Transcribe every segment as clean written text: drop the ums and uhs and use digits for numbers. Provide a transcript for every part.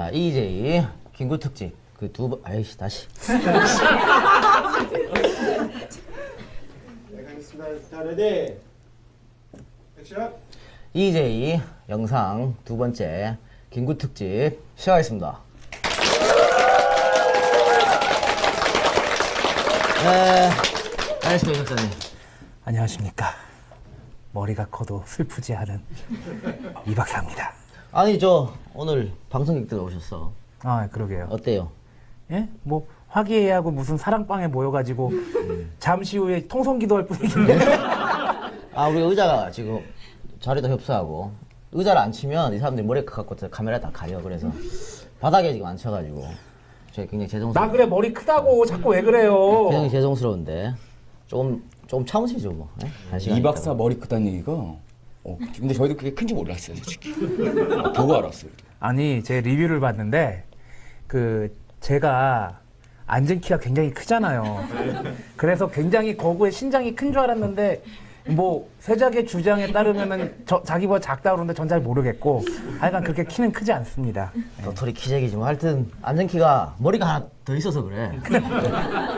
EJ 김구 특집 그 두 번 아이씨 다시. 네, 가겠습니다. 자, 레디. 액션. EJ 영상 두 번째 김구 특집 시작하겠습니다. 네, 안녕하십니까 이사님. 안녕하십니까. 머리가 커도 슬프지 않은 이 박사입니다. 아니 저 오늘 방송객들 오셨어. 아, 그러게요. 어때요? 예? 뭐 화기애애하고 무슨 사랑방에 모여가지고 잠시 후에 통성기도할 뿐인데. 아 우리 의자가 지금 자리도 협소하고 의자를 안 치면 이 사람들이 머리 갖고 카메라 다 가려. 그래서 바닥에 지금 앉혀가지고 저희 굉장히 죄송스러워. 나 그래 머리 크다고 자꾸 왜 그래요? 굉장히 죄송스러운데 조금 참으시죠 뭐. 네? 한 시간 이 박사 있다가. 머리 크다는 얘기가 근데 저희도 그게 큰지 몰랐어요 솔직히. 보고 알았어요. 아니 제 리뷰를 봤는데 그 제가 앉은 키가 굉장히 크잖아요. 그래서 굉장히 거구의 신장이 큰 줄 알았는데 뭐 세작의 주장에 따르면은 자기보다 작다 그러는데 전 잘 모르겠고 하여간 그렇게 키는 크지 않습니다. 도토리 키재기지 뭐. 하여튼 앉은 키가 머리가 하나 더 있어서 그래.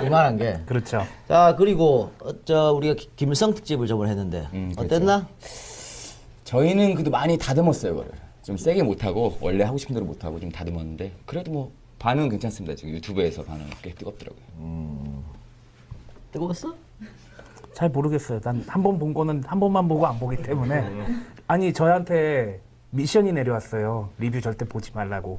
이만한 게. 그렇죠. 자 그리고 저 우리가 김일성 특집을 저번에 했는데 그렇죠. 어땠나? 저희는 그래도 많이 다듬었어요 그걸. 좀 세게 못하고 원래 하고 싶은 대로 못하고 좀 다듬었는데 그래도 뭐 반응은 괜찮습니다. 지금 유튜브에서 반응 꽤 뜨겁더라고요. 뜨거웠어? 잘 모르겠어요. 난 한 번 본 거는 한 번만 보고 안 보기 때문에. 아니 저한테 미션이 내려왔어요. 리뷰 절대 보지 말라고.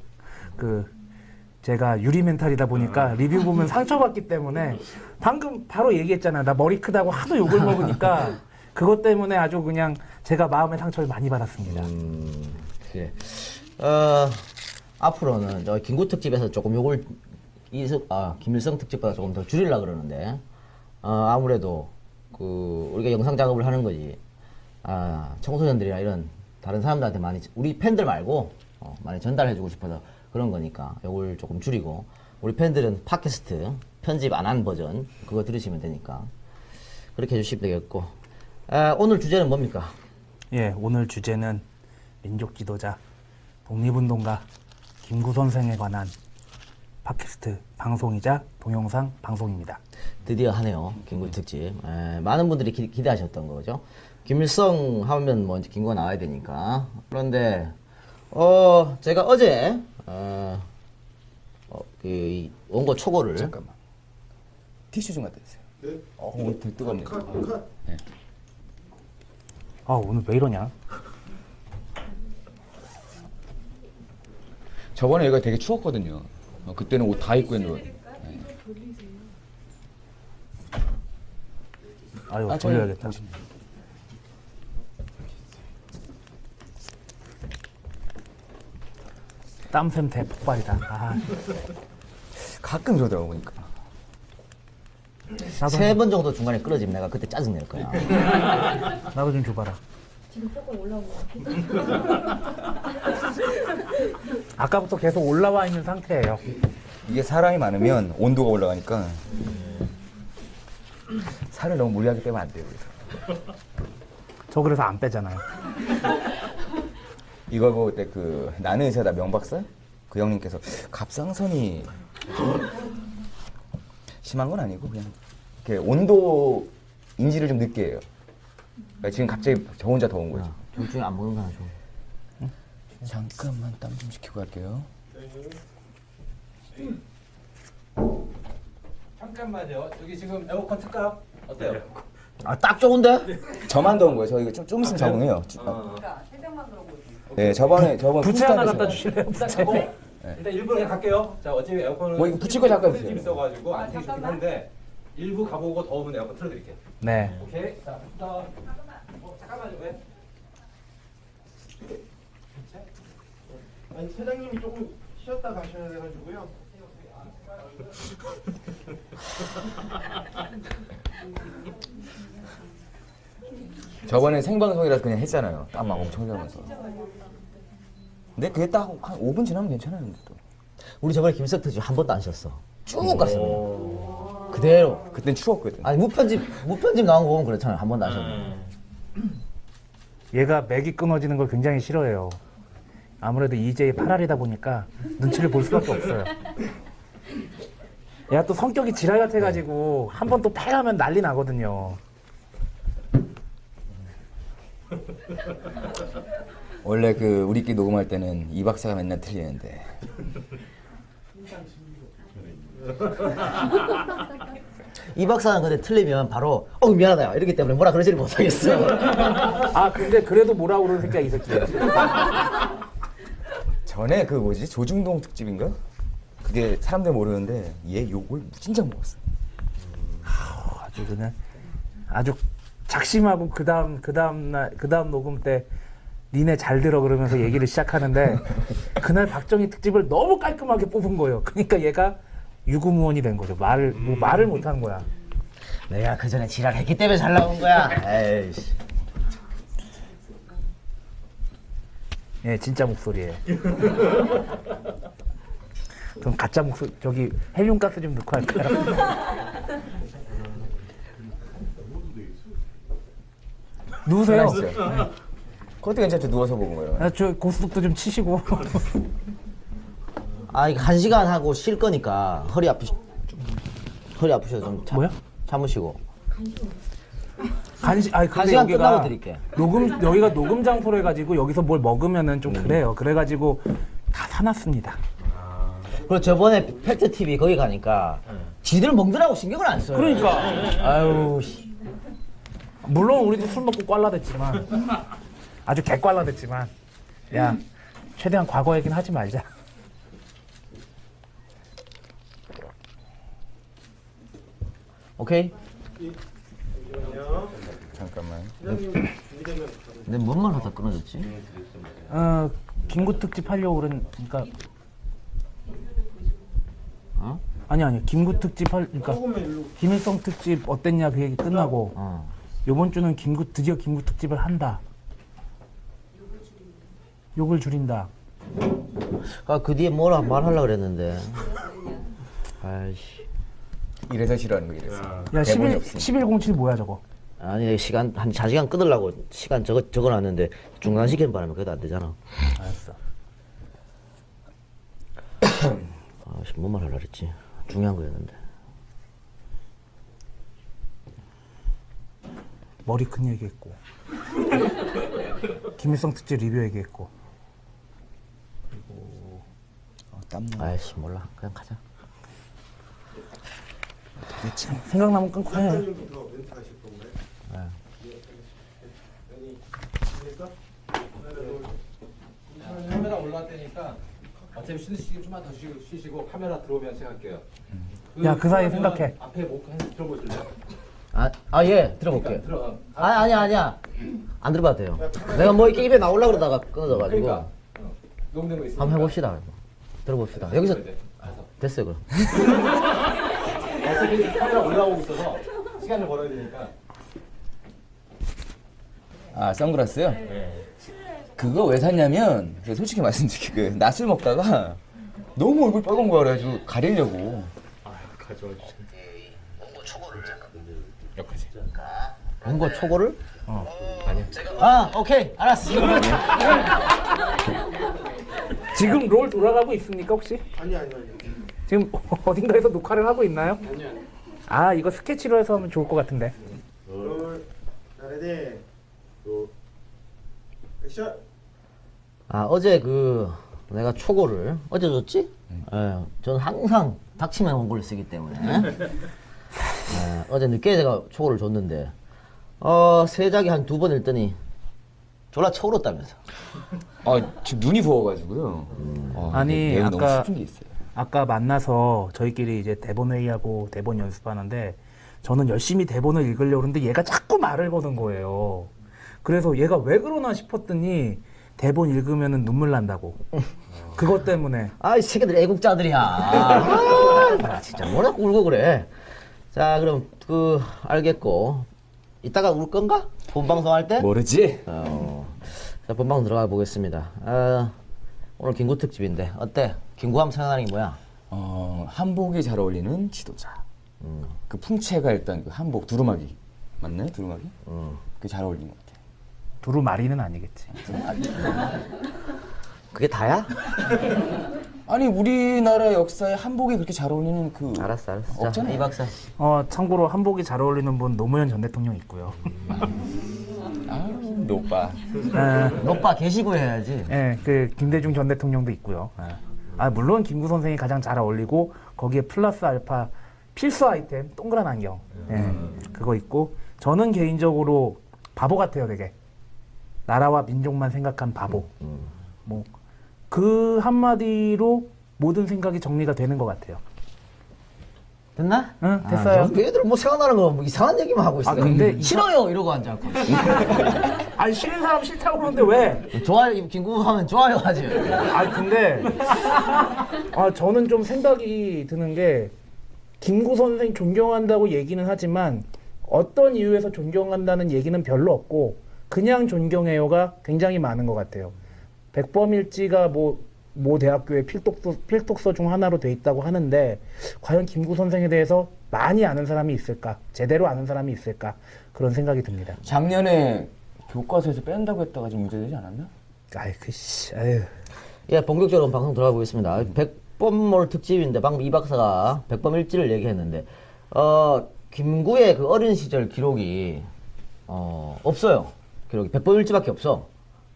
제가 유리 멘탈이다 보니까 리뷰 보면 상처받기 때문에 방금 바로 얘기했잖아요. 나 머리 크다고 하도 욕을 먹으니까 그것 때문에 아주 그냥 제가 마음의 상처를 많이 받았습니다. 그래. 앞으로는 저 김구 특집에서 조금 요걸 김일성 특집보다 조금 더 줄이려고 그러는데 아무래도 우리가 영상 작업을 하는 거지. 청소년들이나 이런 다른 사람들한테 많이 우리 팬들 말고 많이 전달해주고 싶어서 그런 거니까 요걸 조금 줄이고 우리 팬들은 팟캐스트 편집 안 한 버전 그거 들으시면 되니까 그렇게 해주시면 되겠고 오늘 주제는 뭡니까? 예, 오늘 주제는 민족 지도자, 독립운동가 김구 선생에 관한 팟캐스트 방송이자 동영상 방송입니다. 드디어 하네요. 김구 특집. 많은 분들이 기대하셨던 거죠. 김일성 하면 뭐 이제 김구가 나와야 되니까. 그런데 제가 어제 이 원고 초고를 잠깐만. 티슈 좀 갖다 주세요. 네. 오늘 되게 뜨겁네요. 컷. 네. 아, 오늘 왜 이러냐? 저번에 여기가 되게 추웠거든요. 그때는 옷 다 입고 했는데. 아유, 저희 돌려야겠다. 보시면. 땀샘 대폭발이다. 아, 가끔 이러더라고 보니까. 나도, 3번 정도 중간에 끊어지면 내가 그때 짜증 낼 거야. 나도 좀 줘봐라. 지금 조금 올라온 것 같아요. 아까부터 계속 올라와 있는 상태예요. 이게 사람이 많으면 온도가 올라가니까 살을 너무 무리하게 빼면 안 돼요. 그래서. 저 그래서 안 빼잖아요. 이거 볼 때 나는 의사다 명박사? 그 형님께서 갑상선이 심한 건 아니고 그냥 이렇게 온도 인지를 좀 늦게 해요. 그러니까 지금 갑자기 저 혼자 더운 거죠. 둘 중에 안 먹는 거 하나 줘. 잠깐만 땀 좀 식히고 갈게요. 잠깐만요. 여기 지금 에어컨 틀까요? 어때요? 딱 좋은데? 저만 더운 거예요. 저 이거 좀 있으면 적응해요. 네, 저번 부채 하나 푸스타에서 갖다 주실래요? 일단 부채. 가고 일단 일부 그냥 갈게요. 자 어차피 에어컨은 뭐 이거 붙일 거 잠깐 집 주세요. 있어가지고 안 틀기 좋긴 한데 일부 가보고 더우면 에어컨 틀어드릴게요. 네. 오케이. 자 부터. 잠깐만요. 왜? 아니, 사장님이 조금 쉬었다 가셔야 돼가지고요. 저번에 생방송이라서 그냥 했잖아요. 땀 막 엄청 나면서. 근데 그게 딱 한 5분 지나면 괜찮아요. 근데 또. 우리 저번에 김일성 특집 한 번도 안 쉬었어. 쭉 갔어. 그대로. 그땐 추웠거든. 아니 무편집 나온 거 보면 그렇잖아요. 한 번도 안 쉬었는데. 얘가 맥이 끊어지는 걸 굉장히 싫어해요. 아무래도 EJ 8알이다 보니까 눈치를 볼 수밖에 없어요. 얘가 또 성격이 지랄 같아가지고 한 번 또 패하면 난리 나거든요. 원래 그 우리끼리 녹음할 때는 이 박사가 맨날 틀리는데 이 박사는 근데 틀리면 바로 미안하다 이렇기 때문에 뭐라 그러지를 못하겠어. 아 근데 그래도 뭐라 그러는 새끼가 이 새끼예요. 전에 그 뭐지 조중동 특집인가? 그게 사람들 모르는데 얘 욕을 무진장 먹었어. 아주 그냥 아주 작심하고 그 다음 녹음 때 니네 잘 들어 그러면서 얘기를 시작하는데 그날 박정희 특집을 너무 깔끔하게 뽑은 거예요. 그러니까 얘가 유구무원이 된 거죠. 말을 못 하는 거야. 내가 그 전에 지랄했기 때문에 잘 나온 거야. 에이씨. 예, 진짜 목소리예요. 그럼 가짜 목소리 저기 헬륨가스 좀 넣고 할까요? 누우세요. 그것도 괜찮죠. 누워서 보는 거예요. 아, 저 고스톱도 좀 치시고. 아 이거 1시간 하고 쉴 거니까 허리 아프셔서 좀 뭐야? 참으시고. 간식 아니 근데 1시간 여기가 끝나고 드릴게. 여기가 녹음 장소로 해가지고 여기서 뭘 먹으면은 좀 그래요. 그래가지고 다 사놨습니다. 그리고 저번에 팩트 TV 거기 가니까 지들 먹느라고 신경을 안 써요. 그러니까 아유 씨. 물론 우리도 술 먹고 꽐라댔지만 아주 개꽐라댔지만 야 최대한 과거 얘기는 하지 말자. 오케이. 잠시만요. 잠깐만. 시장님 준비되면 근데 뭔 말 하다 끊어졌지? 김구 특집 하려고 그러니까 어? 아니 김구 특집 그러니까 조금만 일로. 김일성 특집 어땠냐 그 얘기 끝나고 어. 요번 주는 드디어 김구 특집을 한다. 욕을 줄인다. 그 뒤에 뭐라 말하려고 그랬는데. 아이씨. 이래서 싫어하는 거 이래서. 야 대본이 1107 뭐야 저거? 아니 시간 한 4시간 끊으려고 시간 적어놨는데 중단시키는 바람에 그래도 안 되잖아. 알았어. 아씨 뭔 말 하려고 그랬지? 중요한 거였는데. 머리 큰 얘기했고 김일성 특집 리뷰 얘기했고 땀나. 아이씨 몰라 그냥 가자. 생각나면 끊고 해. 시장님부터 멘트 하실 건가요? 카메라 올라왔다니까 어차피 쉬는 시간 좀만 더 쉬시고 카메라 들어오면 제가 할게요. 야, 그 사이에 생각해. 앞에 목 들어보실래요? 예 들어볼게. 들어. 아니야 안 들어봐도 돼요. 내가 뭐 이렇게 입에 나오려고 그러다가 끊어져가지고 그러니까 녹음된 거 있으니까. 한번 해봅시다. 들어봅시다. 여기서 이제 가서. 됐어요 그럼. 어차피 카메라 올라오고 있어서 시간을 벌어야 되니까. 아 선글라스요? 그거 왜 샀냐면 솔직히 말씀드릴게요. 그 낮술 먹다가 너무 얼굴 빨간 거야 그래가지고 가리려고. 원고 초고를? 아니요. 오케이 알았어. 지금 롤 돌아가고 있습니까 혹시? 아니. 지금 어딘가에서 녹화를 하고 있나요? 아 이거 스케치로 해서 하면 좋을 것 같은데. 자, 레디. 액션. 어제 내가 초고를 어제 줬지? 저는 항상 닥치면 원고를 쓰기 때문에 어제 늦게 제가 초고를 줬는데 세작이 한 2번 읽더니 졸라 쳐울었다면서. 지금 눈이 부어가지고요. 아니, 내용이 너무 아까- 슬픈 게 있어요. 아까 만나서 저희끼리 이제 대본 회의하고 대본 연습하는데 저는 열심히 대본을 읽으려고 하는데 얘가 자꾸 말을 거는 거예요. 그래서 얘가 왜 그러나 싶었더니 대본 읽으면 눈물 난다고. 그것 때문에. 이 새끼들 애국자들이야. 나 진짜 뭐라 울고 그래. 자 그럼 알겠고 이따가 울 건가? 본방송 할 때? 모르지? 자 본방송 들어가 보겠습니다. 오늘 김구 특집인데 어때? 김구하면 생각나는 게 뭐야? 한복이 잘 어울리는 지도자. 그 풍채가 일단 그 한복 두루마기 맞나요? 두루마기? 그게 잘 어울리는 것 같아요. 두루마리는 아니겠지. 그게 다야? 아니 우리나라 역사에 한복이 그렇게 잘 어울리는 그 알았어. 없잖아요. 이 박사. 참고로 한복이 잘 어울리는 분 노무현 전 대통령 있고요. 노빠. 오빠 계시고 해야지. 예, 그 김대중 전 대통령도 있고요. 물론 김구 선생이 가장 잘 어울리고 거기에 플러스 알파 필수 아이템 동그란 안경. 그거 있고 저는 개인적으로 바보 같아요, 되게. 나라와 민족만 생각한 바보. 뭐 그 한마디로 모든 생각이 정리가 되는 것 같아요. 됐나? 응, 됐어요. 얘들 뭐 생각나는 거 뭐 이상한 얘기만 하고 있어. 근데 싫어요 이러고 앉아갖고. 아니 싫은 사람 싫다고 그러는데 왜? 좋아요 김구 하면 좋아요 하지. 근데 저는 좀 생각이 드는 게 김구 선생 존경한다고 얘기는 하지만 어떤 이유에서 존경한다는 얘기는 별로 없고 그냥 존경해요가 굉장히 많은 것 같아요. 백범일지가 모 대학교의 필독서 중 하나로 돼 있다고 하는데 과연 김구 선생에 대해서 많이 아는 사람이 있을까? 제대로 아는 사람이 있을까? 그런 생각이 듭니다. 작년에 교과서에서 뺀다고 했다가 지금 문제되지 않았나? 예, 본격적으로 방송 들어가 보겠습니다. 백범몰 특집인데 방금 이 박사가 백범일지를 얘기했는데 김구의 그 어린 시절 기록이 없어요. 기록이 백범일지밖에 없어.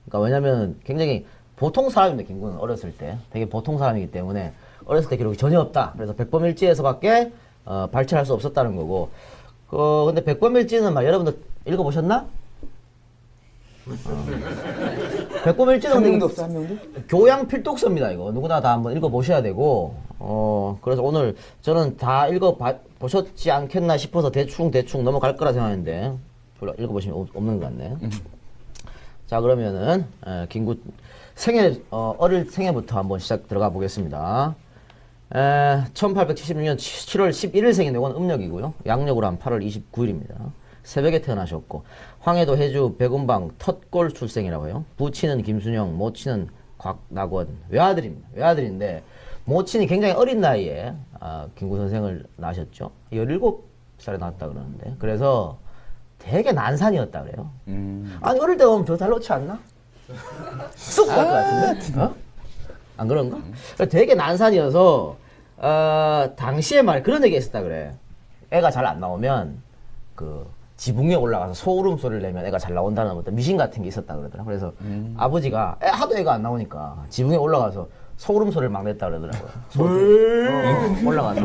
그러니까 왜냐면 굉장히 보통 사람인데 김구는 어렸을 때 되게 보통 사람이기 때문에 어렸을 때 기록이 전혀 없다. 그래서 백범일지에서밖에 발췌할 수 없었다는 거고. 근데 백범일지는 막 여러분들 읽어보셨나? 백범일지는 한 근데 명도 없어, 한 명도? 교양 필독서입니다. 이거 누구나 다 한번 읽어보셔야 되고. 그래서 오늘 저는 다 읽어보셨지 않겠나 싶어서 대충 넘어갈 거라 생각했는데 별로 읽어보시면 없는 것 같네. 자, 그러면은 김구 어릴 생애부터 한번 들어가 보겠습니다. 1876년 7월 11일생인데 이건 음력이고요. 양력으로 한 8월 29일입니다. 새벽에 태어나셨고 황해도 해주 백운방 텄골 출생이라고 해요. 부친은 김순영, 모친은 곽낙원. 외아들입니다. 외아들인데 모친이 굉장히 어린 나이에 김구 선생을 낳으셨죠. 17살에 낳았다 그러는데 그래서 되게 난산이었다 그래요. 아니 어릴 때 보면 더 잘 놓지 않나? 쑥 갈 것 같은데? 안 그런가? 되게 난산이어서 당시에 그런 얘기 했었다 그래. 애가 잘 안 나오면 그 지붕에 올라가서 소울음 소리를 내면 애가 잘 나온다는 어떤 미신 같은 게 있었다 그러더라. 그래서 아버지가 하도 애가 안 나오니까 지붕에 올라가서 소울음 소리를 막 냈다 그러더라고요. 올라가서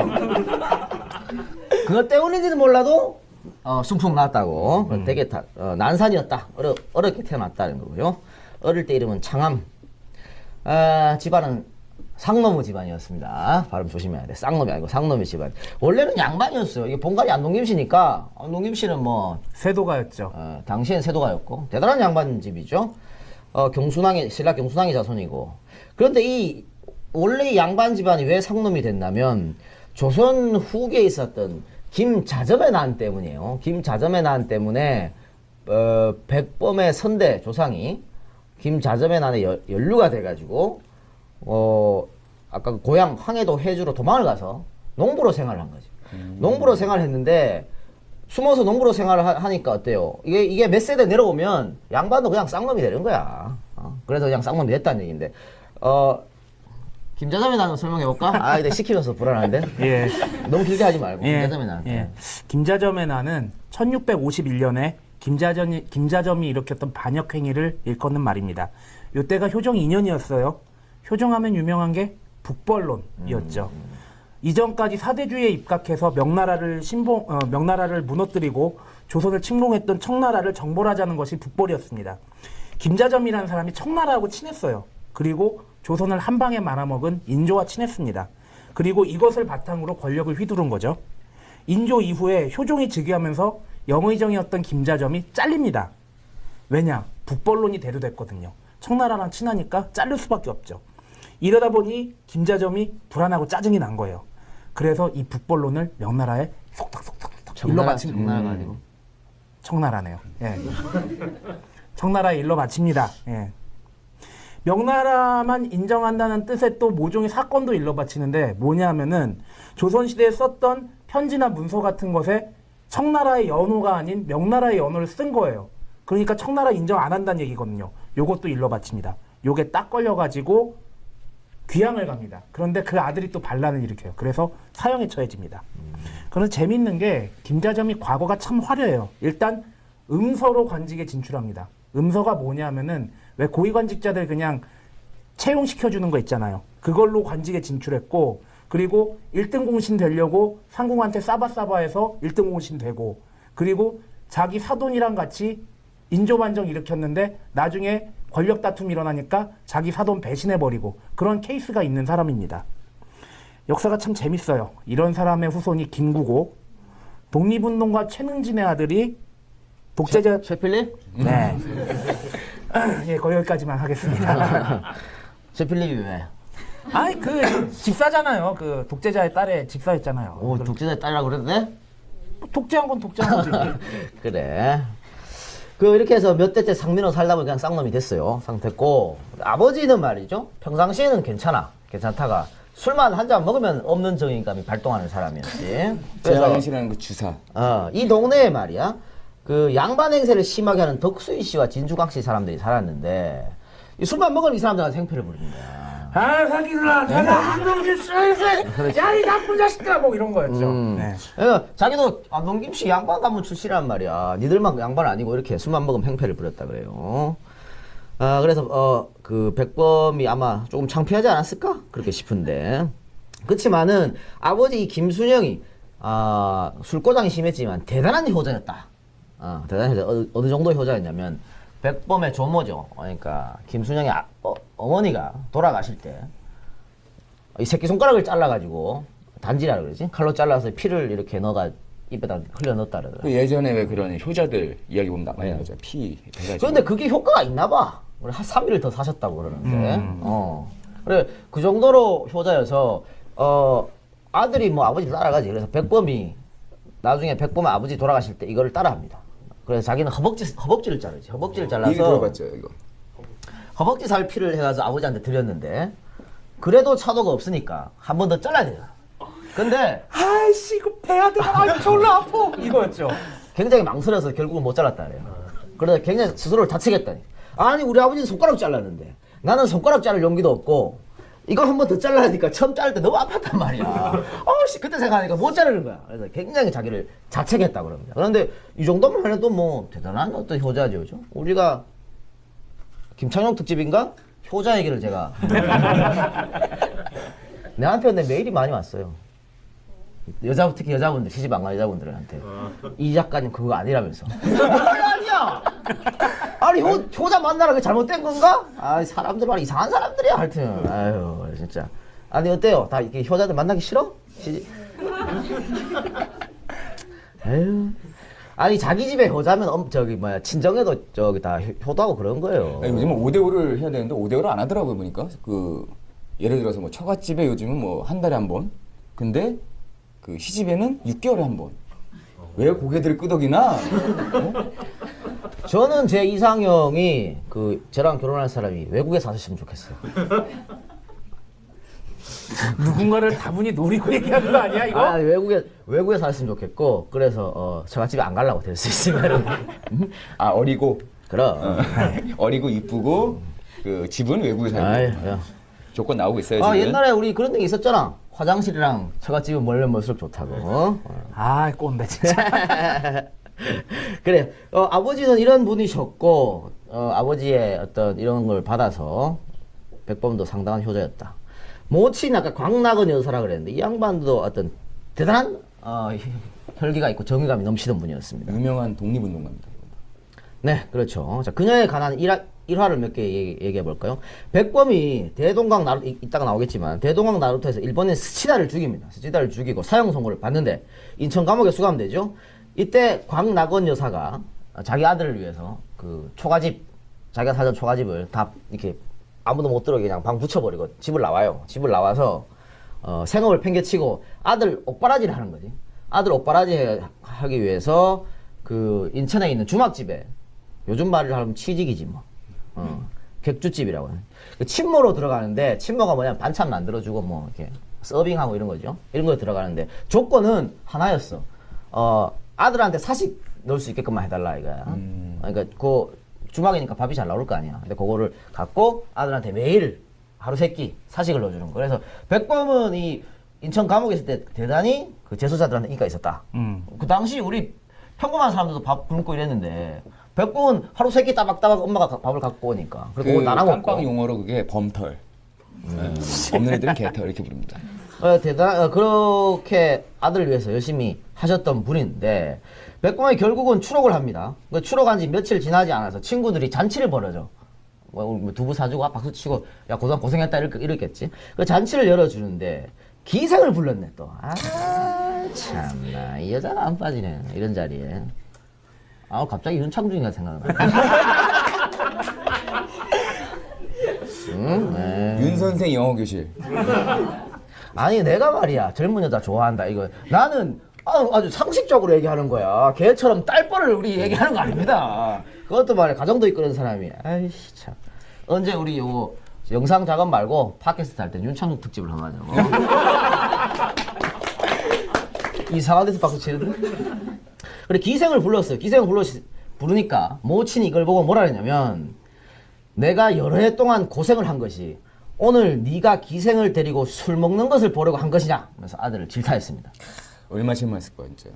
그것 때문인지는 몰라도 순풍 났다고. 되게 난산이었다. 어렵게 태어났다는 거고요. 어릴 때 이름은 창암. 집안은 상노무 집안이었습니다. 발음 조심해야 돼. 쌍놈이 아니고 상노무 집안. 원래는 양반이었어요. 이게 본가이 안동김씨니까 안동김씨는 뭐 세도가였죠. 당시엔 세도가였고 대단한 양반 집이죠. 신라 경순왕의 자손이고. 그런데 원래 이 양반 집안이 왜 상놈이 됐냐면 조선 후기에 있었던 김자점의 난 때문이에요. 김자점의 난 때문에 백범의 선대 조상이 김자점의 난에 연루가 돼가지고 아까 고향 황해도 해주로 도망을 가서 농부로 생활을 한 거지. 농부로 생활했는데 숨어서 농부로 생활을 하니까 어때요? 이게 몇 세대 내려오면 양반도 그냥 쌍놈이 되는 거야. 그래서 그냥 쌍놈이 됐다는 얘기인데 김자점의 난을 설명해볼까? 근데 시키면서 불안한데? 예. 너무 길게 하지 말고. 예. 김자점의 난. 예. 김자점의 난은 1651년에 김자점이 일으켰던 반역 행위를 일컫는 말입니다. 이때가 효종 2년이었어요. 효종하면 유명한 게 북벌론이었죠. 이전까지 사대주의에 입각해서 명나라를 무너뜨리고 조선을 침공했던 청나라를 정벌하자는 것이 북벌이었습니다. 김자점이라는 사람이 청나라하고 친했어요. 그리고 조선을 한 방에 말아먹은 인조와 친했습니다. 그리고 이것을 바탕으로 권력을 휘두른 거죠. 인조 이후에 효종이 즉위하면서 영의정이었던 김자점이 잘립니다. 왜냐? 북벌론이 대두됐거든요. 청나라랑 친하니까 잘릴 수밖에 없죠. 이러다 보니 김자점이 불안하고 짜증이 난 거예요. 그래서 이 북벌론을 명나라에 속닥속닥 일러 바칩니다. 청나라가 아니고 청나라네요. 예. 청나라에 일러 바칩니다. 예. 명나라만 인정한다는 뜻의 또 모종의 사건도 일러 바치는데 뭐냐면은 조선시대에 썼던 편지나 문서 같은 것에 청나라의 연호가 아닌 명나라의 연호를 쓴 거예요. 그러니까 청나라 인정 안 한다는 얘기거든요. 요것도 일러 바칩니다. 요게 딱 걸려가지고 귀향을 갑니다. 그런데 그 아들이 또 반란을 일으켜요. 그래서 사형에 처해집니다. 그런데 재밌는 게 김자점이 과거가 참 화려해요. 일단 음서로 관직에 진출합니다. 음서가 뭐냐면은 왜 고위관직자들 그냥 채용시켜주는 거 있잖아요. 그걸로 관직에 진출했고, 그리고 1등 공신 되려고 상궁한테 싸바싸바해서 1등 공신 되고, 그리고 자기 사돈이랑 같이 인조반정 일으켰는데 나중에 권력 다툼 일어나니까 자기 사돈 배신해버리고 그런 케이스가 있는 사람입니다. 역사가 참 재밌어요. 이런 사람의 후손이 김구고, 독립운동가 최능진의 아들이 독재자 최필립? 네. 예, 거의 여기까지만 하겠습니다. 최필립이 왜? 아니 그 집사잖아요. 그 독재자의 딸의 집사였잖아요. 오, 독재자의 딸이라고 그래도 돼? 독재한 건 독재한 거지. 그래. 그 이렇게 해서 몇 대째 상민으로 살다 보니 그냥 쌍놈이 됐어요. 상태고 아버지는 말이죠. 평상시에는 괜찮다가 술만 한 잔 먹으면 없는 정의감이 발동하는 사람이었지. 제가 현실하는 그 주사. 이 동네에 말이야. 그 양반 행세를 심하게 하는 덕수이 씨와 진주광 씨 사람들이 살았는데 이 술만 먹으면 이 사람들한테 생패를 부리는 거야. 아 사기들아, 내가 한동진 쎄쎄, 야이 나쁜 자식들아, 뭐 이런 거였죠. 네. 그러니까 자기도 안동김 씨 양반 가문 출신이란 말이야. 니들만 양반 아니고 이렇게 술만 먹으면 행패를 부렸다 그래요. 그래서 그 백범이 아마 조금 창피하지 않았을까 그렇게 싶은데, 그렇지만은 아버지 이 김순영이 술고장이 심했지만 대단한 효자였다. 대단한 효자. 어느 정도 효자였냐면 백범의 조모죠. 그러니까 김순영의 어머니가 돌아가실 때 이 새끼손가락을 잘라가지고 단지라 그러지? 칼로 잘라서 피를 이렇게 넣어가 입에다 흘려 넣었다 그러더라. 그 예전에 왜 그런 효자들 이야기 보면 많이 나오죠. 피 해가지고. 그런데 그게 효과가 있나 봐. 우리 한 3일을 더 사셨다고 그러는데. 그래, 그 정도로 효자여서, 아들이 뭐 아버지를 따라가지. 그래서 백범이, 나중에 백범의 아버지 돌아가실 때 이거를 따라합니다. 그래서 자기는 허벅지를 자르지. 허벅지를 잘라서. 이거 들어봤죠, 이거. 허벅지 살 피를 해가지고 아버지한테 드렸는데, 그래도 차도가 없으니까 한 번 더 잘라야 되잖아. 근데, 아이씨, 이거 배아들아, 아 졸라 아파. 이거였죠. 굉장히 망설여서 결국은 못 잘랐다 그래요. 그래서 굉장히 스스로를 다치겠다니. 아니 우리 아버지는 손가락 잘랐는데 나는 손가락 자를 용기도 없고 이걸 한 번 더 잘라야 하니까 처음 자를 때 너무 아팠단 말이야. 그때 생각하니까 못 자르는 거야. 그래서 굉장히 자기를 자책했다고 그럽니다. 그런데 이 정도만 해도 뭐 대단한 어떤 효자죠. 그죠? 우리가 김창룡 특집인가? 효자 얘기를 제가 내한테 근데 메일이 많이 왔어요. 특히 여자분들, 시집 안 간 여자분들한테 이 작가님 그거 아니라면서. 아니야. 아니 효자 만나라 그게 잘못된 건가? 사람들 말 이상한 사람들이야 하여튼. 아유 진짜. 아니 어때요? 다 이렇게 효자들 만나기 싫어? 아유. 아니 자기 집에 효자면 친정에도 다 효도하고 그런 거예요. 아니, 요즘은 5대5를 해야 되는데 5대5를 안 하더라고요 보니까. 그 예를 들어서 뭐 처갓집에 요즘은 뭐 한 달에 한 번. 근데 그 시집에는 6개월에 한 번. 왜 고개들을 끄덕이나? 저는 제 이상형이 저랑 결혼할 사람이 외국에 사셨으면 좋겠어요. 누군가를 다분히 노리고 얘기하는 거 아니야 이거? 외국에 살았으면 좋겠고, 그래서 처갓집에 안 가려고 될 수 있으면. 어리고. 그럼. 어리고 이쁘고 그 집은 외국에 살고. 조건 나오고 있어요 지금. 옛날에 우리 그런 얘기 있었잖아. 화장실이랑 처갓집은 멀면 멀수록 좋다고. 꼰대 진짜. 그래. 아버지는 이런 분이셨고, 아버지의 어떤 이런 걸 받아서 백범도 상당한 효자였다. 모친이 아까 광낙은 여사라 그랬는데 이 양반도 어떤 대단한 혈기가 있고 정의감이 넘치던 분이었습니다. 유명한 독립운동가입니다. 네, 그렇죠. 자, 그녀에 관한 일화를 몇 개 얘기해 볼까요? 백범이 대동강 나루토, 이따가 나오겠지만 대동강 나루토에서 일본인 스치다를 죽입니다. 스치다를 죽이고 사형 선고를 받는데 인천 감옥에 수감되죠. 이때 광낙원 여사가 자기 아들을 위해서 그 초가집, 자기가 살던 초가집을 다 이렇게 아무도 못 들어오게 그냥 방 붙여버리고 집을 나와요. 집을 나와서 생업을 팽개치고 아들 옥바라지를 하는 거지. 아들 옥바라지 하기 위해서 그 인천에 있는 주막집에, 요즘 말을 하면 취직이지 뭐. 객주집이라고 하는. 침모로 들어가는데, 침모가 뭐냐면 반찬 만들어주고 뭐 이렇게 서빙하고 이런 거죠. 이런 거 들어가는데 조건은 하나였어. 아들한테 사식 넣을 수 있게끔만 해달라 이거야. 그러니까 그 주막이니까 밥이 잘 나올 거 아니야. 근데 그거를 갖고 아들한테 매일 하루 3끼 사식을 넣어주는 거. 그래서 백범은 이 인천 감옥에 있을 때 대단히 그 재소자들한테 인기가 있었다. 그 당시 우리 평범한 사람들도 밥 굶고 이랬는데 백범은 하루 3끼 따박따박 엄마가 밥을 갖고 오니까. 그리고 그거 나눠 먹고. 깜빵 용어로 그게 범털. 없는 애들은 개털 이렇게 부릅니다. 그렇게 아들을 위해서 열심히 하셨던 분인데 백범이 결국은 추록을 합니다. 그 추록한 지 며칠 지나지 않아서 친구들이 잔치를 벌여줘. 뭐 두부 사주고 박수 치고 야 그동안 고생했다 이랬겠지. 그 잔치를 열어주는데 기생을 불렀네 또. 아 참나 이 여자가 안 빠지네 이런 자리에. 아 갑자기 윤창중이가 생각나. 윤 선생 영어 교실. 아니 내가 말이야 젊은 여자 좋아한다 이거 나는 아주 상식적으로 얘기하는 거야. 걔처럼 딸뻘을 우리 얘기하는 거 아닙니다. 그것도 말이야 가정도 이끄는 사람이. 아이씨 참. 언제 우리 요거 영상 작업 말고 팟캐스트 할 때 윤창중 특집을 한번 하자고. 이상한 데서 박수 치는데. 그래 기생을 불렀어요. 기생을 부르니까 모친이 이걸 보고 뭐라 했냐면 내가 여러 해 동안 고생을 한 것이 오늘 네가 기생을 데리고 술 먹는 것을 보려고 한 것이냐. 그래서 아들을 질타했습니다. 얼마 실망했을 거야 진짜.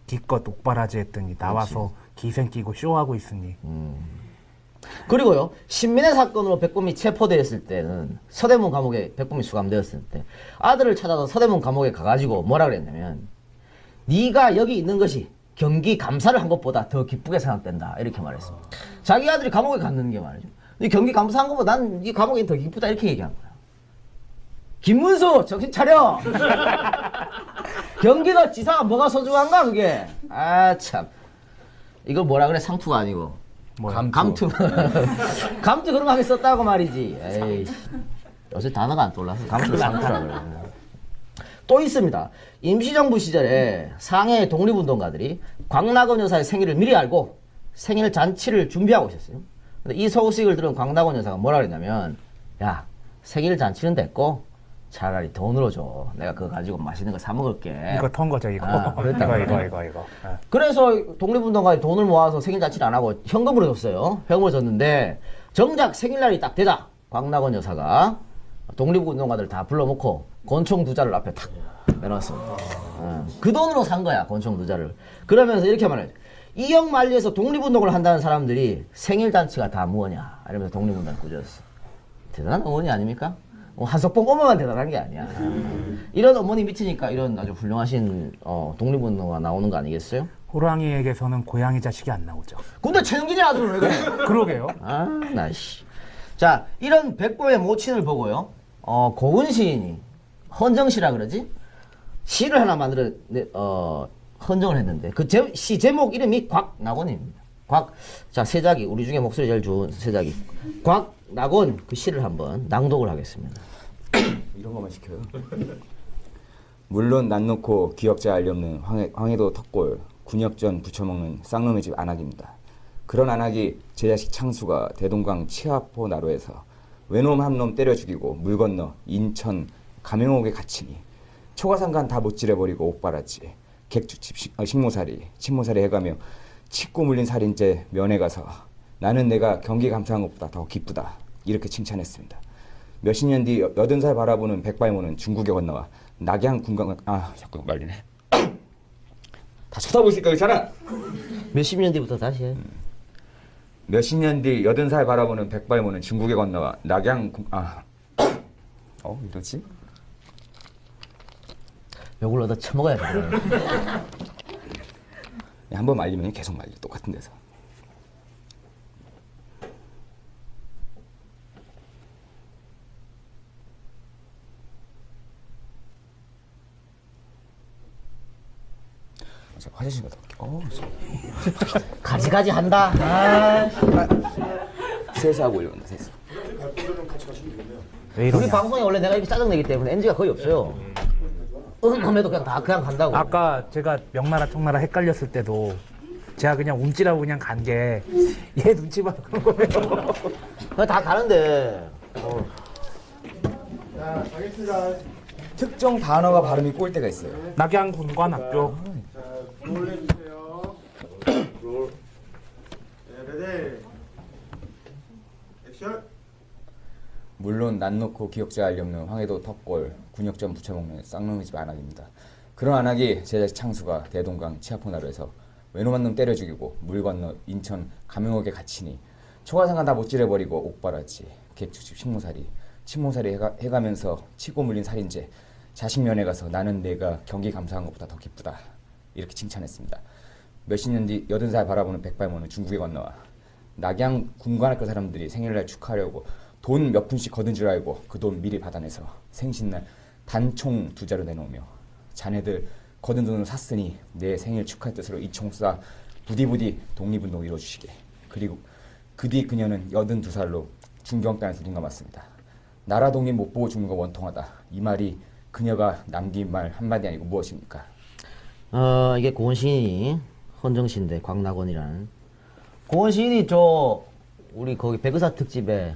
기껏 옥바라지 했더니 나와서 기생 끼고 쇼하고 있으니. 그리고요 신민의 사건으로 백범이 체포되었을 때는 서대문 감옥에 백범이 수감되었을 때 아들을 찾아서 서대문 감옥에 가가지고 뭐라 그랬냐면 네가 여기 있는 것이 경기 감사를 한 것보다 더 기쁘게 생각된다 이렇게 말했습니다. 자기 아들이 감옥에 갔는 게 말이죠. 네 경기 감사한 것보다 난 이 감옥이 더 기쁘다 이렇게 얘기한 거야. 김문수 정신 차려. 경기도 지사가 뭐가 소중한가 그게. 아 참 이걸 뭐라 그래 상투가 아니고 감투. 감투 그런 거 하게 썼다고 말이지. 에이 요새 단어가 안 떠올라서 감투를 상투라 그래. 또 있습니다. 임시정부 시절에 상해 독립운동가들이 광락원 여사의 생일을 미리 알고 생일 잔치를 준비하고 있었어요. 근데 이 소식을 들은 광락원 여사가 뭐라 그랬냐면 야 생일 잔치는 됐고 차라리 돈으로 줘. 내가 그거 가지고 맛있는 거 사 먹을게. 이거 턴 거죠 이거. 이거. 그래서 독립운동가들이 돈을 모아서 생일 잔치를 안 하고 현금으로 줬어요. 현금으로 줬는데 정작 생일날이 딱 되자 광락원 여사가 독립운동가들 다 불러놓고 권총 2자를 앞에 탁 내놨습니다. 그 돈으로 산 거야 권총 2자를. 그러면서 이렇게 말해요. 이역만리에서 독립운동을 한다는 사람들이 생일잔치가 다 뭐냐 이러면서 독립운동을 꾸짖었어. 대단한 어머니 아닙니까? 한석봉 어머만 대단한 게 아니야. 이런 어머니 밑이니까 이런 아주 훌륭하신 독립운동가 나오는 거 아니겠어요? 호랑이에게서는 고양이 자식이 안 나오죠. 근데 최영진이 아들은 왜 그래? 그러게요. 아, 나씨. 자, 이런 백범의 모친을 보고요. 고은 시인이 헌정시라 그러지? 시를 하나 만들어 헌정을 했는데 그 시 제목 이름이 곽낙원입니다. 자, 세자기 우리 중에 목소리 제일 좋은 세자기 곽낙원 그 시를 한번 낭독을 하겠습니다. 이런 것만 시켜요. 물론 난 놓고 기억자 알리 없는 황해도 턱골 군역전 부쳐먹는 쌍놈의 집 안악입니다. 그런 안악이 제 자식 창수가 대동강 치아포 나루에서 외놈 한 놈 때려 죽이고 물 건너 인천 감영옥에 갇히니 초가상간 다 못질해버리고 옥바라지 객주집 식모살이 침모살이 해가며 칩고 물린 살인죄 면회 가서 나는 내가 경기 감사한 것보다 더 기쁘다 이렇게 칭찬했습니다. 몇십 년 뒤 80살 바라보는 백발모는 중국에 건너와 낙양 군강 자꾸 말리네. 다 쳐다보고 있으니까 괜찮아. 몇십 년 뒤부터 다시 해. 몇십 년 뒤 80살 바라보는 백발모는 중국에 건너와 낙양 이러지? 욕을 얻어 처먹어야 돼. 한번 말리면 계속 말려 똑같은 데서. 화장실 갔다 올게. 가지가지 한다. 아. 세수하고 올려온다 세수. 왜 우리 이러냐. 방송에 원래 내가 이렇게 짜증내기 때문에 NG가 거의 없어요. 하면도 그냥 간다고. 아까 제가 명나라 청나라 헷갈렸을 때도 제가 그냥 움찔하고 그냥 간 게 얘 눈치 봐서 그런 거예요. 그냥 다 가는데. 자, 가겠습니다. 특정 단어가 발음이 꼬일 때가 있어요. 낙양군관학교. 자, 롤 해주세요. 롤. 네, 레디. 차례. 액션. 물론 난 놓고 기억자 알리 없는 황해도 턱골 군역전 부쳐먹는 쌍놈의 집 안악입니다. 그런 안악이 제 자식 창수가 대동강 치아포나루에서 외놈한 놈 때려 죽이고 물 건너 인천 감흥옥에 갇히니 초가상가 다 못 찌려버리고 옥바라지 객주집 식모살이 침모살이 해가면서 치고 물린 살인죄 자식 면회 가서 나는 내가 경기 감사한 것보다 더 기쁘다 이렇게 칭찬했습니다. 몇십 년 뒤 80살 바라보는 백발모는 중국에 건너와 낙양 군관학교 사람들이 생일날 축하하려고 돈 몇 푼씩 거둔 줄 알고 그 돈 미리 받아내서 생신날 단총 2자루 내놓으며 자네들 거둔 돈으로 샀으니 내 생일 축하 뜻으로 이 총 쏴 부디부디 독립운동 이뤄주시게. 그리고 그 뒤 그녀는 82살로 중경단에서 눈 감았습니다. 나라 독립 못 보고 죽는 거 원통하다. 이 말이 그녀가 남긴 말 한마디 아니고 무엇입니까? 이게 고은 시인이 헌정시인데 광낙원이라는 고은 시인이 저 우리 거기 백의사 특집에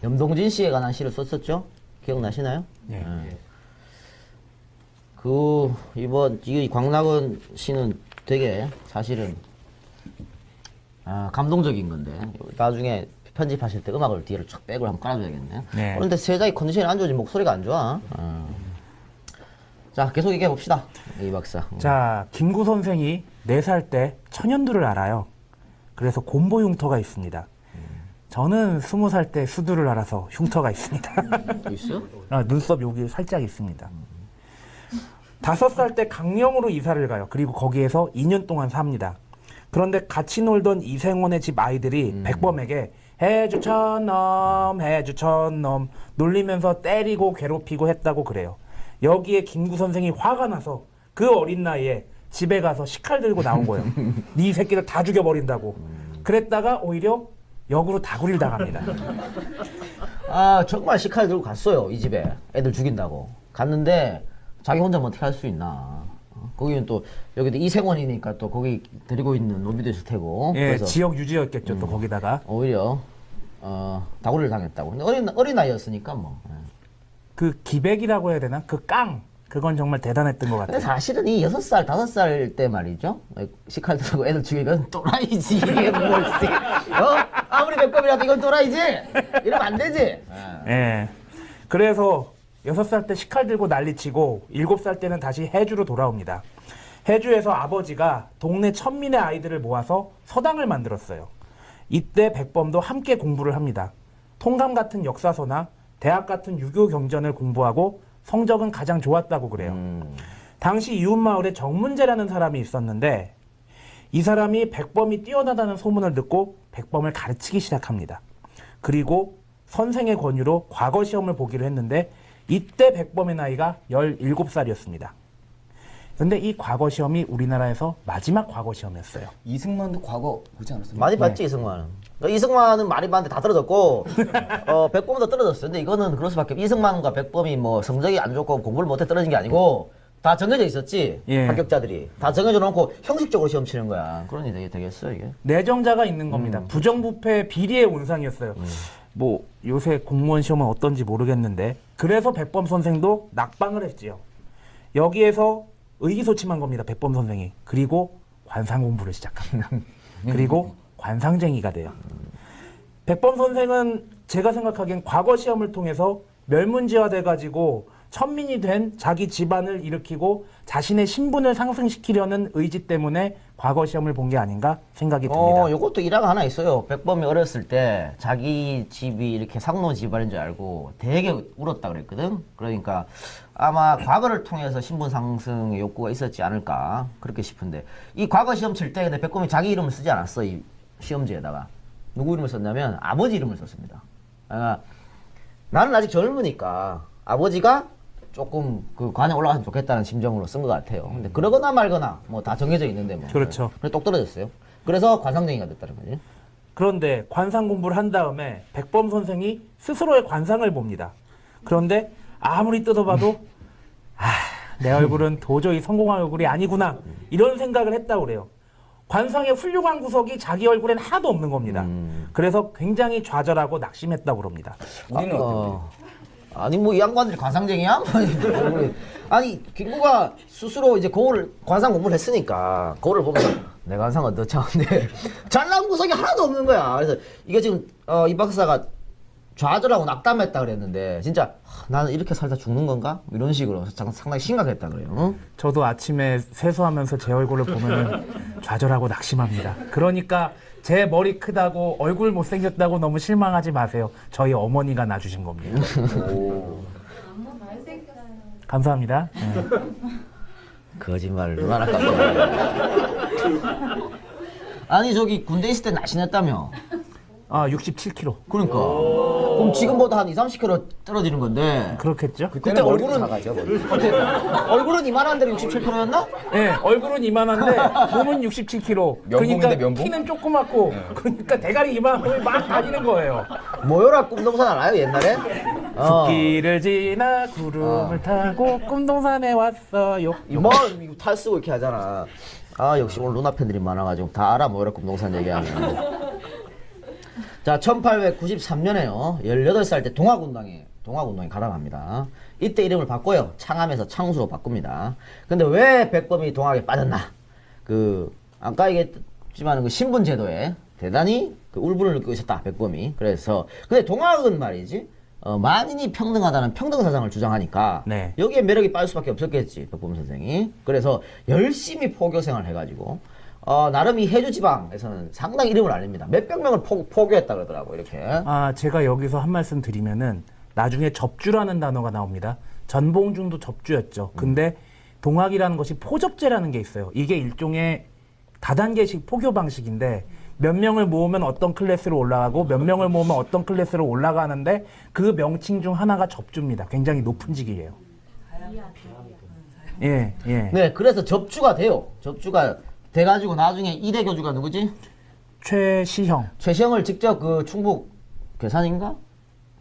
염동진 씨에 관한 시를 썼었죠? 기억나시나요? 예. 그 이번 이 광낙원 시는 되게 사실은 감동적인 건데 나중에 편집하실 때 음악을 뒤를 쫙 백을 한번 깔아줘야겠네요. 네. 그런데 세자의 컨디션이 안 좋아지 목소리가 안 좋아. 자 계속 얘기해 봅시다. 이 박사. 자, 김구 선생이 4살 때 천연두를 알아요. 그래서 곰보 흉터가 있습니다. 저는 20살 때 수두를 알아서 흉터가 있습니다. 있어? 눈썹 여기 살짝 있습니다. 5살 때 강령으로 이사를 가요. 그리고 거기에서 2년 동안 삽니다. 그런데 같이 놀던 이생원의 집 아이들이 백범에게 해주천넘 놀리면서 때리고 괴롭히고 했다고 그래요. 여기에 김구 선생이 화가 나서 그 어린 나이에 집에 가서 식칼 들고 나온 거예요. 네 새끼들 다 죽여버린다고. 그랬다가 오히려 역으로 다구리를 당합니다. 정말 식칼 들고 갔어요. 이 집에 애들 죽인다고 갔는데 자기 혼자 뭐 어떻게 할 수 있나. 거기는 또 여기도 이생원이니까 또 거기 데리고 있는 노비도 있을 테고. 예, 그래서 지역 유지였겠죠. 또 거기다가 오히려 다구리를 당했다고. 근데 어린 나이였으니까 뭐. 그 기백이라고 해야 되나? 그 깡. 그건 정말 대단했던 것 근데 같아요. 사실은 이 6살, 5살 때 말이죠. 식칼 들고 애들 죽이면 또라이지. 이게 뭘지. 아무리 백범이라도 이건 또라이지. 이러면 안 되지. 예. 그래서 6살 때 식칼 들고 난리치고 7살 때는 다시 해주로 돌아옵니다. 해주에서 아버지가 동네 천민의 아이들을 모아서 서당을 만들었어요. 이때 백범도 함께 공부를 합니다. 통감 같은 역사서나 대학 같은 유교 경전을 공부하고 성적은 가장 좋았다고 그래요. 당시 이웃마을에 정문재라는 사람이 있었는데 이 사람이 백범이 뛰어나다는 소문을 듣고 백범을 가르치기 시작합니다. 그리고 선생의 권유로 과거 시험을 보기로 했는데 이때 백범의 나이가 17살이었습니다. 근데 이 과거 시험이 우리나라에서 마지막 과거 시험이었어요. 이승만도 과거 보지 않았어요? 많이 봤지 이승만은. 이승만은 많이 봤는데 다 떨어졌고 백범도 떨어졌어요. 근데 이거는 그럴 수밖에. 이승만과 백범이 뭐 성적이 안 좋고 공부를 못해 떨어진 게 아니고 다 정해져 있었지. 예. 합격자들이 다 정해져 놓고 형식적으로 시험 치는 거야. 그러니 되겠어 이게. 내정자가 있는 겁니다. 부정부패 비리의 온상이었어요. 뭐 요새 공무원 시험은 어떤지 모르겠는데 그래서 백범 선생도 낙방을 했지요. 여기에서 의기소침한 겁니다. 백범 선생이. 그리고 관상 공부를 시작합니다. 그리고 관상쟁이가 돼요. 백범 선생은 제가 생각하기엔 과거 시험을 통해서 멸문지화돼가지고 천민이 된 자기 집안을 일으키고 자신의 신분을 상승시키려는 의지 때문에 과거 시험을 본 게 아닌가 생각이 듭니다. 요것도 일화가 하나 있어요. 백범이 어렸을 때 자기 집이 이렇게 상노 집안인 줄 알고 되게 울었다 그랬거든. 그러니까 아마 과거를 통해서 신분 상승의 욕구가 있었지 않을까 그렇게 싶은데 이 과거 시험 칠 때 근데 백범이 자기 이름을 쓰지 않았어. 이 시험지에다가 누구 이름을 썼냐면 아버지 이름을 썼습니다. 나는 아직 젊으니까 아버지가 조금 그 관에 올라갔으면 좋겠다는 심정으로 쓴 것 같아요. 근데 그러거나 말거나 뭐 다 정해져 있는데 뭐. 그렇죠. 그래 똑 떨어졌어요. 그래서 관상쟁이가 됐다는 거지. 그런데 관상 공부를 한 다음에 백범 선생이 스스로의 관상을 봅니다. 그런데 아무리 뜯어봐도 내 얼굴은 도저히 성공할 얼굴이 아니구나 이런 생각을 했다고 그래요. 관상의 훌륭한 구석이 자기 얼굴엔 하나도 없는 겁니다. 그래서 굉장히 좌절하고 낙심했다고 그럽니다. 우리는 어때요? 아니 뭐 이 양반들이 관상쟁이야? 아니 김구가 스스로 이제 관상 공부를 했으니까 거울을 보면 내가 항상 어떻차는데 잘난 구석이 하나도 없는 거야. 그래서 이게 지금 이 박사가 좌절하고 낙담했다 그랬는데 진짜 나는 이렇게 살다 죽는 건가? 이런 식으로 상당히 심각했다 그래요. 저도 아침에 세수하면서 제 얼굴을 보면은 좌절하고 낙심합니다. 그러니까 제 머리 크다고 얼굴 못생겼다고 너무 실망하지 마세요. 저희 어머니가 낳아주신 겁니다. 너무 잘생겼어요. 감사합니다. 네. 거짓말을 얼마나 깜빡이야. 아니 저기 군대 있을 때 날씬했다며. 아, 67kg. 그러니까 그럼 지금보다 한 20-30kg 떨어지는 건데 그렇겠죠? 그때 얼굴은 작아져. 머리. 얼굴은 이만한데 67kg였나? 네, 얼굴은 이만한데 몸은 67kg. 면봉인데, 그러니까 면봉? 키는 조그맣고 그러니까 대가리 이만하면 막 다니는 거예요. 모여라 꿈동산 알아요 옛날에? 숲길을 지나 구름을 타고 꿈동산에 왔어요. 뭐 이거 탈 쓰고 이렇게 하잖아. 아 역시 오늘 누나 팬들이 많아가지고 다 알아 모여라 꿈동산 얘기하면. 자 1893년에요 18살 때 동학운동에 가담합니다. 이때 이름을 바꿔요. 창암에서 창수로 바꿉니다. 근데 왜 백범이 동학에 빠졌나? 그 아까 얘기했지만 그 신분 제도에 대단히 그 울분을 느끼고 있었다 백범이. 그래서 근데 동학은 말이지 만인이 평등하다는 평등사상을 주장하니까 네. 여기에 매력이 빠질 수밖에 없었겠지 백범 선생이. 그래서 열심히 포교생활을 해가지고 나름 이 해주 지방에서는 상당히 이름을 알립니다. 몇백 명을 포교했다 그러더라고 이렇게. 아, 제가 여기서 한 말씀 드리면은 나중에 접주라는 단어가 나옵니다. 전봉준도 접주였죠. 근데 동학이라는 것이 포접제라는 게 있어요. 이게 일종의 다단계식 포교 방식인데 몇 명을 모으면 어떤 클래스로 올라가고 몇 명을 모으면 어떤 클래스로 올라가는데 그 명칭 중 하나가 접주입니다. 굉장히 높은 직이에요. 예, 예. 네, 그래서 접주가 돼요. 접주가 돼가지고 나중에 이대 교주가 누구지? 최시형. 최시영을 직접 그 충북 괴산인가?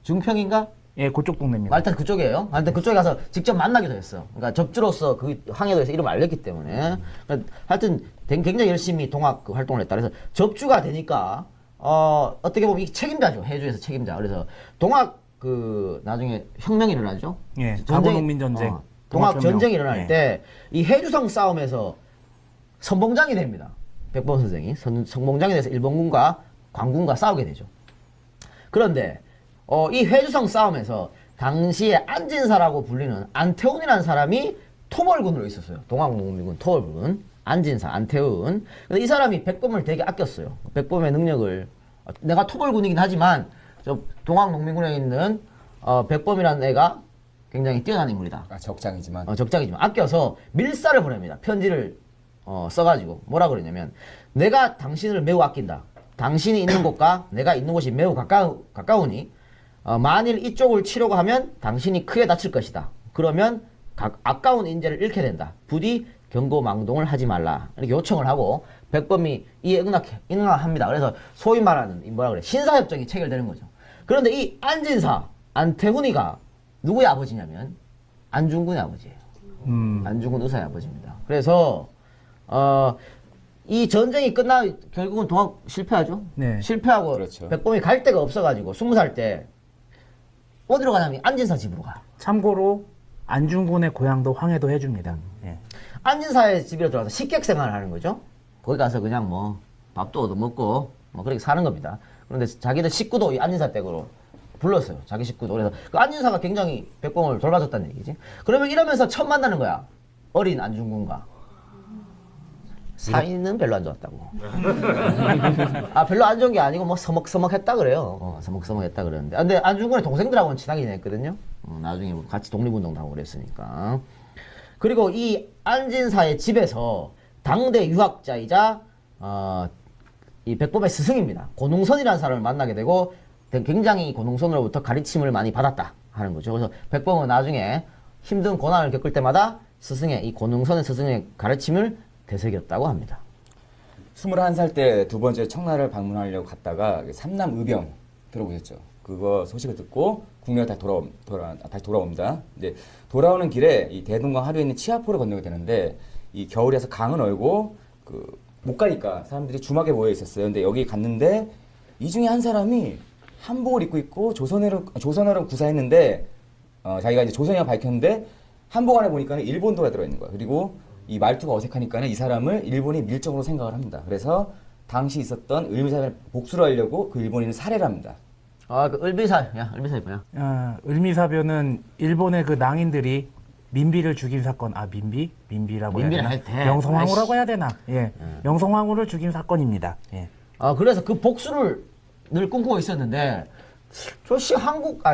중평인가? 예, 그쪽 동네입니다. 하여튼 그쪽이에요. 하여튼 그쪽에 가서 직접 만나기도 했어. 그러니까 접주로서 그 항해도에서 이름을 알렸기 때문에. 그러니까 하여튼 굉장히 열심히 동학 그 활동을 했다. 그래서 접주가 되니까 어떻게 보면 이 책임자죠. 해주에서 책임자. 그래서 동학 그 나중에 혁명이 일어나죠. 예, 가보농민 전쟁. 동학 동학혁명. 전쟁이 일어날 예. 때 이 해주성 싸움에서 선봉장이 됩니다. 백범 선생이 선봉장이 돼서 일본군과 광군과 싸우게 되죠. 그런데 이 회주성 싸움에서 당시에 안진사라고 불리는 안태훈이라는 사람이 토벌군으로 있었어요. 동학농민군 토벌군 안진사 안태훈. 근데 이 사람이 백범을 되게 아꼈어요. 백범의 능력을 내가 토벌군이긴 하지만 저 동학농민군에 있는 백범이라는 애가 굉장히 뛰어난 인물이다. 아, 적장이지만. 적장이지만 아껴서 밀사를 보냅니다. 편지를 써가지고 뭐라 그러냐면 내가 당신을 매우 아낀다. 당신이 있는 곳과 내가 있는 곳이 매우 가까우니 만일 이쪽을 치려고 하면 당신이 크게 다칠 것이다. 그러면 아까운 인재를 잃게 된다. 부디 경고망동을 하지 말라. 이렇게 요청을 하고 백범이 이에 응합니다. 그래서 소위 말하는 뭐라 그래 신사협정이 체결되는 거죠. 그런데 이 안진사 안태훈이가 누구의 아버지냐면 안중근의 아버지예요. 안중근 의사의 아버지입니다. 그래서 이 전쟁이 끝나 결국은 동학 실패하죠. 네. 실패하고 그렇죠. 백범이 갈 데가 없어가지고 20살 때 어디로 가냐면 안진사 집으로 가요. 참고로 안중근의 고향도 황해도 해줍니다. 예. 안진사의 집에 들어가서 식객 생활을 하는 거죠. 거기 가서 그냥 뭐 밥도 얻어먹고 뭐 그렇게 사는 겁니다. 그런데 자기들 식구도 이 안진사 댁으로 불렀어요. 자기 식구도. 그래서 그 안진사가 굉장히 백범을 돌봐줬다는 얘기지. 그러면 이러면서 처음 만나는 거야. 어린 안중근과. 사이는 별로 안 좋았다고. 아, 별로 안 좋은 게 아니고 뭐 서먹서먹했다 그래요. 서먹서먹했다 그러는데. 근데 안중근의 동생들하고는 친하게 지냈거든요. 나중에 뭐 같이 독립운동도 하고 그랬으니까. 그리고 이 안진사의 집에서 당대 유학자이자 이 백범의 스승입니다. 고능선이라는 사람을 만나게 되고 굉장히 고능선으로부터 가르침을 많이 받았다 하는 거죠. 그래서 백범은 나중에 힘든 고난을 겪을 때마다 이 고능선의 스승의 가르침을 되새겼다고 합니다. 21살 때 두 번째 청나를 방문하려고 갔다가 삼남의병 들어보셨죠? 그거 소식을 듣고 국내에 다시 돌아옵니다. 이제 돌아오는 길에 이 대동강 하류에 있는 치아포를 건너게 되는데 이 겨울이라서 강은 얼고 못 가니까 사람들이 주막에 모여 있었어요. 근데 여기 갔는데 이 중에 한 사람이 한복을 입고 있고 조선어를 구사했는데 자기가 이제 조선이라고 밝혔는데 한복 안에 보니까 일본도가 들어있는 거예요. 그리고 이 말투가 어색하니까는 이 사람을 일본이 밀적으로 생각을 합니다. 그래서 당시 있었던 을미사변 복수를 하려고 그 일본인을 살해를 합니다. 아, 그 을미사이 뭐야? 을미사변은 일본의 그 낭인들이 민비를 죽인 사건, 민비라고 해야 민비는 되나? 할 때. 명성황후라고 해야 되나? 예, 명성황후를 죽인 사건입니다. 예. 아, 그래서 그 복수를 늘 꿈꾸고 있었는데, 저씨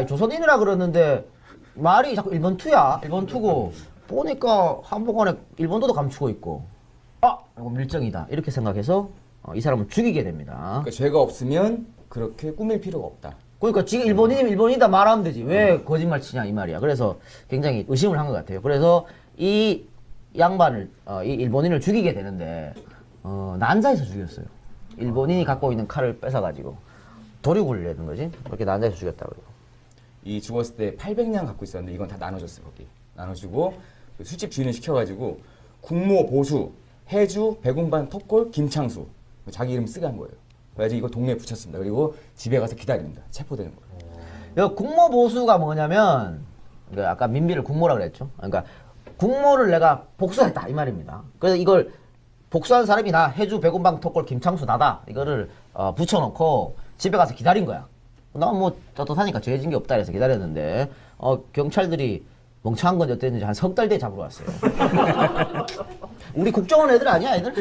조선인이라 그러는데, 말이 자꾸 일본 투야. 일본 투고, 보니까 한복안에 일본도도 감추고 있고, 이거 밀정이다. 이렇게 생각해서 이 사람을 죽이게 됩니다. 그러니까 죄가 없으면 그렇게 꾸밀 필요가 없다. 그러니까 지금 일본인이면 일본이다 말하면 되지. 왜 거짓말 치냐 이 말이야. 그래서 굉장히 의심을 한 것 같아요. 그래서 이 양반을, 이 일본인을 죽이게 되는데, 난자에서 죽였어요. 일본인이 갖고 있는 칼을 뺏어가지고 도륙을 내는 거지. 그렇게 난자에서 죽였다고 그래요. 이 죽었을 때 800냥 갖고 있었는데 이건 다 나눠줬어요. 거기 나눠주고 그 술집 주인을 시켜가지고 국모, 보수, 해주, 백운반, 턱골, 김창수 자기 이름 쓰게 한 거예요. 그래가지고 이거 동네에 붙였습니다. 그리고 집에 가서 기다립니다. 체포되는 거예요. 여기 국모보수가 뭐냐면, 아까 민비를 국모라 그랬죠. 그러니까 국모를 내가 복수했다 이 말입니다. 그래서 이걸 복수한 사람이 나 해주, 백운방, 턱골, 김창수 나다. 이거를 붙여놓고 집에 가서 기다린 거야. 나 뭐 떳떳하니까 죄진 게 없다 해서 기다렸는데, 경찰들이 멍청한 건지 어땠는지 한 석 달 뒤에 잡으러 왔어요. 우리 국정원 애들 아니야, 애들?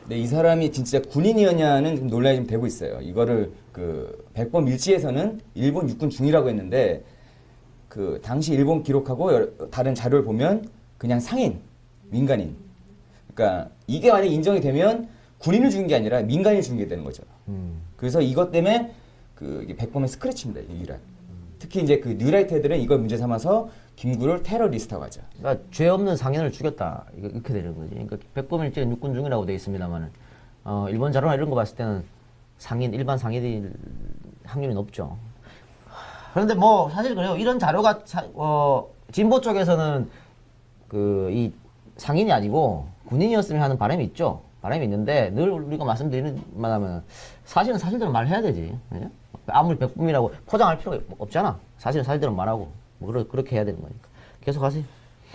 네, 이 사람이 진짜 군인이었냐는 좀 논란이 좀 되고 있어요. 이거를 그 백범 일지에서는 일본 육군 중이라고 했는데 그 당시 일본 기록하고 다른 자료를 보면 그냥 상인, 민간인. 그러니까 이게 만약 인정이 되면 군인을 죽인 게 아니라 민간인을 죽인 게 되는 거죠. 그래서 이것 때문에 그 이게 백범의 스크래치입니다. 유일한. 특히 이제 그 뉴라이트 애들은 이걸 문제 삼아서 김구를 테러리스트라고 하죠. 그러니까 죄 없는 상인을 죽였다 이렇게 되는 거지. 그러니까 백범일지는 육군 중이라고 돼 있습니다만은 일본 자료나 이런 거 봤을 때는 일반 상인일 확률이 높죠. 그런데 뭐 사실 그래요. 이런 자료가 진보 쪽에서는 그 이 상인이 아니고 군인이었으면 하는 바람이 있죠. 바람이 있는데 늘 우리가 말씀드리는 말하면 사실은 사실대로 말해야 되지. 예? 아무리 백범이라고 포장할 필요가 없잖아. 사실은 사실대로 말하고 뭐 그렇게 해야 되는 거니까. 계속 하세요.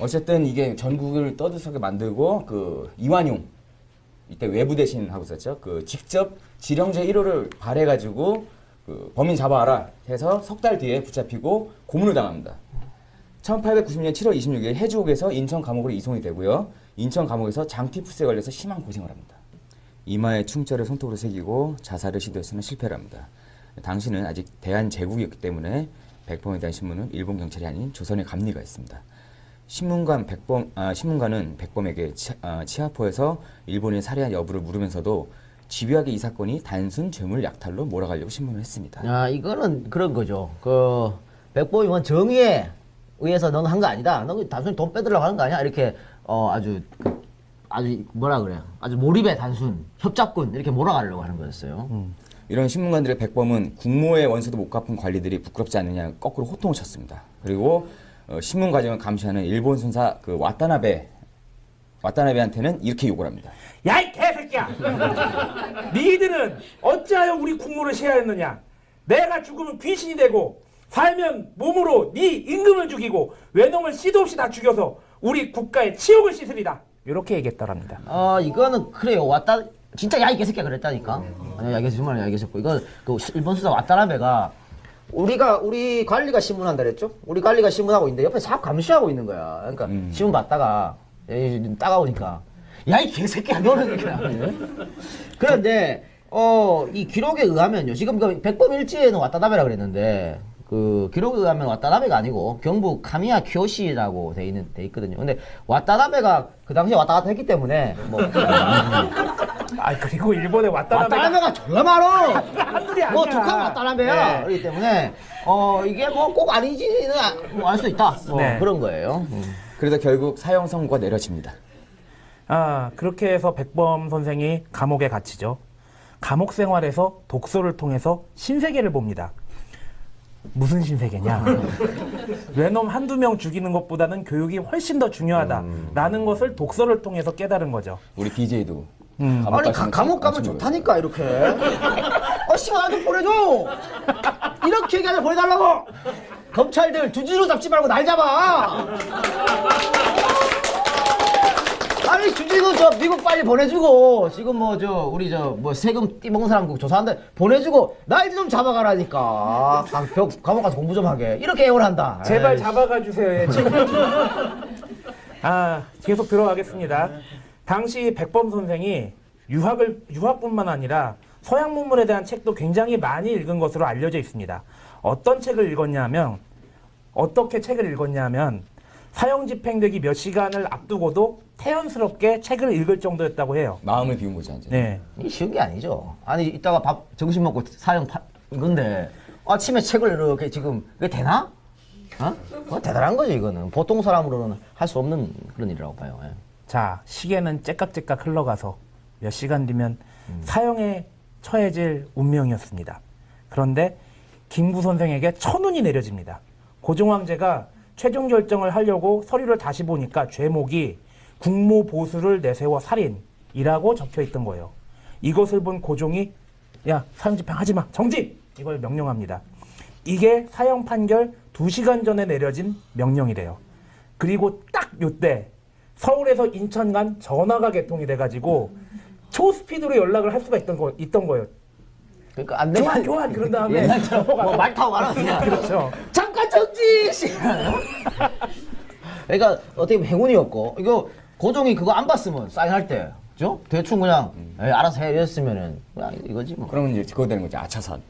어쨌든 이게 전국을 떠들썩하게 만들고 그 이완용 이때 외부 대신 하고 있었죠. 그 직접 지령제 1호를 발해가지고 그 범인 잡아와라 해서 석 달 뒤에 붙잡히고 고문을 당합니다. 1890년 7월 26일 해주옥에서 인천 감옥으로 이송이 되고요. 인천 감옥에서 장티푸스에 걸려서 심한 고생을 합니다. 이마에 충절을 손톱으로 새기고 자살을 시도했으나 실패를 합니다. 당시는 아직 대한제국이었기 때문에 백범에 대한 신문은 일본 경찰이 아닌 조선의 감리가 있습니다. 신문관은 백범에게 치아포에서 일본인이 살해한 여부를 물으면서도 집요하게 이 사건이 단순 죄물 약탈로 몰아가려고 신문을 했습니다. 이거는 그런 거죠. 그 백범이 뭐 정의에 의해서 넌 한 거 아니다. 너 단순히 돈 빼들려고 하는 거 아니야? 이렇게 아주 뭐라 그래요? 아주 몰입의 단순 협잡군 이렇게 몰아가려고 하는 거였어요. 이런 신문관들의 백범은 국모의 원수도 못 갚은 관리들이 부끄럽지 않느냐 거꾸로 호통을 쳤습니다. 그리고 신문 과정을 감시하는 일본 순사 그 와타나베한테는 이렇게 욕을 합니다. 야, 이 개새끼야! 니들은 어찌하여 우리 국모를 시해하였느냐? 내가 죽으면 귀신이 되고 살면 몸으로 네 임금을 죽이고 외놈을 씨도 없이 다 죽여서 우리 국가의 치욕을 씻으리다. 이렇게 얘기했더랍니다. 이거는 그래요. 진짜 야 이 개새끼야 그랬다니까. 아니 야 이 개새끼 정말 야 이 개새끼. 이거 그 일본 수사 와타나베가 우리 관리가 신문한다 그랬죠? 우리 관리가 신문하고 있는데 옆에 자꾸 감시하고 있는 거야. 그러니까 신문 봤다가 따가우니까 야 이 개새끼야 너는 이렇게 나오네. 그런데 이 기록에 의하면요. 지금 그 백범일지에는 와타나베라 그랬는데 그 기록에 의하면 와타나베가 아니고 경북 카미야 쿄시라고 돼 있거든요. 근데 와타나베가 그 당시에 왔다 갔다 했기 때문에 뭐 그리고 일본에 와타나베가 졸라 많어. 한둘이 아니야. 뭐 독한 와타나베야. 네. 그렇기 때문에 이게 뭐 꼭 아니지는 알 수 있다. 네. 그런 거예요. 그래서 결국 사형 선고가 내려집니다. 그렇게 해서 백범 선생이 감옥에 갇히죠. 감옥 생활에서 독서를 통해서 신세계를 봅니다. 무슨 신세계냐? 외놈 한두 명 죽이는 것보다는 교육이 훨씬 더 중요하다라는 것을 독서를 통해서 깨달은 거죠. 우리 DJ도 아니 감옥 가면 좋다니까 이렇게. 씨발 나좀 보내줘. 이렇게 얘기하자 보내달라고. 검찰들 주지로 잡지 말고 날 잡아. 아니 주지도 저 미국 빨리 보내주고 지금 뭐 저 우리 저 뭐 세금 띠먹는 사람 조사한데 보내주고 날 좀 잡아가라니까. 감옥 가서 공부 좀 하게. 이렇게 애원을 한다. 제발 에이. 잡아가 주세요. 예, 계속 들어가겠습니다. 당시 백범 선생이 유학뿐만 아니라 서양 문물에 대한 책도 굉장히 많이 읽은 것으로 알려져 있습니다. 어떤 책을 읽었냐면 어떻게 책을 읽었냐면 사형 집행되기 몇 시간을 앞두고도 태연스럽게 책을 읽을 정도였다고 해요. 마음을 비운 거지 완전. 네. 이게 쉬운 게 아니죠. 아니 이따가 밥 점심 먹고 사형 이건데 아침에 책을 이렇게 지금 이게 되나? 어? 그거 대단한 거지 이거는. 보통 사람으로는 할 수 없는 그런 일이라고 봐요. 예. 자, 시계는 째깍째깍 흘러가서 몇 시간 뒤면 사형에 처해질 운명이었습니다. 그런데 김구 선생에게 천운이 내려집니다. 고종 황제가 최종 결정을 하려고 서류를 다시 보니까 죄목이 국모보수를 내세워 살인이라고 적혀 있던 거예요. 이것을 본 고종이 야, 사형 집행하지 마. 정지! 이걸 명령합니다. 이게 사형 판결 2시간 전에 내려진 명령이래요. 그리고 딱 요때 서울에서 인천 간 전화가 개통이 돼가지고 초스피드로 연락을 할 수가 있던 거예요. 그러니까 안 되면 교환 그런 다음에 옛날처럼 뭐말 타고 가라 그냥. 그렇죠. 잠깐 정지. 그러니까 어떻게 보면 행운이었고 이거 고종이 그거 안 봤으면 사인할 때, 그죠? 대충 그냥 에이, 알아서 해 이랬으면은 그냥 이거지 뭐. 그러면 이제 그거 되는 거지 아차산.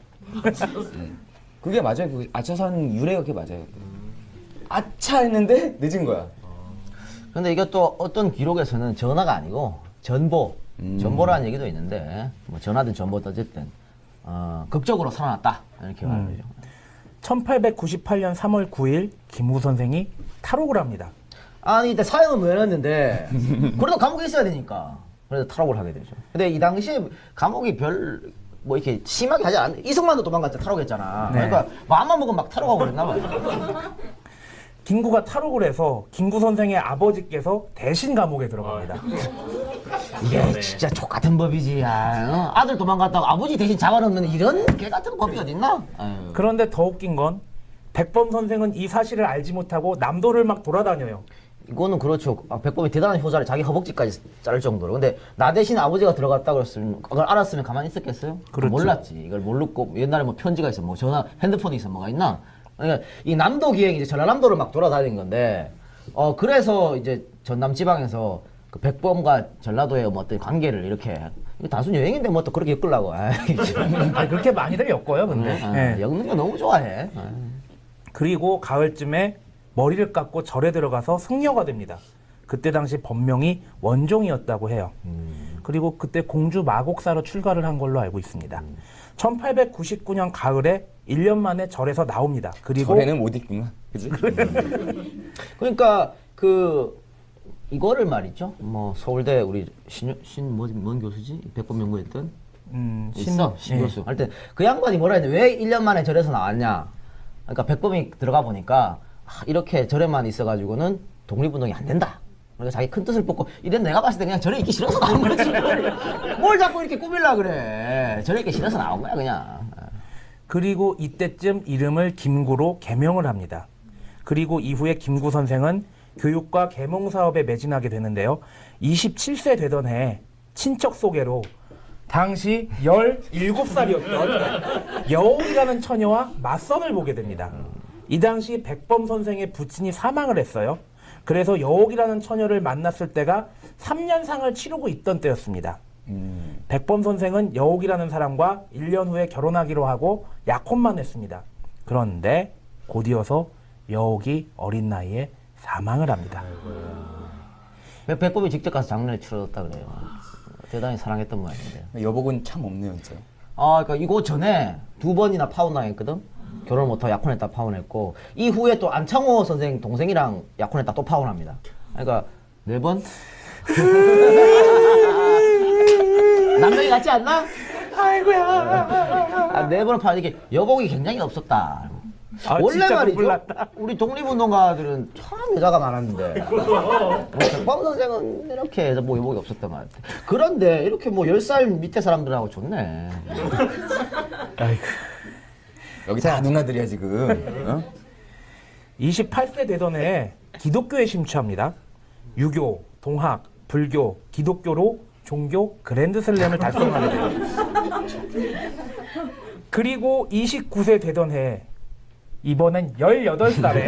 그게 맞아요. 그 아차산 유래가 그게 맞아요. 아차 했는데 늦은 거야. 근데 이게 또 어떤 기록에서는 전화가 아니고 전보, 전보라는 얘기도 있는데 뭐 전화든 전보든 어쨌든 극적으로 살아났다 이렇게 말하죠. 1898년 3월 9일 김구 선생이 탈옥을 합니다. 아니 이때 사형은 왜 했는데 그래도 감옥에 있어야 되니까 그래서 탈옥을 하게 되죠. 근데 이 당시에 감옥이 별 뭐 이렇게 심하게 하지 않. 이승만도 도망갔자 탈옥했잖아. 네. 그러니까 마음만 먹으면 막 탈옥하고 그랬나 봐요. 김구가 탈옥을 해서 김구 선생의 아버지께서 대신 감옥에 들어갑니다. 이게 진짜 족같은 법이지. 아들 도망갔다고 아버지 대신 잡아놓는 이런 개 같은 법이 어딨나? 아유. 그런데 더 웃긴 건 백범 선생은 이 사실을 알지 못하고 남도를 막 돌아다녀요. 이거는 그렇죠. 백범이 대단한 효자를 자기 허벅지까지 자를 정도로. 근데 나 대신 아버지가 들어갔다 그랬으면 그걸 알았으면 가만히 있었겠어요? 그렇죠. 몰랐지. 이걸 모르고 옛날에 뭐 편지가 있어, 뭐 전화, 핸드폰이 있어, 뭐가 있나? 그러니까 이 남도 기행이 이제 전라남도를 막 돌아다닌 건데, 그래서 이제 전남 지방에서 그 백범과 전라도의 뭐 어떤 관계를 이렇게 이거 단순 여행인데 뭐 또 그렇게 엮으려고. 아니, 그렇게 많이들 엮어요, 근데. 네. 엮는 거 너무 좋아해. 그리고 가을쯤에 머리를 깎고 절에 들어가서 승려가 됩니다. 그때 당시 법명이 원종이었다고 해요. 그리고 그때 공주 마곡사로 출가를 한 걸로 알고 있습니다. 1899년 가을에 1년 만에 절에서 나옵니다. 그리고 절에는 못 있구나. 그지? 그러니까 이거를 말이죠. 뭐 서울대 우리 뭔 교수지? 백범 연구했던 신 교수. 할 때 그 양반이 뭐라 했는데 왜 1년 만에 절에서 나왔냐? 그러니까 백범이 들어가 보니까 이렇게 절에만 있어가지고는 독립운동이 안 된다. 그러니까 자기 큰 뜻을 뽑고 이런 내가 봤을 때 그냥 절에 있기 싫어서 나온 거지. 뭘 자꾸 이렇게 꾸밀라 그래. 절에 있기 싫어서 나온 거야 그냥. 그리고 이때쯤 이름을 김구로 개명을 합니다. 그리고 이후에 김구 선생은 교육과 계몽 사업에 매진하게 되는데요. 27세 되던 해 친척 소개로 당시 17살이었던 여옥이라는 처녀와 맞선을 보게 됩니다. 이 당시 백범 선생의 부친이 사망을 했어요. 그래서 여옥이라는 처녀를 만났을 때가 3년상을 치르고 있던 때였습니다. 백범 선생은 여옥이라는 사람과 1년 후에 결혼하기로 하고 약혼만 했습니다. 그런데 곧이어서 여옥이 어린 나이에 사망을 합니다. 백범이 직접 가서 장례를 치러줬다 그래요. 대단히 사랑했던 모양인데. 여복은 참 없네요, 진짜. 그러니까 이거 전에 2번이나 파혼당했거든. 결혼을 못하고 약혼했다 파혼했고 이후에 또 안창호 선생 동생이랑 약혼했다 또 파혼합니다. 그러니까 4번. 남명이 같지 않나? 아이고야. 4번을 파혼 이게 여복이 굉장히 없었다. 원래 말이죠. 우리 독립운동가들은 참 여자가 많았는데 백범 선생은 이렇게 뭐 여복이 없었단 말이야. 그런데 이렇게 뭐 10살 밑에 사람들하고 좋네. 아이고. 여기 다 누나들이야 지금. 어? 28세 되던 해에 기독교에 심취합니다. 유교, 동학, 불교, 기독교로 종교 그랜드슬램을 달성하게 돼요. 그리고 29세 되던 해에 이번엔 18살에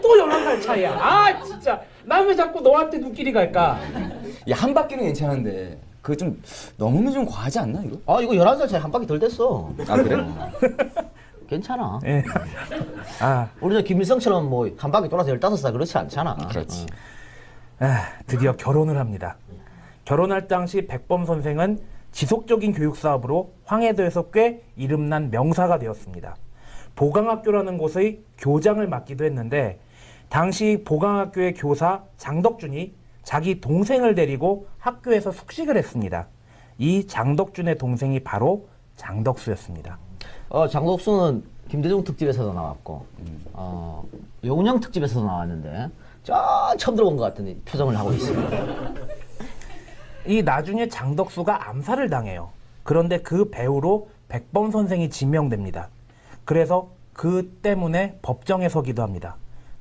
또 11살 차이야. 아 진짜 나 왜 자꾸 너한테 눈길이 갈까? 야, 한 바퀴는 괜찮은데 그거 좀 너무 좀 과하지 않나 이거? 아 이거 11살 차이 한 바퀴 덜 됐어. 아 그래? 괜찮아. 예. 아, 우리 저 김일성처럼 뭐 한 바퀴 돌아서 15살 그렇지 않잖아. 그렇지. 드디어 결혼을 합니다. 결혼할 당시 백범 선생은 지속적인 교육 사업으로 황해도에서 꽤 이름난 명사가 되었습니다. 보강학교라는 곳의 교장을 맡기도 했는데 당시 보강학교의 교사 장덕준이 자기 동생을 데리고 학교에서 숙식을 했습니다. 이 장덕준의 동생이 바로 장덕수였습니다. 장덕수는 김대중 특집에서도 나왔고, 여운형 특집에서도 나왔는데, 처음 들어본 것 같은 표정을 하고 있습니다. 이 나중에 장덕수가 암살을 당해요. 그런데 그 배후로 백범 선생이 지명됩니다. 그래서 그 때문에 법정에 서기도 합니다.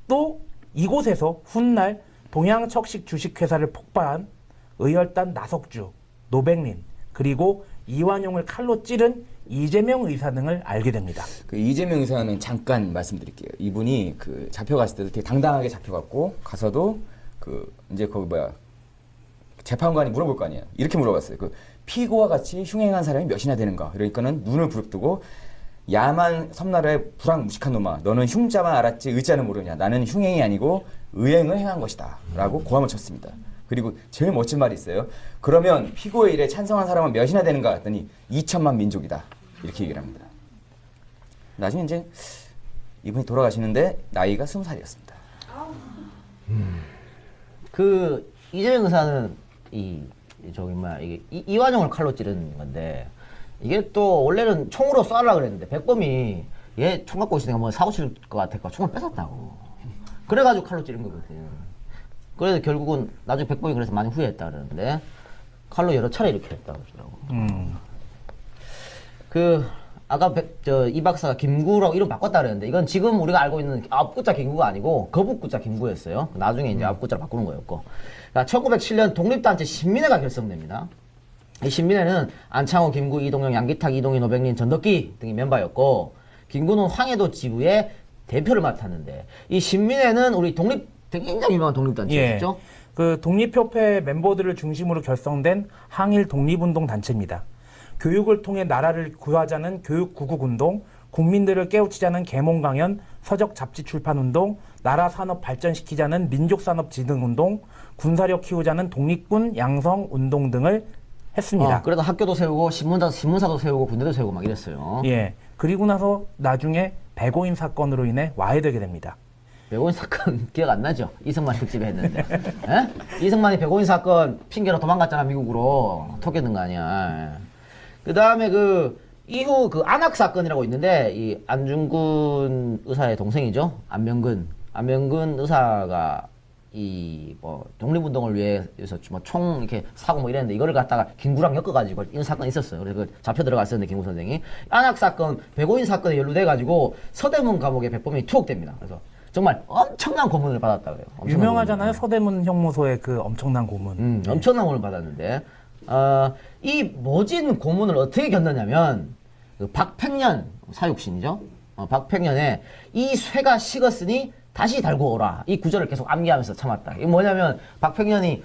또 이곳에서 훗날 동양척식 주식회사를 폭파한 의열단 나석주, 노백린, 그리고 이완용을 칼로 찌른 이재명 의사 등을 알게 됩니다. 그 이재명 의사는 잠깐 말씀드릴게요. 이분이 그 잡혀갔을 때도 되게 당당하게 잡혀갔고 가서도 그 이제 거기 재판관이 물어볼 거 아니에요. 이렇게 물어봤어요. 그 피고와 같이 흉행한 사람이 몇이나 되는가? 그러니까는 눈을 부릅뜨고 야만 섬나라의 불황무식한 놈아, 너는 흉자만 알았지 의자는 모르냐? 나는 흉행이 아니고 의행을 행한 것이다. 라고 고함을 쳤습니다. 그리고 제일 멋진 말이 있어요. 그러면 피고의 일에 찬성한 사람은 몇이나 되는가? 했더니 2천만 민족이다. 이렇게 얘기를 합니다. 나중에 이제 이분이 돌아가시는데 나이가 20살이었습니다. 그 이재명 의사는 이게 이완용을 칼로 찌른 건데 이게 또 원래는 총으로 쏴라 그랬는데 백범이 얘 총 갖고 있으니까 뭐 사고 칠 것 같아서 총을 뺏었다고. 그래가지고 칼로 찌른 거거든. 그래서 결국은 나중에 백범이 그래서 많이 후회했다 그러는데 칼로 여러 차례 이렇게 했다고 그러더라고. 그 아까 이 박사가 김구라고 이름 바꿨다 그랬는데 이건 지금 우리가 알고 있는 앞구자 김구가 아니고 거북구자 김구였어요. 나중에 이제 앞구자로 바꾸는 거였고. 그러니까 1907년 독립단체 신민회가 결성됩니다. 이 신민회는 안창호, 김구, 이동영, 양기탁, 이동희, 노백린, 전덕기 등이 멤버였고 김구는 황해도 지부의 대표를 맡았는데 이 신민회는 우리 굉장히 유명한 독립단체였죠. 예. 그 독립협회 멤버들을 중심으로 결성된 항일 독립운동 단체입니다. 교육을 통해 나라를 구하자는 교육구국운동, 국민들을 깨우치자는 계몽강연, 서적 잡지 출판운동, 나라 산업 발전시키자는 민족산업진흥운동, 군사력 키우자는 독립군 양성운동 등을 했습니다. 그래도 학교도 세우고 신문사도 세우고 군대도 세우고 막 이랬어요. 예. 그리고 나서 나중에 백오인 사건으로 인해 와해되게 됩니다. 백오인 사건 기억 안 나죠? 이승만 특집에 했는데. 에? 이승만이 백오인 사건 핑계로 도망갔잖아, 미국으로. 토끼는 거 아니야. 그 다음에 이후 안학 사건이라고 있는데, 이 안중근 의사의 동생이죠? 안명근 의사가 독립운동을 위해서 총 이렇게 사고 뭐 이랬는데, 이거를 갖다가 김구랑 엮어가지고 이런 사건이 있었어요. 그래서 잡혀 들어갔었는데, 김구 선생이. 안학 사건, 백오인 사건에 연루돼가지고 서대문 감옥에 백범이 투옥됩니다. 그래서 정말 엄청난 고문을 받았다 그래요. 유명하잖아요. 서대문 형무소의 그 엄청난 고문. 엄청난 고문을 받았는데, 이 모진 고문을 어떻게 견뎠냐면, 박팽년, 사육신이죠? 박팽년에 이 쇠가 식었으니 다시 달고 오라. 이 구절을 계속 암기하면서 참았다. 이게 뭐냐면, 박팽년이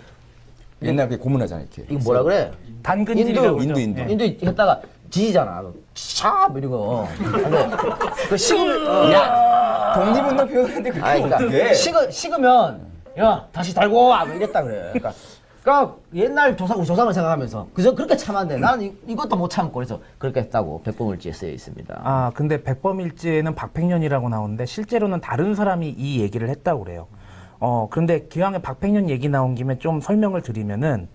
옛날 그 고문하잖아 이렇게. 이거 뭐라 그래? 단근질이라고 인도. 인도 했다가 지지잖아. 샵! 이러고. 근데, 식으면, 독립운동 표현인데 그렇게 식으면, 야, 다시 달고 와! 뭐 이랬다 그래. 그러니까 옛날 우리 조상을 생각하면서 그저 그렇게 참았는데 나는 이것도 못 참고 그래서 그렇게 했다고 백범일지에 쓰여 있습니다. 근데 백범일지에는 박팽년이라고 나오는데 실제로는 다른 사람이 이 얘기를 했다고 그래요. 그런데 기왕에 박팽년 얘기 나온 김에 좀 설명을 드리면은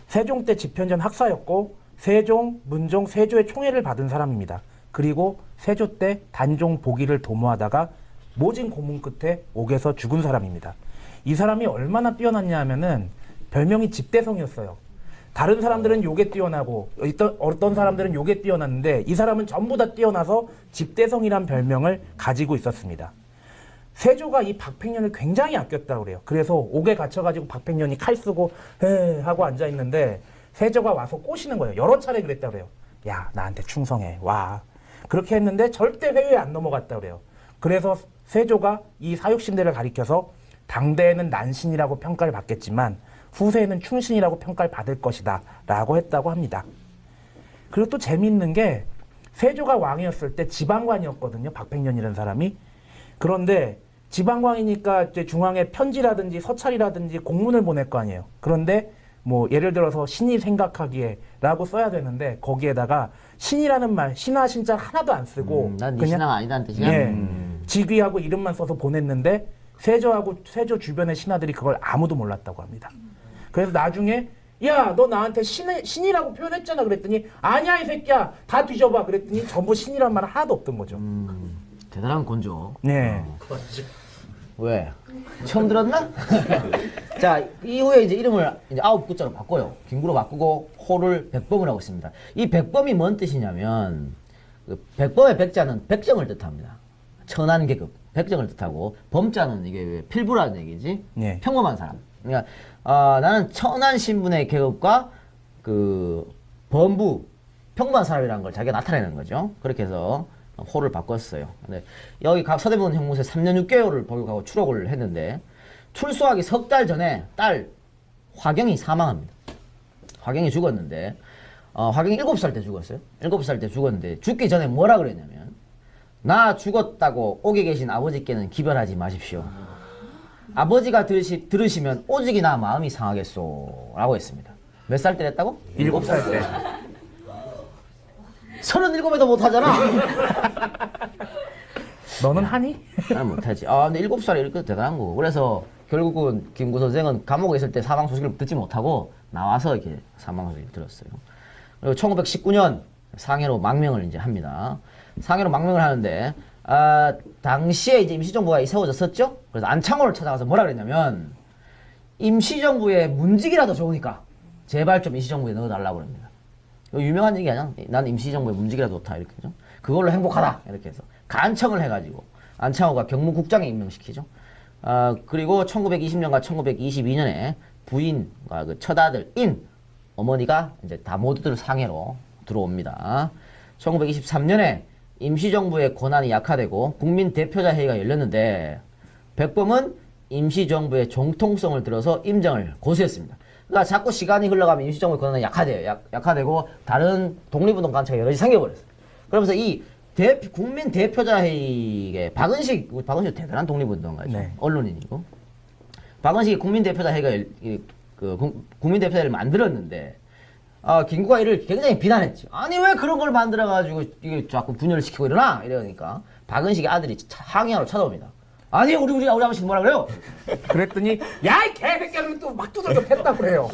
세종 때 집현전 학사였고 세종, 문종, 세조의 총애를 받은 사람입니다. 그리고 세조 때 단종 복위를 도모하다가 모진 고문 끝에 옥에서 죽은 사람입니다. 이 사람이 얼마나 뛰어났냐 하면은 별명이 집대성이었어요. 다른 사람들은 요게 뛰어나고 어떤 사람들은 요게 뛰어났는데 이 사람은 전부 다 뛰어나서 집대성이란 별명을 가지고 있었습니다. 세조가 이 박팽년을 굉장히 아꼈다고 그래요. 그래서 옥에 갇혀가지고 박팽년이 칼 쓰고 헤 하고 앉아있는데 세조가 와서 꼬시는 거예요. 여러 차례 그랬다고 그래요. 야, 나한테 충성해. 와. 그렇게 했는데 절대 회유에 안 넘어갔다고 그래요. 그래서 세조가 이 사육신대를 가리켜서 당대에는 난신이라고 평가를 받겠지만 후세에는 충신이라고 평가를 받을 것이다 라고 했다고 합니다. 그리고 또 재미있는 게 세조가 왕이었을 때 지방관이었거든요. 박팽년이라는 사람이. 그런데 지방관이니까 이제 중앙에 편지라든지 서찰이라든지 공문을 보낼 거 아니에요. 그런데 뭐 예를 들어서 신이 생각하기에 라고 써야 되는데 거기에다가 신이라는 말, 신하 신자 하나도 안 쓰고 난네 신하가 아니다는 뜻이야? 예, 직위하고 이름만 써서 보냈는데 세조 주변의 신하들이 그걸 아무도 몰랐다고 합니다. 그래서 나중에 야, 너 나한테 신이라고 표현했잖아 그랬더니 아니야 이 새끼야 다 뒤져봐 그랬더니 전부 신이란 말 하나도 없던 거죠. 대단한 건조. 네. 왜? 처음 들었나? 자, 이후에 이제 이름을 이제 9구자로 바꿔요. 김구로 바꾸고 호를 백범을 하고 있습니다. 이 백범이 뭔 뜻이냐면 그 백범의 백자는 백정을 뜻합니다. 천한 계급, 백정을 뜻하고 범자는 이게 필부라는 얘기지. 네. 평범한 사람. 그러니까 나는 천한 신분의 계급과 그 범부, 평범한 사람이라는 걸 자기가 나타내는 거죠. 그렇게 해서 호를 바꿨어요. 근데 여기 서대문 형무소에 3년 6개월을 복역하고 추록을 했는데 출소하기 석 달 전에 딸 화경이 사망합니다. 화경이 죽었는데 화경이 7살 때 죽었어요. 7살 때 죽었는데 죽기 전에 뭐라 그랬냐면 나 죽었다고 옥에 계신 아버지께는 기별하지 마십시오. 아버지가 들으시면 오직이나 마음이 상하겠소 라고 했습니다. 몇 살 때 했다고? 7살 때. 37에도 못하잖아. 너는 하니? 난 못하지. 근데 7살에 이렇게 대단한 거고. 그래서 결국은 김구 선생은 감옥에 있을 때 사망 소식을 듣지 못하고 나와서 이렇게 사망 소식을 들었어요. 그리고 1919년 상해로 망명을 이제 합니다. 상해로 망명을 하는데 당시에 이제 임시정부가 세워졌었죠. 그래서 안창호를 찾아가서 뭐라 그랬냐면 임시정부에 문직이라도 좋으니까 제발 좀 임시정부에 넣어달라고 그럽니다. 유명한 얘기 아니야? 난 임시정부에 문직이라도 좋다 이렇게죠. 그걸로 행복하다 이렇게 해서 간청을 해가지고 안창호가 경무국장에 임명시키죠. 그리고 1920년과 1922년에 부인과 그 첫아들 어머니가 이제 다 모두들 상해로 들어옵니다. 1923년에 임시정부의 권한이 약화되고 국민대표자 회의가 열렸는데 백범은 임시정부의 정통성을 들어서 임정을 고수했습니다. 그러니까 자꾸 시간이 흘러가면 임시정부의 권한이 약화돼요. 약화되고 다른 독립운동 단체가 여럿이 생겨버렸어요. 그러면서 이 국민대표자회의에 박은식 대단한 독립운동가죠. 네. 언론인이고 박은식이 국민대표자회의가 국민대표자회의를 만들었는데 김구가 이를 굉장히 비난했죠. 아니 왜 그런 걸 만들어가지고 이게 자꾸 분열을 시키고 이러나 이러니까 박은식의 아들이 항의하러 찾아옵니다. 아니 우리 아버지 뭐라 그래요? 그랬더니 야 이 개새끼야 또 막 두들겨 팼다고 그래요.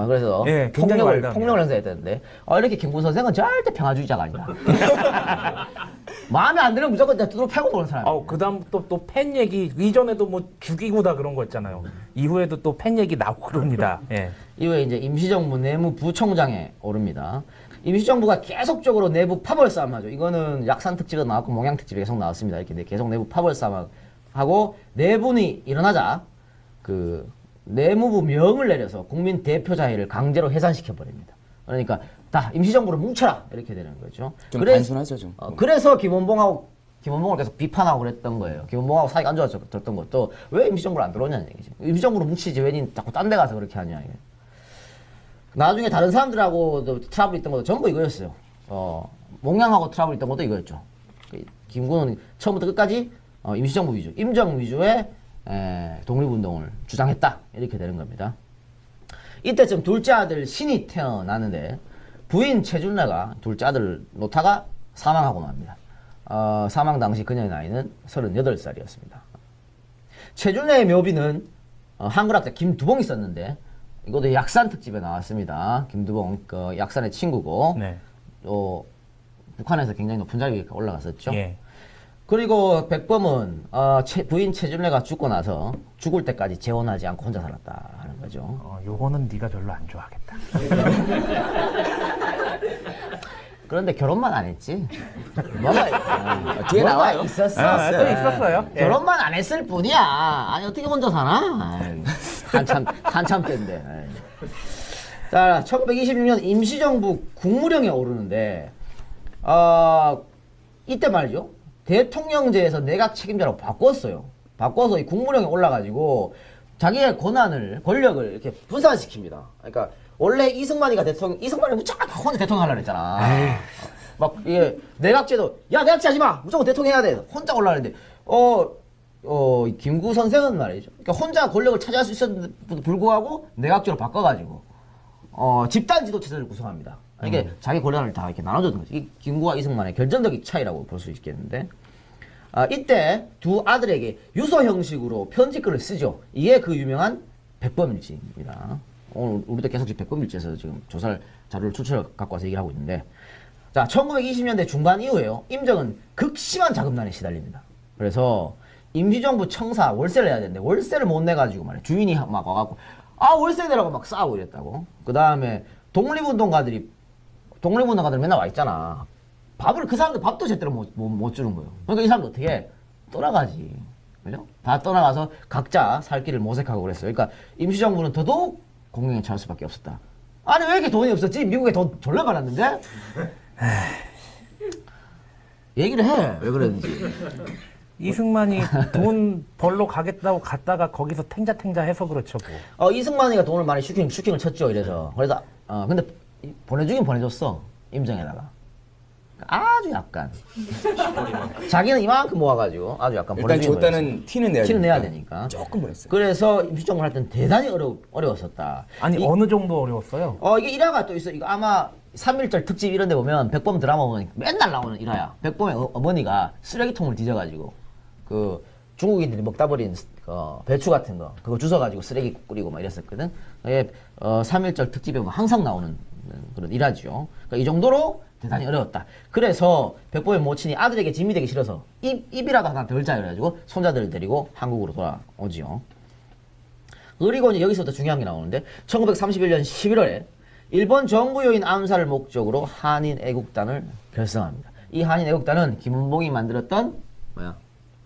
그래서 예, 굉장히 폭력을 행사했다는데 이렇게 김구 선생은 절대 평화주의자가 아니다. 마음에 안 들면 무조건 두드러 패고 보는 사람. 그다음 또 팬 얘기 이전에도 뭐 죽이고다 그런 거 있잖아요. 이후에도 또 팬 얘기 나오고 그럽니다. 예. 이후에 이제 임시정부 내무부총장에 오릅니다. 임시정부가 계속적으로 내부 파벌 싸움하죠. 이거는 약산 특집에도 나왔고 몽양 특집에 계속 나왔습니다. 이렇게 계속 내부 파벌 싸움하고 내분이 일어나자 그 내무부 명을 내려서 국민 대표자회의를 강제로 해산시켜 버립니다. 그러니까 다 임시정부를 뭉쳐라 이렇게 되는 거죠. 좀 단순하죠 좀. 그래서 김원봉을 계속 비판하고 그랬던 거예요. 김원봉하고 사이가 안 좋아졌던 것도 왜 임시정부를 안 들어오냐는 얘기죠. 임시정부로 뭉치지 왜 자꾸 딴 데 가서 그렇게 하냐 이게. 나중에 다른 사람들하고도 트러블 있던 것도 전부 이거였어요. 몽양하고 트러블 있던 것도 이거였죠. 김구는 처음부터 끝까지 임시정부 위주, 임정 위주의 독립운동을 주장했다 이렇게 되는 겁니다. 이때쯤 둘째 아들 신이 태어나는데 부인 최준래가 둘째 아들 노타가 사망하고 맙니다. 사망 당시 그녀의 나이는 38살이었습니다. 최준래의 묘비는 한글학자 김두봉이 썼는데 이것도 약산 특집에 나왔습니다. 김두봉 약산의 친구고 네. 또 북한에서 굉장히 높은 자리에 올라갔었죠. 예. 그리고 백범은 부인 최준래가 죽고 나서 죽을 때까지 재혼하지 않고 혼자 살았다 하는 거죠. 요거는 네가 별로 안 좋아하겠다. 그런데 결혼만 안 했지. 뭐가 뒤에 뭐가 나와요. 있었어. 또 있었어요. 예. 결혼만 안 했을 뿐이야. 아니 어떻게 혼자 사나? 아이, 한참 때인데. 아이. 자, 1926년 임시정부 국무령에 오르는데 이때 말이죠. 대통령제에서 내각 책임자로 바꿨어요. 바꿔서 이 국무령에 올라가지고 자기의 권력을 이렇게 분산시킵니다. 그러니까 원래 이승만이 무조건 혼자 대통령 하려고 했잖아. 막 이게 내각제도 내각제 하지 마. 무조건 대통령 해야 돼. 혼자 올라가는데 김구 선생은 말이죠. 그러니까 혼자 권력을 차지할 수 있었는데도 불구하고 내각제로 바꿔가지고 집단 지도 체제를 구성합니다. 이게 자기 권력을 다 이렇게 나눠주는 거지. 이 김구와 이승만의 결정적인 차이라고 볼 수 있겠는데. 이때 두 아들에게 유서 형식으로 편지글을 쓰죠. 이게 그 유명한 백범일지입니다. 오늘 우리도 계속 백범일지에서 지금 조사 자료를 추출해 갖고 와서 얘기를 하고 있는데, 자, 1920년대 중반 이후에요. 임정은 극심한 자금난에 시달립니다. 그래서 임시정부 청사 월세를 내야 되는데 월세를 못 내가지고 말이야. 주인이 막 와갖고 월세 내라고 막 싸우고 이랬다고. 그 다음에 독립운동가들 맨날 와 있잖아. 그 사람들 밥도 제대로 못 주는 거예요. 그러니까 이 사람들 어떻게 해? 떠나가지. 그죠? 다 떠나가서 각자 살 길을 모색하고 그랬어요. 그러니까 임시정부는 더더욱 공경에 처할 수밖에 없었다. 아니, 왜 이렇게 돈이 없었지? 미국에 돈 졸라 많았는데? 얘기를 해. 왜 그랬는지. 이승만이 돈 벌러 가겠다고 갔다가 거기서 탱자탱자 해서 그렇죠. 뭐. 이승만이가 돈을 많이 슈킹을 쳤죠. 이래서. 그래서, 근데 보내주긴 보내줬어. 임정에다가. 아주 약간. 자기는 이만큼 모아가지고 아주 약간 일단 보내주긴 줬다는 티는 내야 되니까. 조금 보냈어요. 그래서 임시정부를 할 때는 대단히 어려웠었다. 아니 어느 정도 어려웠어요? 이게 일화가 또 있어. 이거 아마 3.1절 특집 이런 데 보면 백범 드라마 보면 맨날 나오는 일화야. 백범의 어머니가 쓰레기통을 뒤져가지고 그 중국인들이 먹다 버린 배추 같은 거 그거 주워가지고 쓰레기 뿌리고 막 이랬었거든. 이게 3.1절 특집에 보면 항상 나오는 그런 일화죠. 그러니까 이 정도로 대단히 어려웠다. 그래서 백범의 모친이 아들에게 짐이 되기 싫어서 입이라도 하나 덜 자 그래가지고 손자들을 데리고 한국으로 돌아오지요. 그리고 이제 여기서부터 중요한 게 나오는데 1931년 11월에 일본 정부 요인 암살을 목적으로 한인 애국단을 결성합니다. 이 한인 애국단은 김은봉이 만들었던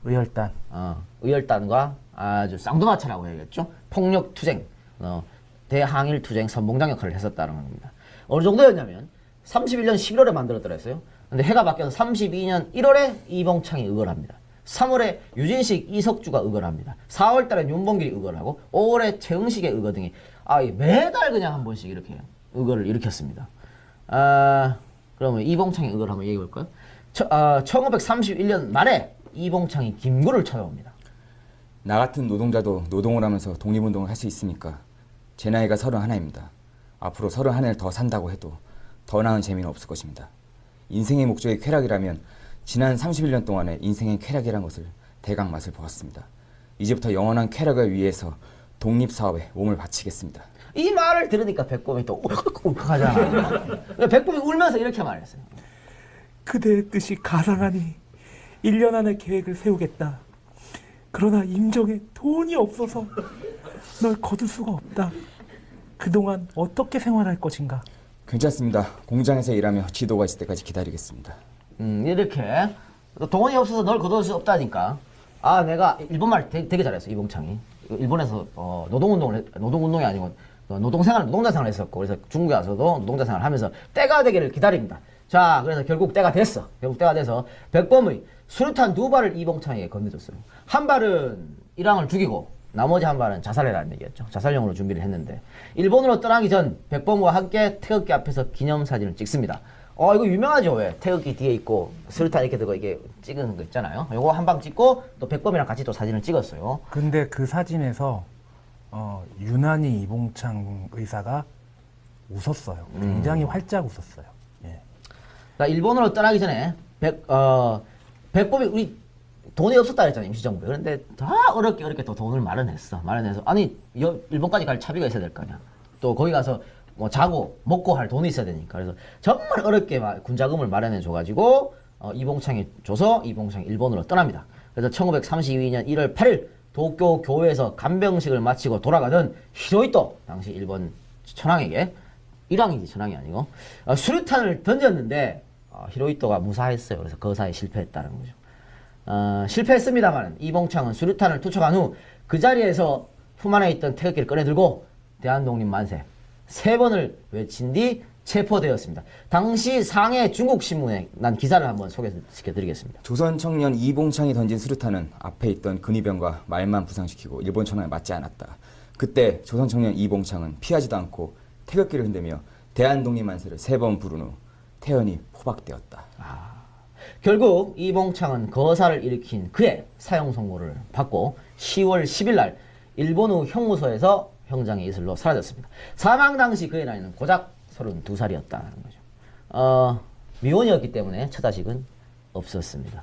의열단. 의열단과 아주 쌍두마차라고 해야겠죠. 폭력 투쟁, 대항일 투쟁 선봉장 역할을 했었다는 겁니다. 어느 정도였냐면 31년 11월에 만들었더라 했어요. 근데 해가 바뀌어서 32년 1월에 이봉창이 의거를 합니다. 3월에 유진식, 이석주가 의거를 합니다. 4월달에 윤봉길이 의거를 하고 5월에 최응식의 의거 등이 매달 그냥 한 번씩 이렇게 의거를 일으켰습니다. 그러면 이봉창의 의거를 한번 얘기해 볼까요? 1931년 말에 이봉창이 김구를 찾아옵니다. 나 같은 노동자도 노동을 하면서 독립운동을 할 수 있습니까? 제 나이가 31입니다. 앞으로 31을 더 산다고 해도 더 나은 재미는 없을 것입니다. 인생의 목적이 쾌락이라면 지난 31년 동안의 인생의 쾌락이란 것을 대강 맛을 보았습니다. 이제부터 영원한 쾌락을 위해서 독립사업에 몸을 바치겠습니다. 이 말을 들으니까 백범이 또 울컥하잖아. 백범이 울면서 이렇게 말했어요. 그대의 뜻이 가상하니 1년 안에 계획을 세우겠다. 그러나 임정에 돈이 없어서 널 거둘 수가 없다. 그동안 어떻게 생활할 것인가? 괜찮습니다. 공장에서 일하며 지도가 있을 때까지 기다리겠습니다. 이렇게 돈이 없어서 널 거둘 수 없다니까. 내가 일본말 되게 잘했어. 이봉창이. 일본에서 노동운동이 아니고 노동자생활을 했었고, 그래서 중국에 와서도 노동자생활을 하면서 때가 되기를 기다립니다. 자, 그래서 결국 때가 됐어. 때가 돼서 백범의 수류탄 2발을 이봉창에게 건네줬어요. 한 발은 일왕을 죽이고 나머지 한 발은 자살해라는 얘기였죠. 자살용으로 준비를 했는데 일본으로 떠나기 전 백범과 함께 태극기 앞에서 기념사진을 찍습니다. 이거 유명하죠. 왜? 태극기 뒤에 있고 수류탄 이렇게 들고 이게 찍은 거 있잖아요. 요거 한 방 찍고 또 백범이랑 같이 또 사진을 찍었어요. 근데 그 사진에서 유난히 이봉창 의사가 웃었어요. 굉장히 활짝 웃었어요. 예. 그러니까 일본으로 떠나기 전에 백범이 우리 돈이 없었다 그랬잖아요. 임시정부에. 그런데 다 어렵게 또 돈을 마련해서 아니 일본까지 갈 차비가 있어야 될 거 아니야. 또 거기 가서 뭐 자고 먹고 할 돈이 있어야 되니까. 그래서 정말 어렵게 군자금을 마련해 줘가지고 이봉창이 줘서 이봉창이 일본으로 떠납니다. 그래서 1932년 1월 8일 도쿄 교회에서 간병식을 마치고 돌아가던 히로히토 당시 일본 천황에게 일왕이지 천황이 아니고 수류탄을 던졌는데 히로히토가 무사했어요. 그래서 거사에 실패했다는 거죠. 실패했습니다만 이봉창은 수류탄을 투척한 후 그 자리에서 품 안에 있던 태극기를 꺼내들고 대한독립 만세 3번을 외친 뒤 체포되었습니다. 당시 상해 중국신문에 난 기사를 한번 소개시켜드리겠습니다. 조선 청년 이봉창이 던진 수류탄은 앞에 있던 근위병과 말만 부상시키고 일본 천황에 맞지 않았다. 그때 조선 청년 이봉창은 피하지도 않고 태극기를 흔들며 대한독립만세를 3번 부른 후 태연히 포박되었다. 결국 이봉창은 거사를 일으킨 그의 사형 선고를 받고 10월 10일 날 일본의 형무소에서 형장의 이슬로 사라졌습니다. 사망 당시 그의 나이는 고작 32살이었다는 거죠. 미혼이었기 때문에 처자식은 없었습니다.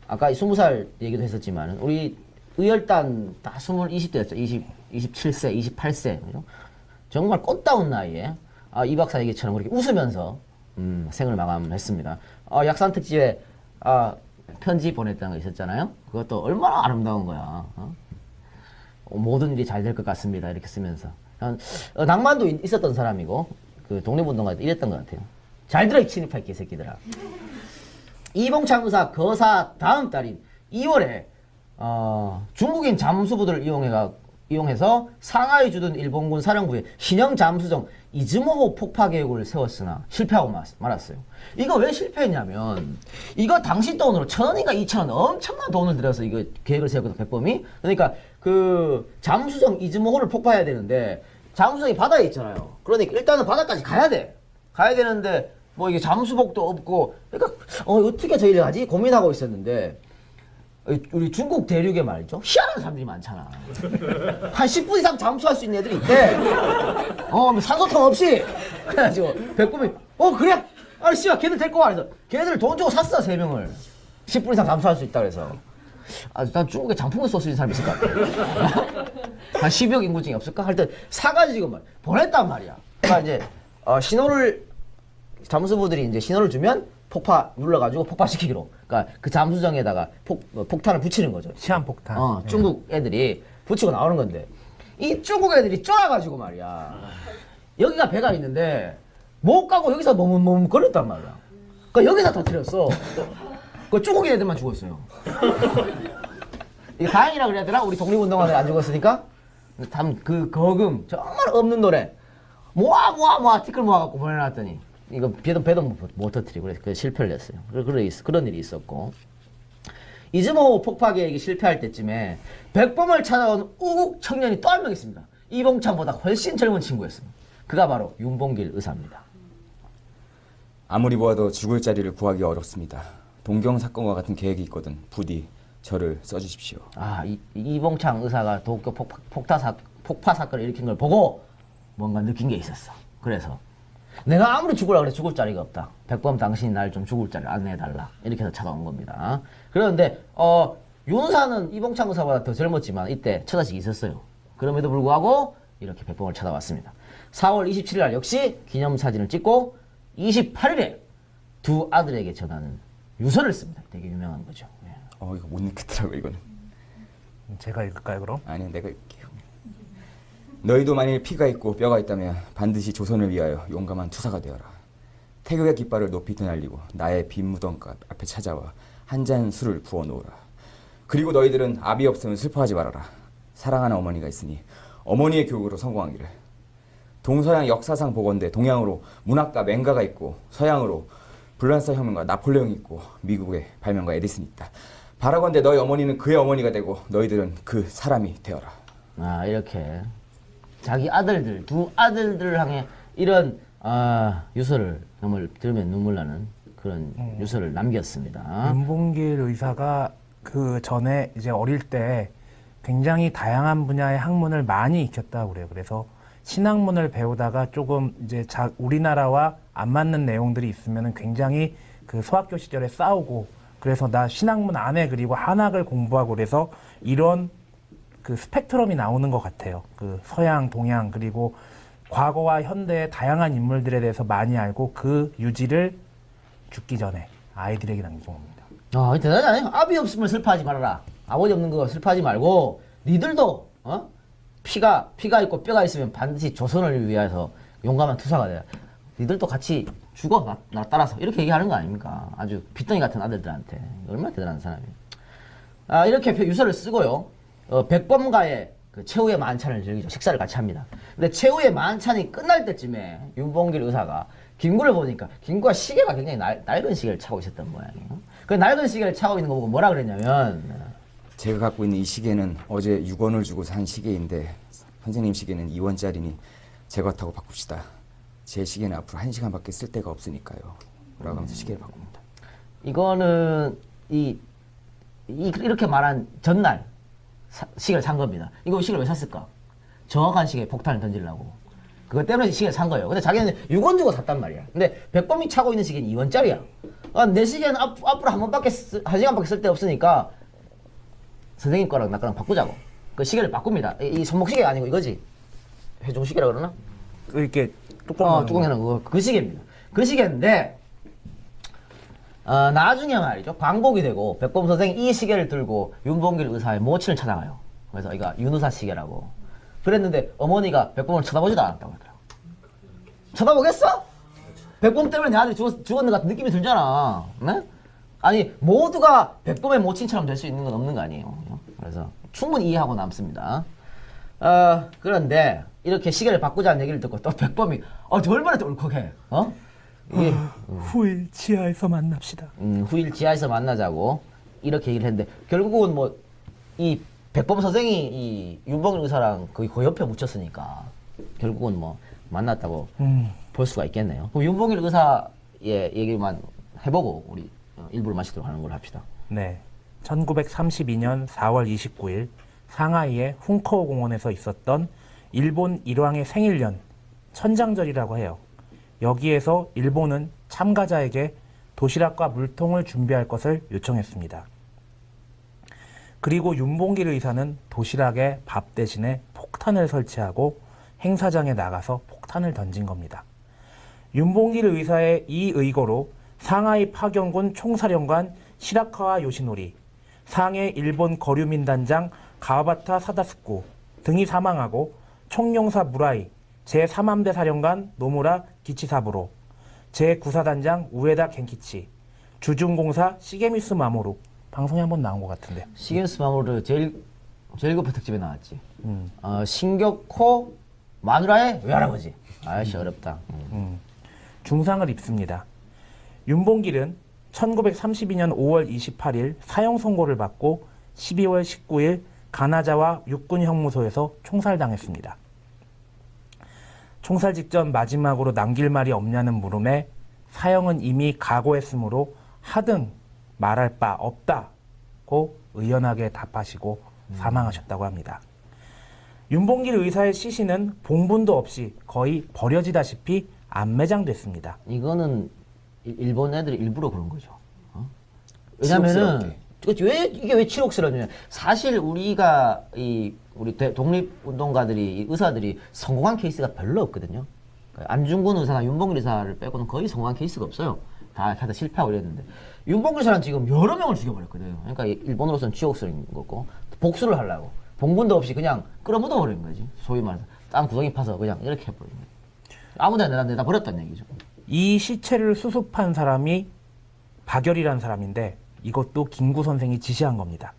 아까 20살 얘기도 했었지만 우리 의열단 다 20대였죠. 27세, 28세. 그죠? 정말 꽃다운 나이에 이 박사 얘기처럼 그렇게 웃으면서 생을 마감했습니다. 약산 특집에 편지 보냈다는 거 있었잖아요. 그것도 얼마나 아름다운 거야. 모든 일이 잘 될 것 같습니다. 이렇게 쓰면서 낭만도 있었던 사람이고 그 독립운동가 이랬던 것 같아요. 잘 들어 이 친일파 개새끼들아. 이봉창 의사 거사 다음 달인 2월에 중국인 잠수부들을 이용해서 상하이 주둔 일본군 사령부에 신형 잠수정 이즈모호 폭파 계획을 세웠으나 실패하고 말았어요. 이거 왜 실패했냐면 이거 당시 돈으로 1,000원인가 2,000원 엄청난 돈을 들여서 이거 계획을 세웠거든 백범이. 그러니까 그 잠수정 이즈모호를 폭파해야 되는데 잠수정이 바다에 있잖아요. 그러니까 일단은 바다까지 가야 돼. 가야 되는데 뭐 이게 잠수복도 없고 그러니까 어떻게 저 일을 하지 고민하고 있었는데 우리 중국 대륙에 말이죠. 희한한 사람들이 많잖아. 한 10분 이상 잠수할 수 있는 애들이 있대. 산소통 없이. 그래가지고, 백곰이, 그래? 아니, 씨발, 걔들 데리고 와. 그래서 걔들 돈 주고 샀어, 3명을. 10분 이상 잠수할 수 있다 그래서. 난 중국에 장풍을 쏠 수 있는 사람이 있을 것 같아. 한 10억 인구 중에 없을까? 할 때 사가지고 보냈단 말이야. 그러니까 이제, 잠수부들이 이제 신호를 주면 폭파 눌러가지고 폭파시키기로. 그러니까 그 잠수정에다가 폭탄을 붙이는 거죠. 시한폭탄. 중국 애들이 붙이고 나오는 건데 이 중국 애들이 쫄아가지고 말이야. 여기가 배가 있는데 못 가고 여기서 머뭇머뭇 거렸단 말이야. 그러니까 여기서 터뜨렸어. 그 중국 애들만 죽었어요. 이게 다행이라 그래야 되나? 우리 독립운동가들 안 죽었으니까. 그 거금 정말 없는 노래 모아 티끌 모아갖고 보내놨더니 이거 배도 못 터뜨리고 그래서 실패를 했어요. 그런 일이 있었고 이즈모 폭파 계획이 실패할 때쯤에 백범을 찾아온 우국 청년이 또 한 명 있습니다. 이봉창보다 훨씬 젊은 친구였습니다. 그가 바로 윤봉길 의사입니다. 아무리 보아도 죽을 자리를 구하기 어렵습니다. 동경 사건과 같은 계획이 있거든 부디 저를 써주십시오. 이봉창 의사가 도쿄 폭파 사건을 일으킨 걸 보고 뭔가 느낀 게 있었어. 그래서 내가 아무리 죽으라 그래 죽을 자리가 없다. 백범 당신이 날 좀 죽을 자리를 안내해달라. 이렇게 해서 찾아온 겁니다. 그런데 윤사는 이봉창 의사보다 더 젊었지만 이때 처자식이 있었어요. 그럼에도 불구하고 이렇게 백범을 찾아왔습니다. 4월 27일 날 역시 기념사진을 찍고 28일에 두 아들에게 전하는 유서를 씁니다. 되게 유명한 거죠. 이거 못 읽겠더라고 이거는. 제가 읽을까요 그럼? 아니요 내가 읽게요. 너희도 만일 피가 있고 뼈가 있다면 반드시 조선을 위하여 용감한 투사가 되어라. 태극의 깃발을 높이 드날리고 나의 빈 무덤가 앞에 찾아와 한 잔 술을 부어 놓으라. 그리고 너희들은 아비 없으면 슬퍼하지 말아라. 사랑하는 어머니가 있으니 어머니의 교육으로 성공하기를. 동서양 역사상 보건대 동양으로 문학가 맹가가 있고 서양으로 불란서 혁명가 나폴레옹이 있고 미국의 발명가 에디슨이 있다. 바라건대 너희 어머니는 그의 어머니가 되고 너희들은 그 사람이 되어라. 이렇게 자기 아들들, 두 아들들을 향해 이런 유서를 정말 들으면 눈물 나는 그런 유서를 남겼습니다. 윤봉길 의사가 그 전에 이제 어릴 때 굉장히 다양한 분야의 학문을 많이 익혔다고 그래요. 그래서 신학문을 배우다가 조금 이제 우리나라와 안 맞는 내용들이 있으면 굉장히 그 소학교 시절에 싸우고 그래서 나 신학문 안 해 그리고 한학을 공부하고 그래서 이런 그 스펙트럼이 나오는 것 같아요. 그 서양, 동양 그리고 과거와 현대의 다양한 인물들에 대해서 많이 알고 그 유지를 죽기 전에 아이들에게 남긴 겁니다. 아, 대단하지 않아요? 아비 없으면 슬퍼하지 말아라. 아버지 없는 거 슬퍼하지 말고 니들도 피가 있고 뼈가 있으면 반드시 조선을 위해서 용감한 투사가 돼. 니들도 같이 죽어 나 따라서 이렇게 얘기하는 거 아닙니까? 아주 빚덩이 같은 아들들한테 얼마나 대단한 사람이에요. 아, 이렇게 유서를 쓰고요. 백범과의 그 최후의 만찬을 즐기죠. 식사를 같이 합니다. 근데 최후의 만찬이 끝날 때쯤에 윤봉길 의사가 김구를 보니까 김구가 시계가 굉장히 낡은 시계를 차고 있었던 모양이에요. 그 낡은 시계를 차고 있는 거 보고 뭐라 그랬냐면 제가 갖고 있는 이 시계는 어제 6원을 주고 산 시계인데 선생님 시계는 2원짜리니 제 것하고 바꿉시다. 제 시계는 앞으로 1시간밖에 쓸 데가 없으니까요. 라고 하면서 시계를 바꿉니다. 이거는 이렇게 말한 전날 시계를 산 겁니다. 이거 시계를 왜 샀을까? 정확한 시계에 폭탄을 던지려고. 그것 때문에 시계를 산 거예요. 근데 자기는 6원 주고 샀단 말이야. 근데 백범이 차고 있는 시계는 2원짜리야. 아, 내 시계는 앞으로 한 시간밖에 쓸 데 없으니까 선생님 거랑 나 거랑 바꾸자고. 그 시계를 바꿉니다. 이 손목시계가 아니고 이거지. 회중시계라 그러나? 이렇게 뚜껑 뚜껑 해놓은 그 시계입니다. 그 시계인데 나중에 말이죠. 광복이 되고 백범 선생이 이 시계를 들고 윤봉길 의사의 모친을 찾아가요. 그래서 이거 윤의사 시계라고 그랬는데 어머니가 백범을 쳐다보지도 않았다고 하더라고. 쳐다보겠어? 백범 때문에 내 아들이 죽었는 것 같은 느낌이 들잖아. 네? 아니 모두가 백범의 모친처럼 될 수 있는 건 없는 거 아니에요. 그래서 충분히 이해하고 남습니다. 그런데 이렇게 시계를 바꾸자는 얘기를 듣고 또 백범이 얼마나 또 울컥해. 이게 후일 지하에서 만납시다. 후일 지하에서 만나자고 이렇게 얘기를 했는데 결국은 뭐 이 백범 선생이 이 윤봉길 의사랑 거의 그 옆에 묻혔으니까 결국은 뭐 만났다고 볼 수가 있겠네요. 그럼 윤봉길 의사의 얘기만 해보고 우리 일부를 마치도록 하는 걸로 합시다. 네. 1932년 4월 29일 상하이의 훈커우 공원에서 있었던 일본 일왕의 생일연 천장절이라고 해요. 여기에서 일본은 참가자에게 도시락과 물통을 준비할 것을 요청했습니다. 그리고 윤봉길 의사는 도시락에 밥 대신에 폭탄을 설치하고 행사장에 나가서 폭탄을 던진 겁니다. 윤봉길 의사의 이 의거로 상하이 파견군 총사령관 시라카와 요시노리, 상해 일본 거류민단장 가와바타 사다스쿠 등이 사망하고 총용사 무라이, 제3함대 사령관 노무라 기치사부로, 제9사단장 우에다 겐키치, 주중공사 시게미스 마모루, 방송에 한번 나온 것 같은데. 시게미스 마모루 제일 급한 특집에 나왔지. 신격호 마누라의 외할아버지. 아이씨 어렵다. 중상을 입습니다. 윤봉길은 1932년 5월 28일 사형 선고를 받고 12월 19일 가나자와 육군형무소에서 총살당했습니다. 총살 직전 마지막으로 남길 말이 없냐는 물음에 사형은 이미 각오했으므로 하등 말할 바 없다고 의연하게 답하시고 사망하셨다고 합니다. 윤봉길 의사의 시신은 봉분도 없이 거의 버려지다시피 안매장됐습니다. 이거는 일본 애들이 일부러 그런 거죠. 왜냐면은 이게 왜 치욕스러우냐? 사실 우리가 우리 독립운동가들이 의사들이 성공한 케이스가 별로 없거든요. 안중근 의사나 윤봉길 의사를 빼고는 거의 성공한 케이스가 없어요. 다 실패하고 이랬는데 윤봉길 의사는 지금 여러 명을 죽여버렸거든요. 그러니까 일본으로서는 치욕스러운 거고 복수를 하려고 봉분도 없이 그냥 끌어묻어 버린 거지. 소위 말해서 땅 구덩이 파서 그냥 이렇게 해버린 거예요. 아무데나 내다 버렸다는 얘기죠. 이 시체를 수습한 사람이 박열이라는 사람인데 이것도 김구 선생이 지시한 겁니다.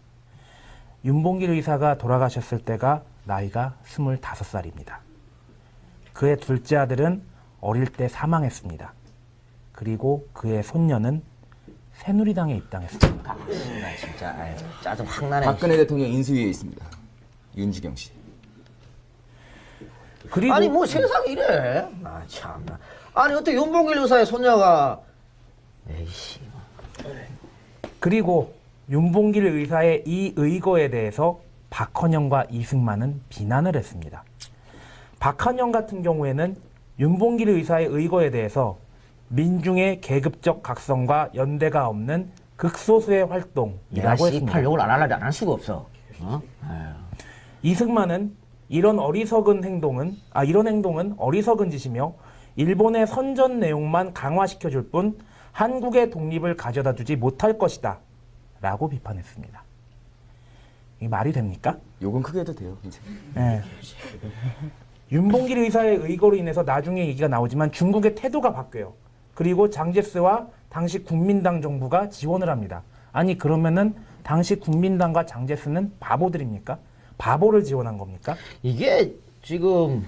윤봉길 의사가 돌아가셨을 때가 나이가 25살입니다. 그의 둘째 아들은 어릴 때 사망했습니다. 그리고 그의 손녀는 새누리당에 입당했습니다. 진짜 짜증 확 나네. 박근혜 대통령 인수위에 있습니다. 윤지경 씨. 그리고 아니 뭐 세상이 이래. 참나. 아니 어떻게 윤봉길 의사의 손녀가 에이씨. 그리고 윤봉길 의사의 이 의거에 대해서 박헌영과 이승만은 비난을 했습니다. 박헌영 같은 경우에는 윤봉길 의사의 의거에 대해서 민중의 계급적 각성과 연대가 없는 극소수의 활동이라고 했습니다. 욕을 안 할 수가 없어. 이승만은 이런 행동은 어리석은 짓이며 일본의 선전 내용만 강화시켜줄 뿐 한국의 독립을 가져다 주지 못할 것이다 라고 비판했습니다. 이게 말이 됩니까? 욕은 크게 해도 돼요. 괜찮아요. 네. 윤봉길 의사의 의거로 인해서 나중에 얘기가 나오지만 중국의 태도가 바뀌어요. 그리고 장제스와 당시 국민당 정부가 지원을 합니다. 아니 그러면은 당시 국민당과 장제스는 바보들입니까? 바보를 지원한 겁니까? 이게 지금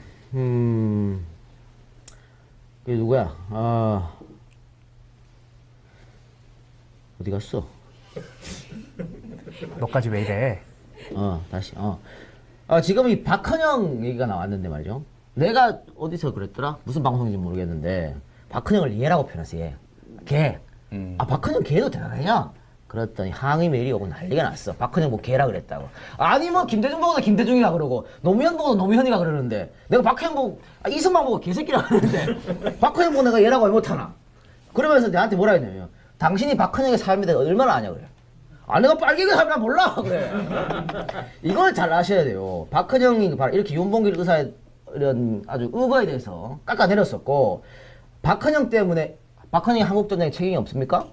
이게 누구야? 어디 갔어? 너까지 왜 이래? 다시. 지금 이 박헌영 얘기가 나왔는데 말이죠. 내가 어디서 그랬더라? 무슨 방송인지 모르겠는데 박헌영을 얘라고 표현했어. 얘. 걔. 박헌영 걔도 대단하냐? 그랬더니 항의 메일이 오고 난리가 났어. 박헌영 뭐 걔라 그랬다고. 아니 뭐 김대중 보고도 김대중이가 그러고 노무현 보고도 노무현이가 그러는데 내가 박헌영 보고 이승만 보고 개새끼라 그러는데 박헌영 보고 내가 얘라고 왜 못하나? 그러면서 나한테 뭐라 했냐면 당신이 박헌영의 삶에 대해 얼마나 아냐 그래. 내가 빨갱이 삶이나 몰라 그래. 이걸 잘 아셔야 돼요. 박헌영이 바로 이렇게 윤봉길 의사의 이런 아주 의거에 대해서 깎아내렸었고 박헌영 때문에 박헌영이 한국전쟁에 책임이 없습니까?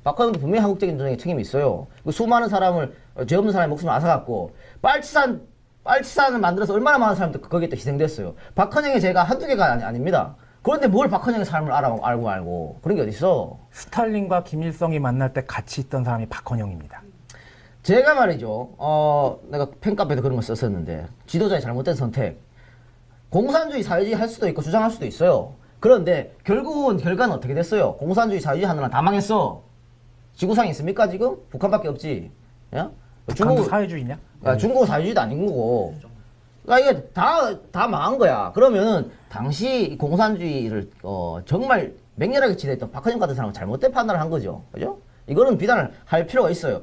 박헌영도 분명히 한국적인 전쟁에 책임이 있어요. 그 수많은 사람을 죄 없는 사람의 목숨을 앗아갔고 빨치산을 만들어서 얼마나 많은 사람들 거기에 또 희생됐어요. 박헌영의 죄가 한두 개가 아닙니다. 그런데 뭘 박헌영의 삶을 알고 그런 게 어딨어. 스탈린과 김일성이 만날 때 같이 있던 사람이 박헌영입니다. 제가 말이죠. 내가 팬카페에도 그런 걸 썼었는데 지도자의 잘못된 선택. 공산주의 사회주의 할 수도 있고 주장할 수도 있어요. 그런데 결국은 결과는 어떻게 됐어요? 공산주의 사회주의 하느라 다 망했어. 지구상에 있습니까 지금? 북한밖에 없지. 예? 북한도 사회주의냐? 중국은 사회주의도 아닌 거고. 그러니까 이게 다 망한 거야. 그러면은 당시 공산주의를 정말 맹렬하게 지도했던 박헌영 같은 사람은 잘못된 판단을 한 거죠. 그죠? 이거는 비난을 할 필요가 있어요.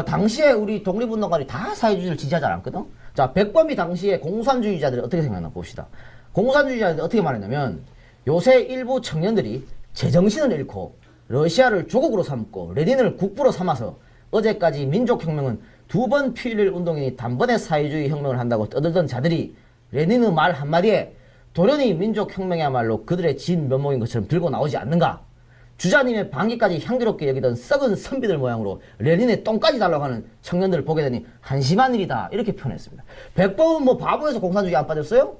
당시에 우리 독립운동가들이 다 사회주의를 지지하지 않았거든? 자, 백범이 당시에 공산주의자들이 어떻게 생각나 봅시다. 공산주의자들이 어떻게 말했냐면 요새 일부 청년들이 제정신을 잃고 러시아를 조국으로 삼고 레닌을 국부로 삼아서 어제까지 민족혁명은 2번 피 흘릴 운동이니 단번에 사회주의 혁명을 한다고 떠들던 자들이 레닌의 말 한마디에 돌연히 민족혁명이야말로 그들의 진 면목인 것처럼 들고 나오지 않는가. 주자님의 방귀까지 향기롭게 여기던 썩은 선비들 모양으로 레닌의 똥까지 달라고 하는 청년들을 보게 되니 한심한 일이다. 이렇게 표현했습니다. 백범은 뭐 바보에서 공산주의 안 빠졌어요?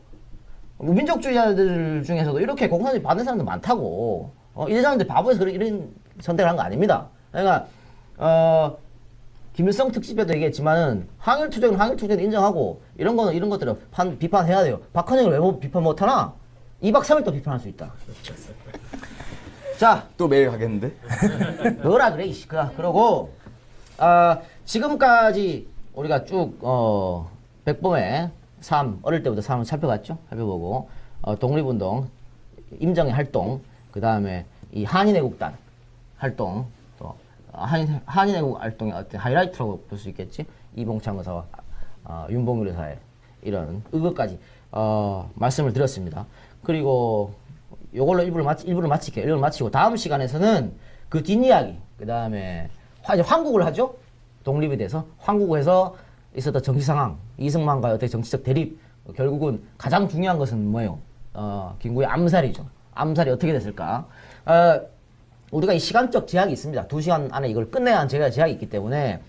민족주의자들 중에서도 이렇게 공산주의 받는 사람들 많다고. 이 사람들 바보에서 이런 선택을 한 거 아닙니다. 그러니까 김일성 특집에도 얘기했지만은 항일투쟁은 인정하고 이런 것들을 비판해야 돼요. 박헌영을 왜 비판 못하나? 2박 3일 또 비판할 수 있다. 자, 또 매일 가겠는데? 너라 그래 이씨가. 그러고 지금까지 우리가 쭉 백범의 삶, 어릴 때부터 삶을 살펴보고 독립운동, 임정의 활동, 그 다음에 이 한인애국단 활동, 또 한인애국 활동의 어떤 하이라이트라고 볼 수 있겠지. 이봉창 의사와 윤봉길 의사의 이런 의거까지 말씀을 드렸습니다. 그리고 요걸로 1부를 마칠게요. 1부를 마치고 다음 시간에서는 그 뒷이야기, 그 다음에 이제 환국을 하죠. 독립에 대해서 환국에서 있었던 정치 상황, 이승만과의 어떤 정치적 대립, 결국은 가장 중요한 것은 뭐예요? 김구의 암살이죠. 암살이 어떻게 됐을까? 우리가 이 시간적 제약이 있습니다. 2시간 안에 이걸 끝내야 하는 제약이 있기 때문에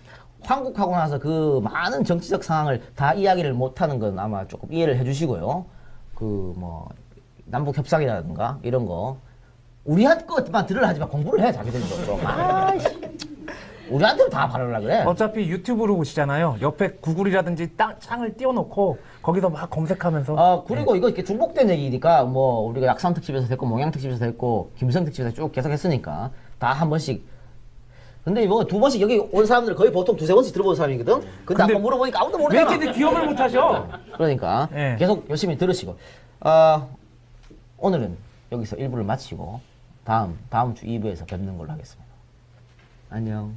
환국하고 나서 그 많은 정치적 상황을 다 이야기를 못하는 건 아마 조금 이해를 해주시고요. 그 뭐 남북 협상이라든가 이런 거 우리한테 것만 들으려 하지 마. 공부를 해 자기들도 좀. 우리한테는 다 바르려 그래. 어차피 유튜브로 오시잖아요. 옆에 구글이라든지 창을 띄워놓고 거기서 막 검색하면서. 그리고 이거 이렇게 중복된 얘기니까 뭐 우리가 약산 특집에서 됐고 몽양 특집에서 됐고 김성 특집에서 쭉 계속 했으니까 다 한 번씩. 근데 뭐 2번씩 여기 온 사람들은 거의 보통 2-3번씩 들어본 사람이거든. 근데 아까 물어보니까 아무도 왜 모르잖아. 이렇게 기억을 못하셔? 그러니까 네. 계속 열심히 들으시고 오늘은 여기서 1부를 마치고 다음 주 2부에서 뵙는 걸로 하겠습니다. 안녕.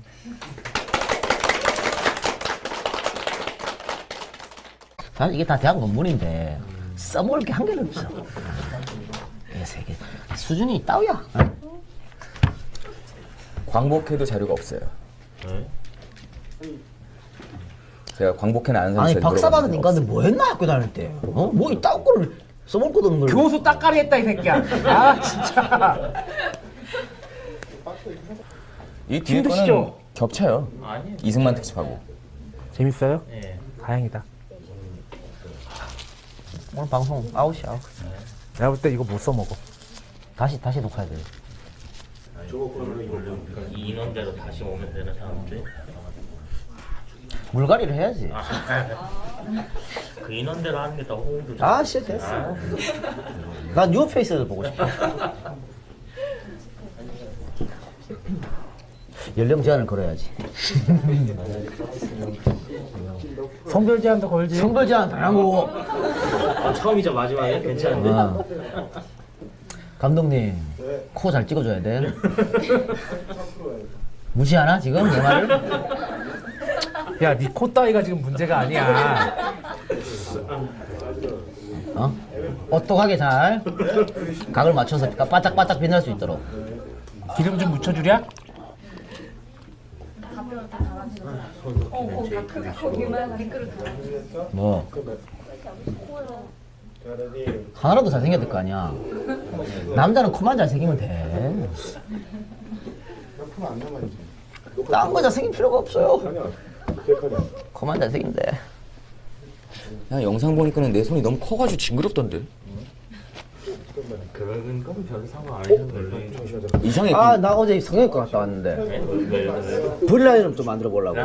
사실 이게 다 대학 논문인데 써먹을 게 한 개는 없어. 세계 수준이 따위야. 광복해도 자료가 없어요. 제가 광복회는 아는 아니 선수한테 박사 받은 물어봤는데 인간들 뭐 했나 학교 다닐 때? 어? 뭐 이딴 거를 써볼 것도 없는 걸. 교수 따까리 했다 이 새끼야. 아 진짜. 이 뒤에 힘드시죠? 거는 겹쳐요. 이승만 특집하고. 재밌어요? 다행이다. 오늘 방송 아웃이야. 내가 볼 때 이거 못 써먹어. 다시 녹화해야 돼. 이 인원대로 다시 오면 되는 사람들. 물갈이를 해야지. 그 인원대로 하는 게 더 호응도. 아, 씨, 됐어. 난 뉴페이스를 보고 싶어. 연령 제한을 걸어야지. 성별 제한도 걸지. 성별 제한 당하고. 처음이죠 마지막에 괜찮은데. 감독님, 코 잘 찍어줘야 돼. 무시하나 지금 내 말을? 야, 니 코 따위가 지금 문제가 아니야. 어? 오똑하게 잘 각을 맞춰서 바짝바짝 빛날 수 있도록. 기름 좀 묻혀주랴? 거기만 댓글을 다. 뭐 자, 레디. 하나라도 잘생겨야 될 거 아니야. 남자는 코만 잘생기면 돼. 딴 거 잘생길 필요가 없어요. 코만 잘생기면 돼. 야, 영상 보니까는 내 손이 너무 커가지고 징그럽던데. 그런 건 별 상관 안 해도 돼. 이상해. 아, 나 어제 성형외과 갔다 왔는데 브이라인을 좀 만들어 보려고.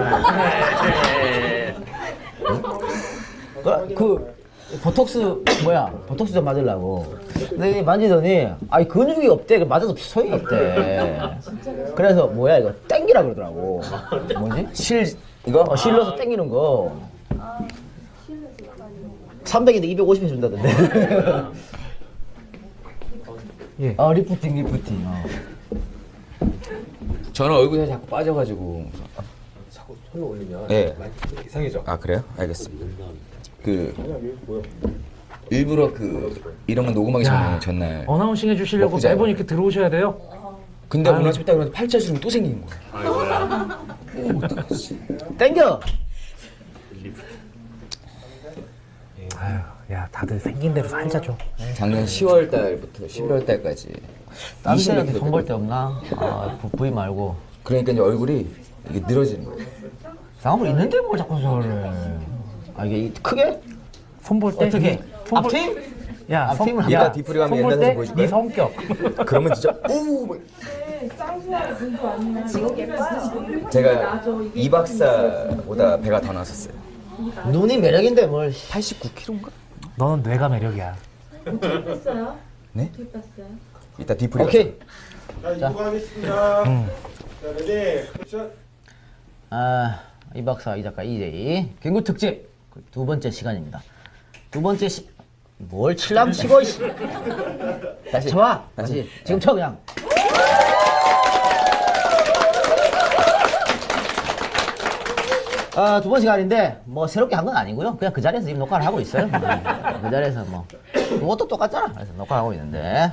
그 보톡스 뭐야? 보톡스 좀 맞으려고. 근데 만지더니 아이 근육이 없대. 맞아도 소용이 없대. 그래서 뭐야 이거 땡기라 그러더라고. 뭐지? 이거? 실러서 땡기는 거. 300인데 250 해준다던데. 예. 리프팅. 저는 얼굴이 자꾸 빠져가지고. 자꾸 손을 올리면 네. 이상해져. 아 그래요? 알겠습니다. 그 일부러 그 이런 거 녹음하기 전날. 어나운싱 해주시려고 먹고 자요. 매번 이렇게 들어오셔야 돼요? 근데 오늘 아침에 딱 일어나서 팔자주름이 또 생기는 거야. 땡겨. 아유, 야, 다들 생긴 대로 살자 좀. 작년 10월 달부터 11월 달까지. 딴 20일 데한테 손볼 데 없나? 부위 말고. 그러니까 이제 얼굴이 이게 늘어지는 거예요. 쌍꺼풀 있는데 뭘 자꾸 저래. 아 이게 크게? 손볼 때? 어떻게? 손볼- 앞팀? 야, 앞팀을 야, 얘가 뒤풀이 가면 손볼 옛날 사진 때 보여줄까요? 네 성격. 그러면 진짜 오. 막 제가 이 박사보다 배가 더 나왔었어요. 눈이 매력인데 뭘. 89kg인가? 너는 뇌가 매력이야. 뺐어요? 네? 어떻게 뺐어요? 이따 뒤풀이. 자, 오케이. 이동하겠습니다. 자, 레디. 액션. 이 박사, 이 작가, 이대희 경구 특집 두 번째 시간입니다. 두 번째 뭘 칠람 치고 이씨. 다시. 쳐봐. 다시. 지금 쳐 그냥. 두 번 시간인데 뭐 새롭게 한 건 아니고요. 그냥 그 자리에서 지금 녹화를 하고 있어요. 그 자리에서 뭐 그것도 똑같잖아. 그래서 녹화를 하고 있는데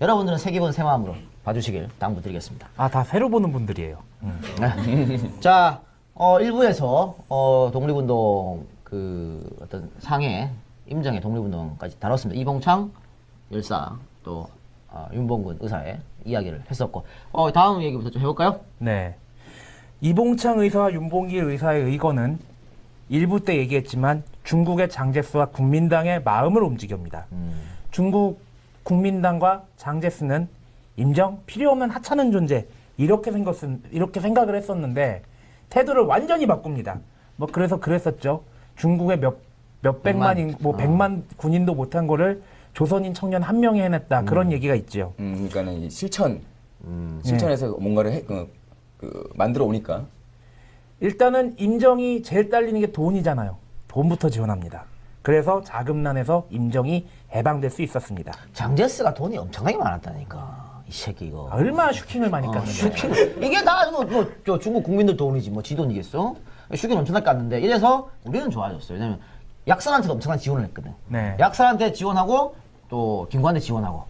여러분들은 새 기분 새 마음으로 봐주시길 당부드리겠습니다. 아, 다 새로 보는 분들이에요. 자, 1부에서 독립운동 그 어떤 상해 임정의 독립운동까지 다뤘습니다. 이봉창 열사 또 윤봉근 의사의 이야기를 했었고 다음 얘기부터 좀 해볼까요? 네. 이봉창 의사와 윤봉길 의사의 의거는 일부 때 얘기했지만 중국의 장제스와 국민당의 마음을 움직입니다. 중국 국민당과 장제스는 임정 필요 없는 하찮은 존재 이렇게 생각을 했었는데 태도를 완전히 바꿉니다. 뭐 그래서 그랬었죠. 중국의 몇백만 뭐 100만 군인도 못한 거를 조선인 청년 한 명이 해냈다. 그런 얘기가 있죠. 그러니까는 이 실천에서 뭔가를 만들어 오니까. 일단은 임정이 제일 딸리는 게 돈이잖아요. 돈부터 지원합니다. 그래서 자금난에서 임정이 해방될 수 있었습니다. 장제스가 돈이 엄청나게 많았다니까 이 새끼 이거. 얼마나 슈킹을 많이 깠는데. 슈킹 이게 다 저 중국 국민들 돈이지 뭐 지 돈이겠어? 슈킹 엄청나게 깠는데 이래서 우리는 좋아졌어요. 왜냐면 약산한테도 엄청난 지원을 했거든. 네. 약산한테 지원하고 또 김관대 지원하고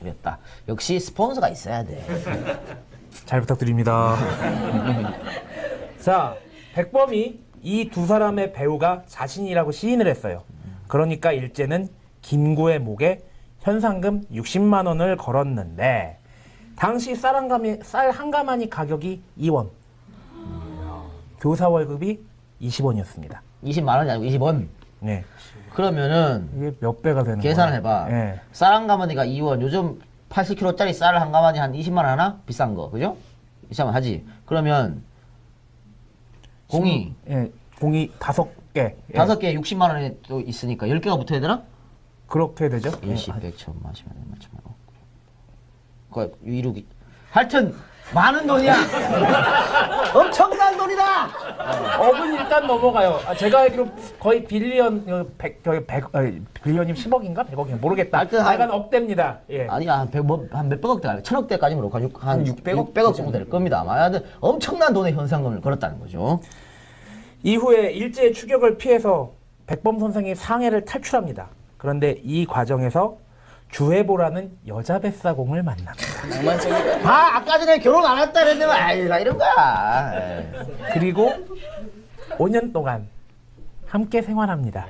그랬다. 역시 스폰서가 있어야 돼. 잘 부탁드립니다. 자, 백범이 이 두 사람의 배우가 자신이라고 시인을 했어요. 그러니까 일제는 김구의 목에 현상금 60만 원을 걸었는데 당시 쌀 한 가마니 가격이 2원. 교사 월급이 20원이었습니다. 20만 원이 아니고 20원. 네. 그러면은 이게 몇 배가 되는 거예요? 계산을 해봐. 네. 쌀 한 가마니가 2원. 요즘 80kg짜리 쌀 한 가마니 한 20만 원 하나? 비싼 거. 그죠? 20만 원 하지. 그러면 공이 예, 공이 5개. 예. 5개에 60만 원이 또 있으니까 10개가 붙어야 되나? 그렇게 되죠. 일시 100천 마시면 맞추면 그 위룩이 하여튼 많은 돈이야. 엄청난 돈이다. 억은 일단 넘어가요. 제가 알기로 거의 빌리언 빌리언이 10억인가 100억인가 모르겠다. 하여튼 하여간 억대입니다. 예. 아니야 한 몇백억 대, 1000억대까지 그렇고 한 600억 정도 될 겁니다. 하여튼 엄청난 돈의 현상금을 걸었다는 거죠. 이후에 일제의 추격을 피해서 백범 선생이 상해를 탈출합니다. 그런데 이 과정에서 주해보라는 여자 뱃사공을 만납니다. 아까 전에 결혼 안 했다 그랬는데 아이 나 이런 거야. 에이. 그리고 5년 동안 함께 생활합니다.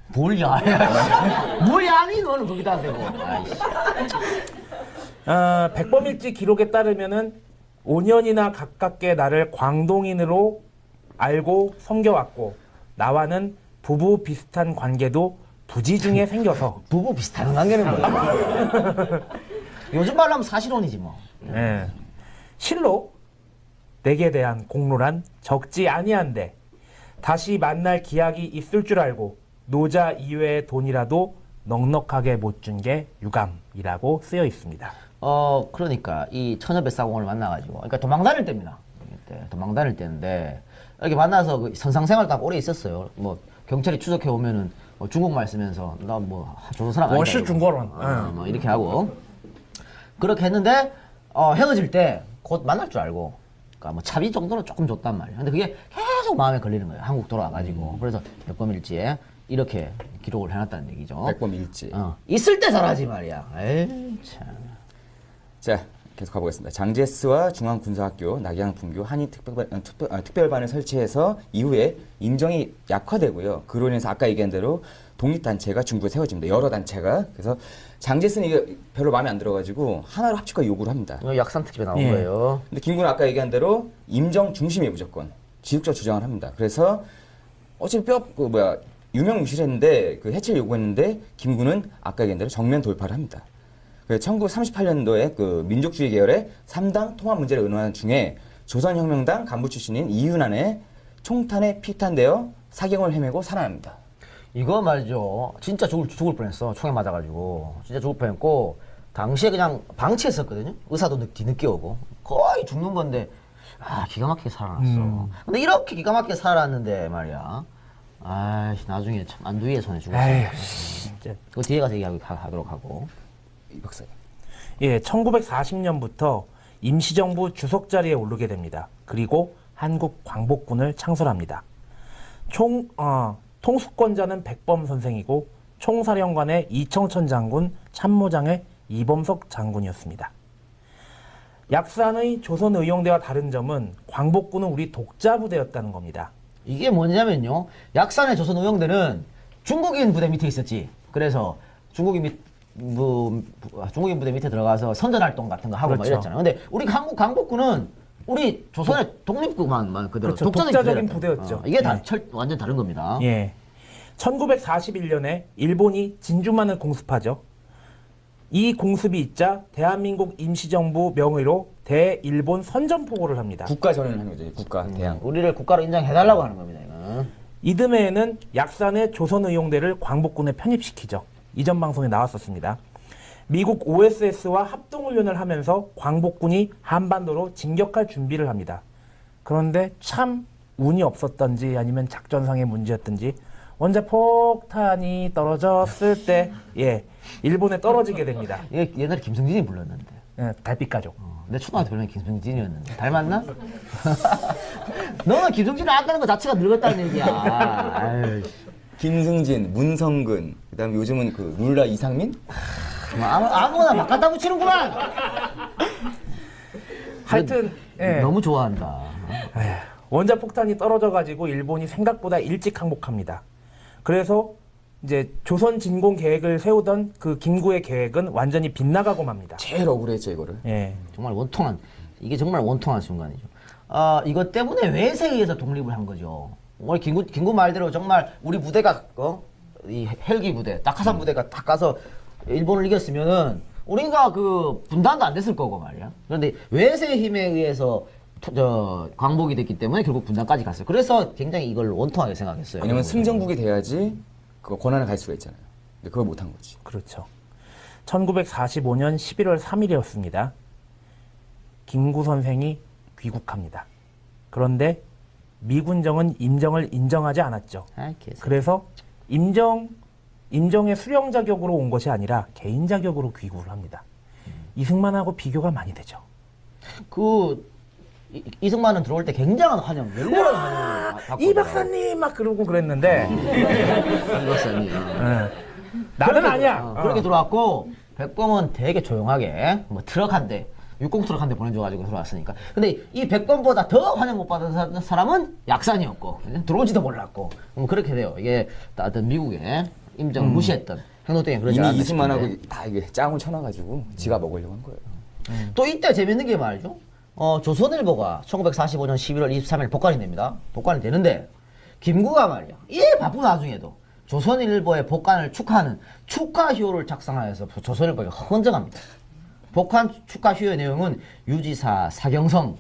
뭘 야야. 뭘 야니 너는 거기다 대고. 아이씨. 백범일지 기록에 따르면은 5년이나 가깝게 나를 광동인으로 알고 섬겨왔고 나와는 부부 비슷한 관계도 부지중에 생겨서 부부 비슷한 관계는 뭐야? 요즘 말로 하면 사실혼이지 뭐. 예. 실로 내게 대한 공로란 적지 아니한데 다시 만날 기약이 있을 줄 알고 노자 이외의 돈이라도 넉넉하게 못 준 게 유감이라고 쓰여 있습니다. 그러니까 이 처녀뱃사공을 만나가지고, 그러니까 도망 다닐 때입니다. 이때 도망 다닐 때인데 이렇게 만나서 그 선상생활 딱 오래 있었어요. 뭐 경찰이 추적해 오면은 뭐 중국말 쓰면서 나 뭐 조선 사람 아니다. 워시 이러고. 중국어론. 뭐 이렇게 하고 그렇게 했는데 헤어질 때 곧 만날 줄 알고, 그러니까 뭐 차비 정도는 조금 줬단 말이에요. 근데 그게 계속 마음에 걸리는 거예요. 한국 돌아와가지고. 그래서 백범일지에 이렇게 기록을 해놨다는 얘기죠. 백범일지. 있을 때 잘하지 말이야. 에이 참. 자, 계속 가보겠습니다. 장제스와 중앙군사학교, 낙양분교, 한인특별반을 설치해서 이후에 인정이 약화되고요. 그로 인해서 아까 얘기한 대로 독립단체가 중국에 세워집니다. 여러 단체가. 그래서 장제스는 이게 별로 마음에 안 들어가지고 하나로 합치고 요구를 합니다. 이거 약산 특집에 나온 예. 거예요. 근데 김구는 아까 얘기한 대로 임정 중심이에요, 무조건. 지속적 주장을 합니다. 그래서 어차피 유명무실했는데 그 해체를 요구했는데 김구는 아까 얘기한 대로 정면 돌파를 합니다. 1938년도에 그 민족주의 계열의 3당 통합 문제를 의논하는 중에 조선혁명당 간부 출신인 이윤환의 총탄에 피탄되어 사경을 헤매고 살아납니다. 이거 말이죠. 진짜 죽을 뻔했어. 총에 맞아가지고. 진짜 죽을 뻔했고, 당시에 그냥 방치했었거든요. 의사도 뒤늦게 오고. 거의 죽는 건데, 기가 막히게 살아났어. 근데 이렇게 기가 막히게 살아났는데 말이야. 나중에 참 안두희의 손에 죽었어. 진짜. 그 뒤에 가서 얘기하도록 하고. 이 박사님. 예, 1940년부터 임시정부 주석 자리에 오르게 됩니다. 그리고 한국 광복군을 창설합니다. 통수권자는 백범 선생이고 총사령관의 이청천 장군, 참모장의 이범석 장군이었습니다. 약산의 조선의용대와 다른 점은 광복군은 우리 독자부대였다는 겁니다. 이게 뭐냐면요. 약산의 조선의용대는 중국인 부대 밑에 있었지. 그래서 중국인 부대 밑에 들어가서 선전활동 같은 거 하고 그렇죠. 막 이랬잖아요. 근데 우리 한국 강복군은 우리 조선의 독립국만 그대로 그렇죠. 독자적인 부대였죠. 이게 예. 완전 다른 겁니다. 예. 1941년에 일본이 진주만을 공습하죠. 이 공습이 있자 대한민국 임시정부 명의로 대일본 선전포고를 합니다. 국가전연을 하는 거죠. 국가 대항. 우리를 국가로 인정해달라고 하는 겁니다. 이거는. 이듬해에는 약산의 조선의용대를 광복군에 편입시키죠. 이전 방송에 나왔었습니다. 미국 OSS와 합동훈련을 하면서 광복군이 한반도로 진격할 준비를 합니다. 그런데 참 운이 없었던지 아니면 작전상의 문제였던지 원자폭탄이 떨어졌을 때 일본에 떨어지게 됩니다. 이게 옛날에 김성진이 불렀는데. 예, 달빛가족. 내 초등학교 별명이 김성진이었는데. 닮았나? 너는 김성진 나왔다는 거 자체가 늙었다는 얘기야. 아유. 김승진, 문성근, 그다음에 요즘은 그 룰라 이상민? 아무거나 막 갖다 붙이는구만. 하여튼 너무 좋아한다. 원자폭탄이 떨어져가지고 일본이 생각보다 일찍 항복합니다. 그래서 이제 조선 진공 계획을 세우던 그 김구의 계획은 완전히 빗나가고 맙니다. 제일 억울했죠 이거를. 예. 정말 원통한 이게 정말 원통한 순간이죠. 아 이것 때문에 외세에 의해서 독립을 한 거죠. 오늘 김구 말대로 정말 우리 부대가 이 헬기 부대, 낙하산 부대가 딱 가서 일본을 이겼으면은 우리가 그 분단도 안 됐을 거고 말이야. 그런데 외세의 힘에 의해서 광복이 됐기 때문에 결국 분단까지 갔어요. 그래서 굉장히 이걸 원통하게 생각했어요. 왜냐면 승전국이 돼야지 그 권한을 갈 수가 있잖아요. 근데 그걸 못한 거지. 그렇죠. 1945년 11월 3일이었습니다. 김구 선생이 귀국합니다. 그런데 미군정은 임정을 인정하지 않았죠. 아, 개새끼. 그래서 임정의 수령 자격으로 온 것이 아니라 개인 자격으로 귀국을 합니다. 이승만하고 비교가 많이 되죠. 이승만은 들어올 때 굉장한 환영, 열렬한 환영을 받고 이 박사님 막 그러고 그랬는데 이 박사님. 나는 아니야. 그렇게 들어왔고 백범은 되게 조용하게 뭐 트럭 한 대, 육공 트럭 한 대 보내줘가지고 들어왔으니까. 근데 이 백범보다 더 환영 못 받은 사람은 약산이었고 들어온지도 몰랐고 그렇게 돼요. 이게 어떤 미국의 임정을 무시했던 행동 때문에 그러지 이미 않았나 이승만하고 싶은데. 다 이게 짱을 쳐놔가지고 지가 먹으려고 한 거예요. 또 이때 재밌는 게 말이죠. 조선일보가 1945년 11월 23일 복간이 됩니다. 복간이 되는데 김구가 말이야. 이 바쁜 와중에도 조선일보의 복간을 축하하는 축하효를 작성하여서 조선일보가 헌정합니다. 복한 축하효의 내용은 유지사 사경성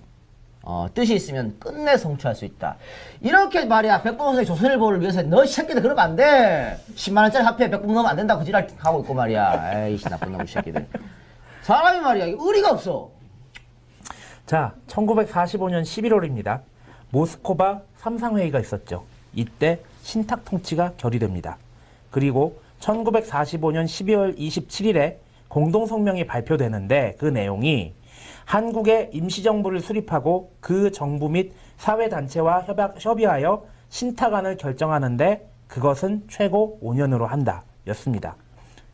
뜻이 있으면 끝내 성취할 수 있다. 이렇게 말이야. 백범 선생이 조선일보를 위해서 너 새끼들 그러면 안 돼. 10만 원짜리 화폐에 백범 넣으면 안 된다고 지랄 하고 있고 말이야. 에이씨 나쁜 놈의 새끼들. 사람이 말이야. 의리가 없어. 자, 1945년 11월입니다. 모스코바 삼상회의가 있었죠. 이때 신탁 통치가 결의됩니다. 그리고 1945년 12월 27일에 공동성명이 발표되는데 그 내용이 한국의 임시정부를 수립하고 그 정부 및 사회단체와 협의하여 신탁안을 결정하는데 그것은 최고 5년으로 한다 였습니다.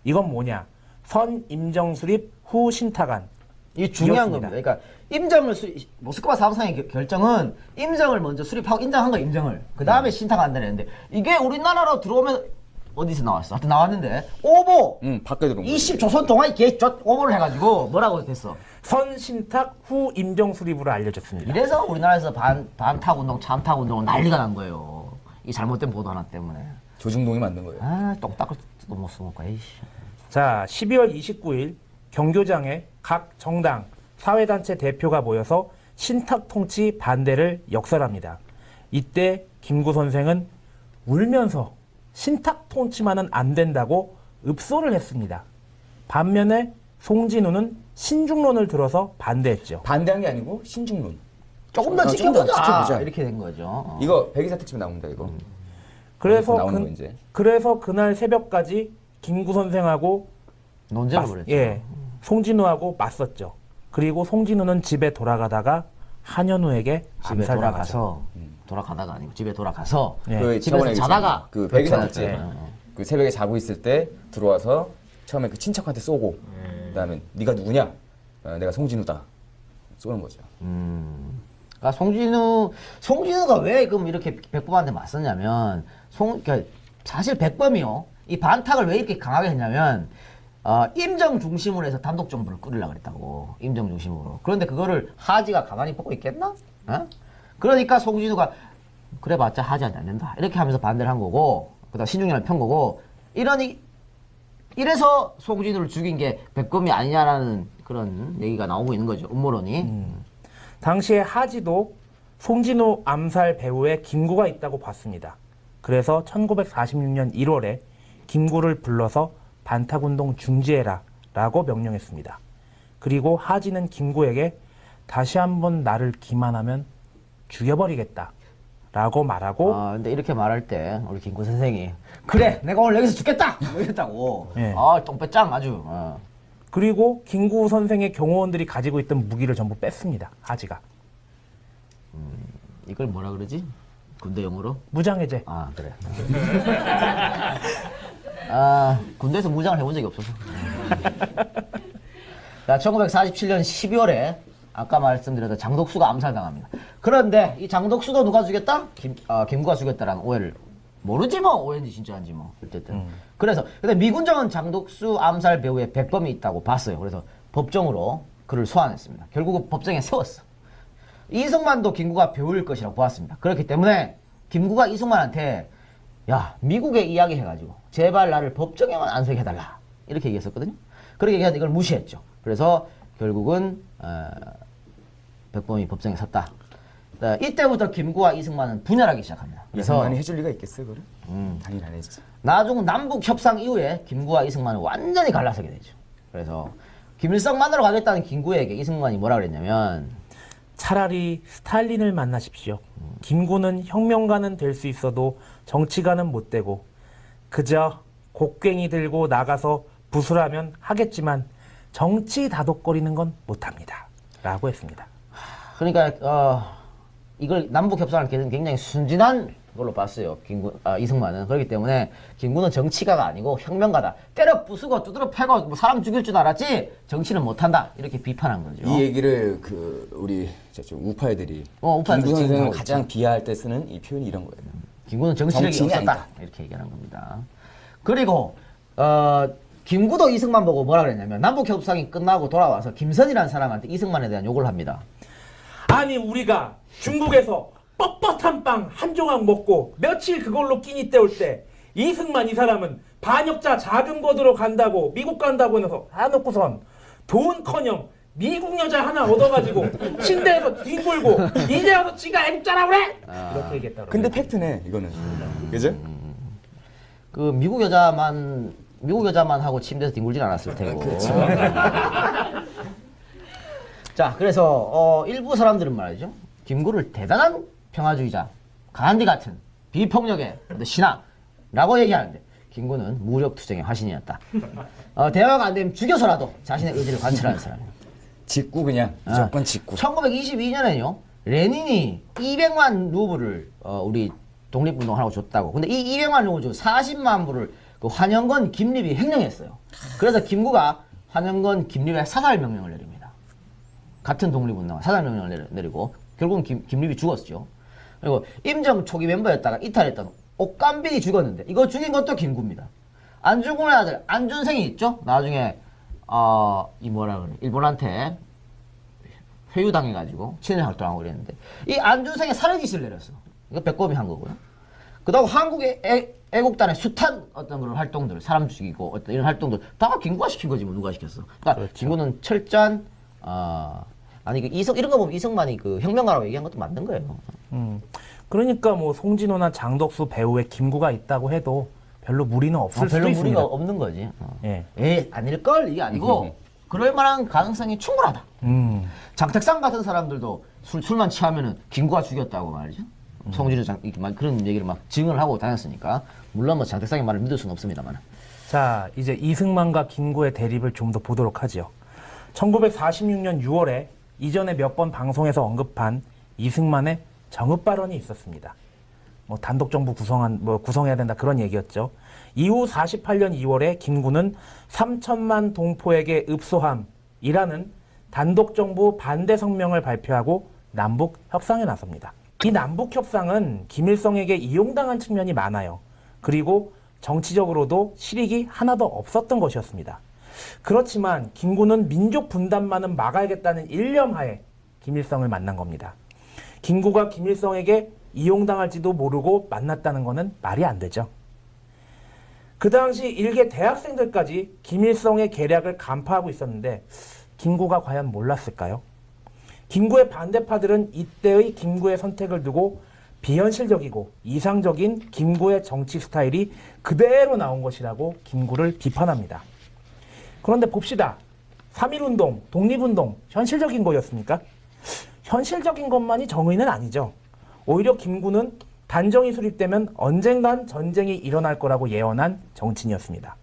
이건 뭐냐? 선 임정 수립 후 신탁안. 이게 중요한 이었습니다. 겁니다. 그러니까 임정을 모스크바 사무상의 결정은 임정을 먼저 수립하고 인정한 거야. 임정을. 그 다음에 신탁 안 되는데 이게 우리나라로 들어오면 어디서 나왔어? 하여튼 나왔는데 오보. 밖에 들어온 거예요. 20조선 동안에 오보를 해가지고 뭐라고 됐어? 선 신탁 후 임정 수립으로 알려졌습니다. 이래서 우리나라에서 반탁 운동, 참탁 운동은 난리가 난 거예요. 이 잘못된 보도 하나 때문에. 조중동이 만든 거예요. 아, 똥딱을 못 써먹고, 에이씨. 자, 12월 29일 경교장에 각 정당, 사회단체 대표가 모여서 신탁 통치 반대를 역설합니다. 이때 김구 선생은 울면서 신탁 통치만은 안 된다고 읍소를 했습니다. 반면에 송진우는 신중론을 들어서 반대했죠. 반대한 게 아니고 신중론. 조금 더 조금 더 지켜보자. 지켜보자. 이렇게 된 거죠. 이거 백이사 특집에 나옵니다 이거. 그래서 나오는 거 이제. 그래서 그날 새벽까지 김구 선생하고 논쟁을 벌였죠. 예, 송진우하고 맞섰죠. 그리고 송진우는 집에 돌아가다가 한현우에게 집에 암살당하죠. 돌아가서 돌아가다가 아니고 집에 돌아가서 예. 그 집에서 저번에 자다가 그 백이사 그렇죠. 특집. 예. 그 새벽에 자고 있을 때 들어와서 처음에 그 친척한테 쏘고 그다음에 네가 누구냐? 내가 송진우다. 쏘는 거죠. 그러니까 송진우가 왜 그럼 이렇게 백범한테 맞섰냐면 그러니까 사실 백범이요 이 반탁을 왜 이렇게 강하게 했냐면 임정 중심으로 해서 단독 정부를 꾸리려고 그랬다고. 임정 중심으로. 그런데 그거를 하지가 가만히 보고 있겠나? 어? 그러니까 송진우가 그래봤자 하지는 안 된다 이렇게 하면서 반대를 한 거고 그다음 신중현을 편 거고 이래서 송진우를 죽인 게 백범이 아니냐라는 그런 얘기가 나오고 있는 거죠. 음모론이. 당시에 하지도 송진우 암살 배후에 김구가 있다고 봤습니다. 그래서 1946년 1월에 김구를 불러서 반탁운동 중지해라 라고 명령했습니다. 그리고 하지는 김구에게 다시 한번 나를 기만하면 죽여버리겠다 라고 말하고 근데 이렇게 말할 때 우리 김구 선생이 그래 내가 오늘 여기서 죽겠다 뭐 이랬다고. 예. 똥배짱 아주. 그리고 김구 선생의 경호원들이 가지고 있던 무기를 전부 뺐습니다. 하지가. 이걸 뭐라 그러지? 군대 용어로? 무장해제. 그래. 군대에서 무장을 해본 적이 없어서. 자, 1947년 12월에 아까 말씀드렸던 장독수가 암살당합니다. 그런데 이 장독수도 누가 죽였다? 김구가 죽였다라는 오해를 모르지 뭐 오해인지 진짜인지 뭐 어쨌든 그래서 근데 미군정은 장독수 암살 배후에 백범이 있다고 봤어요. 그래서 법정으로 그를 소환했습니다. 결국은 법정에 세웠어. 이승만도 김구가 배우일 것이라고 보았습니다. 그렇기 때문에 김구가 이승만한테 야 미국에 이야기해가지고 제발 나를 법정에만 안석해달라 이렇게 얘기했었거든요. 그렇게 얘기하는데 이걸 무시했죠. 그래서 결국은 백범이 법정에 섰다. 이때부터 김구와 이승만은 분열하기 시작합니다. 그래서 이승만이 해줄 리가 있겠어요, 그래? 당연히 안 해주지. 나중 남북 협상 이후에 김구와 이승만은 완전히 갈라서게 되죠. 그래서 김일성 만나러 가겠다는 김구에게 이승만이 뭐라 그랬냐면 차라리 스탈린을 만나십시오. 김구는 혁명가는 될 수 있어도 정치가는 못 되고 그저 곡괭이 들고 나가서 부술하면 하겠지만 정치 다독거리는 건 못합니다. 라고 했습니다. 그러니까 이걸 남북 협상을 굉장히 순진한 걸로 봤어요. 이승만은. 그렇기 때문에 김구는 정치가가 아니고 혁명가다. 때려 부수고 두드려 패고 뭐 사람 죽일 줄 알았지 정치는 못한다. 이렇게 비판한 거죠. 이 얘기를 우리 우파애들이 우파애들 김구 지금 선생을 하고 가장 있죠. 비하할 때 쓰는 이 표현이 이런 거예요. 김구는 정치력이 정치인이 없었다. 아니다. 이렇게 얘기하는 겁니다. 그리고 김구도 이승만 보고 뭐라 그랬냐면 남북 협상이 끝나고 돌아와서 김선이라는 사람한테 이승만에 대한 욕을 합니다. 아니 우리가 중국에서 뻣뻣한 빵 한 조각 먹고 며칠 그걸로 끼니 때울 때 이승만 이 사람은 반역자 자금거두러 간다고 미국 간다고 해서 해놓고선 돈커녕 미국 여자 하나 얻어가지고 침대에서 뒹굴고 이제 와서 지가 애국자라고 그래? 이렇게 얘기했다고. 근데 팩트네, 이거는. 그죠? 그 미국 여자만 하고 침대에서 뒹굴진 않았을 테고. 자, 그래서 일부 사람들은 말이죠. 김구를 대단한 평화주의자, 간디 같은 비폭력의 신하라고 얘기하는데 김구는 무력투쟁의 화신이었다. 대화가 안 되면 죽여서라도 자신의 의지를 관철하는 사람입니다. 직구 그냥 무조건 직구. 1922년에요. 레닌이 200만 루블을 우리 독립운동하라고 줬다고. 근데 이 200만 루블 중 40만 불을 그 환영건 김립이 횡령했어요. 그래서 김구가 환영건 김립에 사살 명령을 내립니다. 같은 독립운동 사살 명령을 내리고 결국은 김립이 죽었죠. 그리고 임정 초기 멤버였다가 이탈했던 옥감빈이 죽었는데 이거 죽인 것도 김구입니다. 안중근의 아들 안준생이 있죠. 나중에 이 뭐라 그래 일본한테 회유당해가지고 친일 활동하고 그랬는데 이 안준생의 살해 지시를 내렸어. 이거 백범이 한 거고요. 그다음 한국의 애국단의 숫한 어떤 그런 활동들, 사람 죽이고 어떤 이런 활동들 다 김구가 시킨 거지 뭐 누가 시켰어. 그러니까 그렇죠. 김구는 철저한 아니 그 이런 거 보면 이승만이 그 혁명가라고 얘기한 것도 맞는 거예요. 그러니까 뭐 송진호나 장덕수 배우에 김구가 있다고 해도 별로 무리는 없을 수도 별로 있습니다. 무리가 없는 거지. 예. 아닐걸 이게 아니고 그럴 만한 가능성이 충분하다. 장택상 같은 사람들도 술만 취하면은 김구가 죽였다고 말이죠. 송진호 그런 얘기를 막 증언을 하고 다녔으니까 물론 뭐 장택상의 말을 믿을 수는 없습니다만. 자, 이제 이승만과 김구의 대립을 좀 더 보도록 하죠. 1946년 6월에 이전에 몇 번 방송에서 언급한 이승만의 정읍 발언이 있었습니다. 뭐 단독 정부 구성해야 된다 그런 얘기였죠. 이후 48년 2월에 김구는 3천만 동포에게 읍소함이라는 단독 정부 반대 성명을 발표하고 남북 협상에 나섭니다. 이 남북 협상은 김일성에게 이용당한 측면이 많아요. 그리고 정치적으로도 실익이 하나도 없었던 것이었습니다. 그렇지만 김구는 민족 분단만은 막아야겠다는 일념하에 김일성을 만난 겁니다. 김구가 김일성에게 이용당할지도 모르고 만났다는 것은 말이 안 되죠. 그 당시 일개 대학생들까지 김일성의 계략을 간파하고 있었는데 김구가 과연 몰랐을까요? 김구의 반대파들은 이때의 김구의 선택을 두고 비현실적이고 이상적인 김구의 정치 스타일이 그대로 나온 것이라고 김구를 비판합니다. 그런데 봅시다. 3.1운동, 독립운동, 현실적인 거였습니까? 현실적인 것만이 정의는 아니죠. 오히려 김구는 단정이 수립되면 언젠간 전쟁이 일어날 거라고 예언한 정치인이었습니다.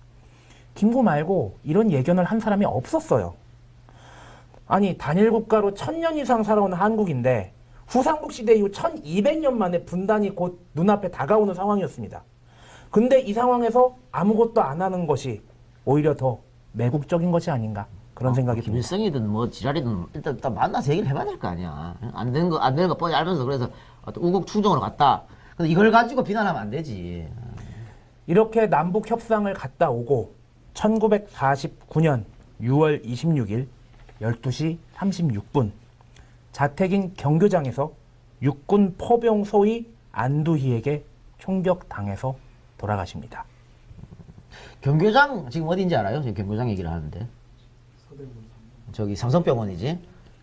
김구 말고 이런 예견을 한 사람이 없었어요. 아니, 단일 국가로 1000년 이상 살아온 한국인데 후삼국 시대 이후 1200년 만에 분단이 곧 눈앞에 다가오는 상황이었습니다. 근데 이 상황에서 아무것도 안 하는 것이 오히려 더 매국적인 것이 아닌가 그런 생각이 듭니다. 김일성이든 뭐 지랄이든 일단 만나서 얘기를 해봐야 될 거 아니야. 안 되는 거 뻔히 알면서 그래서 우국 충정으로 갔다. 근데 이걸 가지고 비난하면 안 되지. 이렇게 남북 협상을 갔다 오고 1949년 6월 26일 12시 36분 자택인 경교장에서 육군 포병 소위 안두희에게 총격당해서 돌아가십니다. 경교장 지금 어딘지 알아요? 지금 경교장 얘기를 하는데. 저기 삼성병원이지.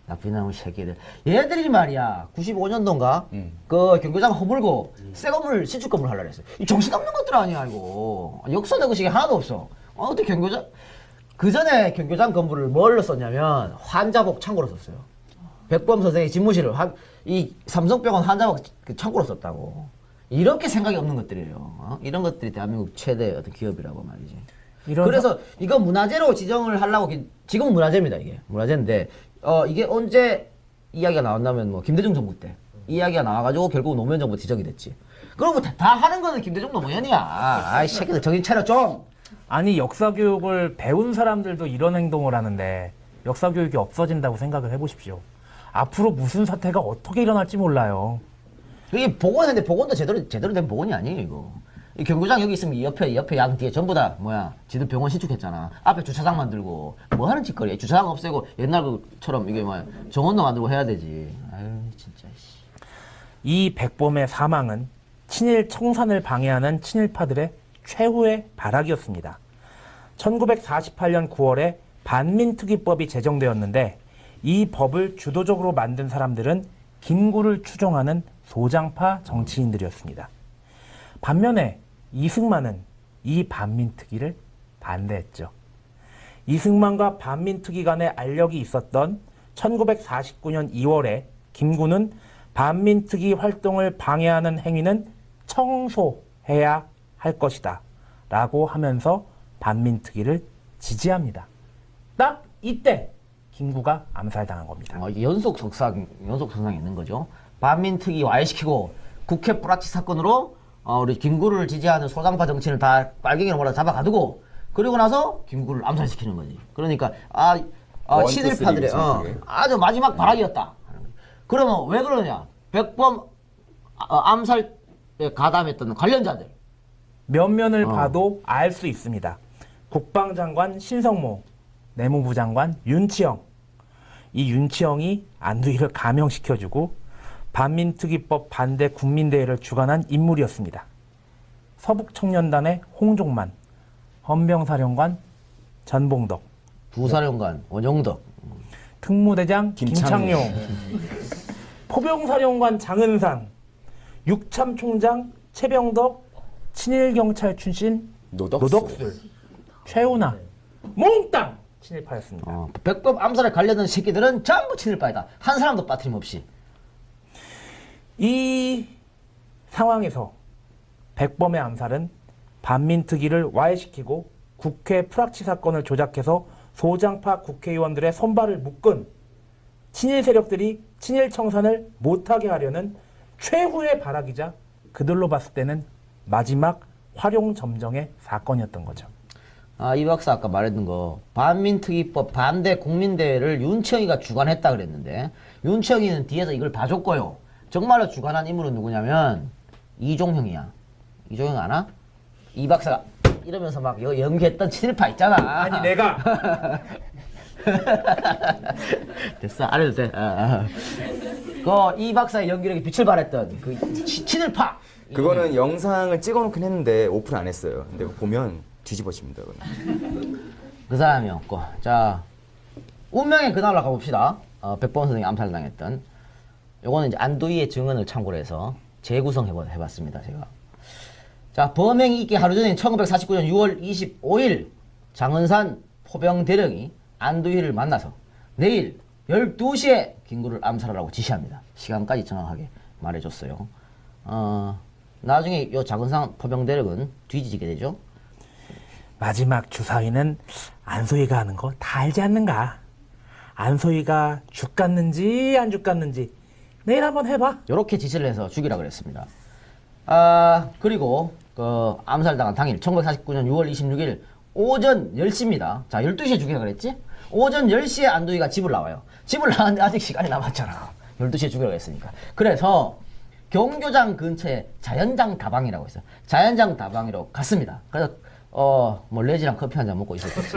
나쁜 놈의 새끼들. 얘들이 말이야. 95년도인가? 그 경교장 허물고 새 건물 신축 건물 하려고 했어요. 이 정신없는 것들 아니야 이거. 역사 내고식이 하나도 없어. 어떻게 경교장? 그 전에 경교장 건물을 뭘로 썼냐면 환자복 창고로 썼어요. 백범 선생의 집무실을 이 삼성병원 환자복 그 창고로 썼다고. 이렇게 생각이 없는 것들이에요. 이런 것들이 대한민국 최대 어떤 기업이라고 말이지. 그래서 이거 문화재로 지정을 하려고 지금은 문화재입니다 이게 문화재인데 이게 언제 이야기가 나왔냐면 뭐 김대중 정부 때 이야기가 나와가지고 결국 노무현 정부 지정이 됐지. 그럼 다 하는 거는 김대중 노무현이야. 아이 새끼들 정신 차려 좀. 아니 역사 교육을 배운 사람들도 이런 행동을 하는데 역사 교육이 없어진다고 생각을 해보십시오. 앞으로 무슨 사태가 어떻게 일어날지 몰라요. 이게 복원했는데 복원도 제대로 된 복원이 아니에요 이거. 이 경구장 여기 있으면 이 옆에 양 뒤에 전부 다 뭐야 지들 병원 신축했잖아. 앞에 주차장 만들고 뭐 하는 짓거리야. 주차장 없애고 옛날 그처럼 이게 뭐야 정원도 만들고 해야 되지. 아유 진짜. 이 백범의 사망은 친일 청산을 방해하는 친일파들의 최후의 발악이었습니다. 1948년 9월에 반민특위법이 제정되었는데 이 법을 주도적으로 만든 사람들은 김구를 추종하는 소장파 정치인들이었습니다. 반면에 이승만은 이 반민특위를 반대했죠. 이승만과 반민특위 간의 알력이 있었던 1949년 2월에 김구는 반민특위 활동을 방해하는 행위는 청소해야 할 것이다 라고 하면서 반민특위를 지지합니다. 딱 이때 김구가 암살당한 겁니다. 이게 연속 석상이 있는 거죠. 반민특위 와해시키고 국회 뿌라치 사건으로 우리 김구를 지지하는 소장파 정치인을 다 빨갱이로 몰아 잡아가두고 그리고 나서 김구를 암살시키는 거지. 그러니까 친일파들의 아주 마지막 발악이었다. 그러면 왜 그러냐? 백범 암살에 가담했던 관련자들 면면을 봐도 알 수 있습니다. 국방장관 신성모, 내무부 장관 윤치영. 이 윤치영이 안두희를 감형시켜주고 반민특위법 반대 국민대회를 주관한 인물이었습니다. 서북청년단의 홍종만, 헌병사령관 전봉덕, 부사령관 원영덕, 특무대장 김창룡, 포병사령관 장은상, 육참총장 최병덕, 친일경찰 출신 노덕술, 최우나, 몽땅 친일파였습니다. 백범 암살에 관련된 새끼들은 전부 친일파이다. 한 사람도 빠트림없이. 이 상황에서 백범의 암살은 반민특위를 와해시키고 국회 프락치 사건을 조작해서 소장파 국회의원들의 손발을 묶은 친일 세력들이 친일 청산을 못하게 하려는 최후의 발악이자 그들로 봤을 때는 마지막 활용점정의 사건이었던 거죠. 이 박사 아까 말했던 거 반민특위법 반대 국민대회를 윤치영이가 주관했다 그랬는데 윤치영이는 뒤에서 이걸 봐줬고요. 정말로 주관한 인물은 누구냐면 이종형이야. 이종형 아나? 이 박사가 이러면서 막 연기했던 친일파 있잖아. 아니 내가 됐어 안 해도 돼. 이 박사의 연기력에 빛을 발했던 그 친일파. 그거는 영상을 찍어놓긴 했는데 오픈 안 했어요. 근데 보면 뒤집어집니다. 그 사람이었고 자 운명의 그날로 가봅시다. 백범 선생이 암살당했던 요거는 이제 안두희의 증언을 참고로 해서 재구성해봤습니다 제가. 자 범행이 있기 하루 전인 1949년 6월 25일 장은산 포병대령이 안두희를 만나서 내일 12시에 김구를 암살하라고 지시합니다. 시간까지 정확하게 말해줬어요. 나중에 요 장은산 포병대령은 뒤지게 되죠. 마지막 주사위는 안소희가 하는 거 다 알지 않는가? 안소희가 죽갔는지 안 죽갔는지 내일 한번 해봐. 요렇게 지시를 해서 죽이라 그랬습니다. 그리고 그 암살당한 당일 1949년 6월 26일 오전 10시입니다. 자 12시에 죽이라 그랬지? 오전 10시에 안도희가 집을 나와요. 집을 나왔는데 아직 시간이 남았잖아. 12시에 죽이라고 했으니까. 그래서 경교장 근처에 자연장 다방이라고 있어요. 자연장 다방으로 갔습니다. 그래서 뭐 레지랑 커피 한 잔 먹고 있었겠지.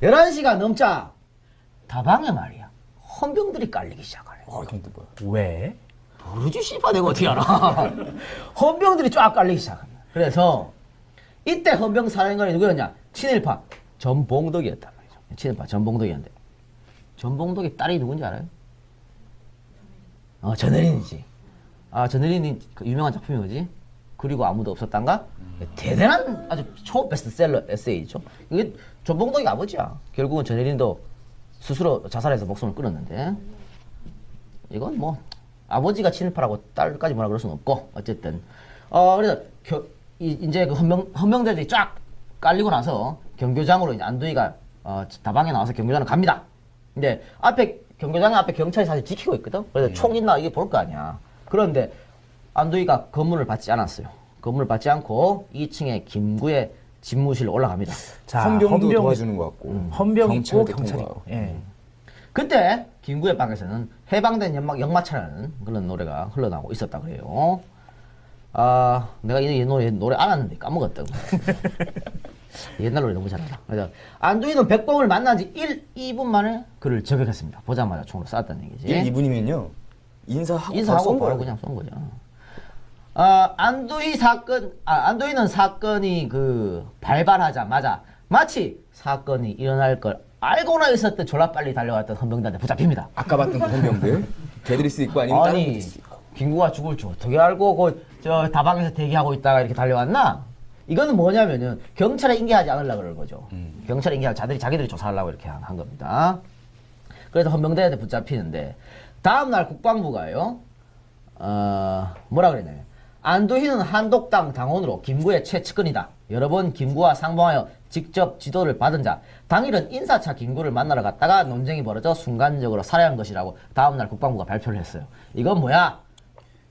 11시가 넘자 다방에 말이야 헌병들이 깔리기 시작하네. 이건 또 뭐야? 왜? 모르지 씨발 내가 어떻게 알아. 헌병들이 쫙 깔리기 시작합니다. 그래서 이때 헌병 사령관이 누구였냐? 친일파 전봉덕이었단 말이죠. 친일파 전봉덕이었는데 전봉덕의 딸이 누군지 알아요? 전혜린이지. 전혜린이 그 유명한 작품이 뭐지? 그리고 아무도 없었단가? 대단한 아주 초 베스트셀러 에세이죠. 이게 전봉덕이 아버지야. 결국은 전혜린도 스스로 자살해서 목숨을 끊었는데 이건 뭐 아버지가 친일파라고 딸까지 뭐라 그럴 수는 없고 어쨌든 그래서 이제 그 헌병대들이 쫙 깔리고 나서 경교장으로 이제 안도희가 다방에 나와서 경교장을 갑니다. 근데 경교장 앞에 경찰이 사실 지키고 있거든. 그래서 총 있나 이게 볼 거 아니야. 그런데 안도희가 검문을 받지 않았어요. 검문을 받지 않고 2층에 김구의 집무실로 올라갑니다. 자, 헌병도 도와주는 것 같고 헌병 있고 경찰도 경찰 통과하고. 있고. 예. 그때 김구의 방에서는 해방된 역마차라는 그런 노래가 흘러나오고 있었다 그래요. 내가 이 노래 알았는데 까먹었다. 옛날 노래 너무 잘 알아. 그래서 안도희는 백범을 만난 지 2분 만에 그를 저격했습니다. 보자마자 총으로 쐈다는 얘기지. 2분이면요 인사하고 인사하고 바로 거예요. 그냥 쏜 거죠. 안도희는 사건이 발발하자마자 마치 사건이 일어날 걸 알고나 있었던 졸라 빨리 달려왔던 헌병들한테 붙잡힙니다. 아까 봤던 그 헌병들 걔들일 수 있고 아니면 다른 아니 분일 수 있고. 김구가 죽을 줄 어떻게 알고 저 다방에서 대기하고 있다가 이렇게 달려왔나? 이거는 뭐냐면은 경찰에 인계하지 않으려고 그러는 거죠. 경찰에 인계하고 자기들이 조사하려고 이렇게 한 겁니다. 그래서 헌병대한테 붙잡히는데 다음날 국방부가요 뭐라 그랬냐면 안도희는 한독당 당원으로 김구의 최측근이다. 여러 번 김구와 상봉하여 직접 지도를 받은 자. 당일은 인사차 김구를 만나러 갔다가 논쟁이 벌어져 순간적으로 살해한 것이라고 다음날 국방부가 발표를 했어요. 이건 뭐야?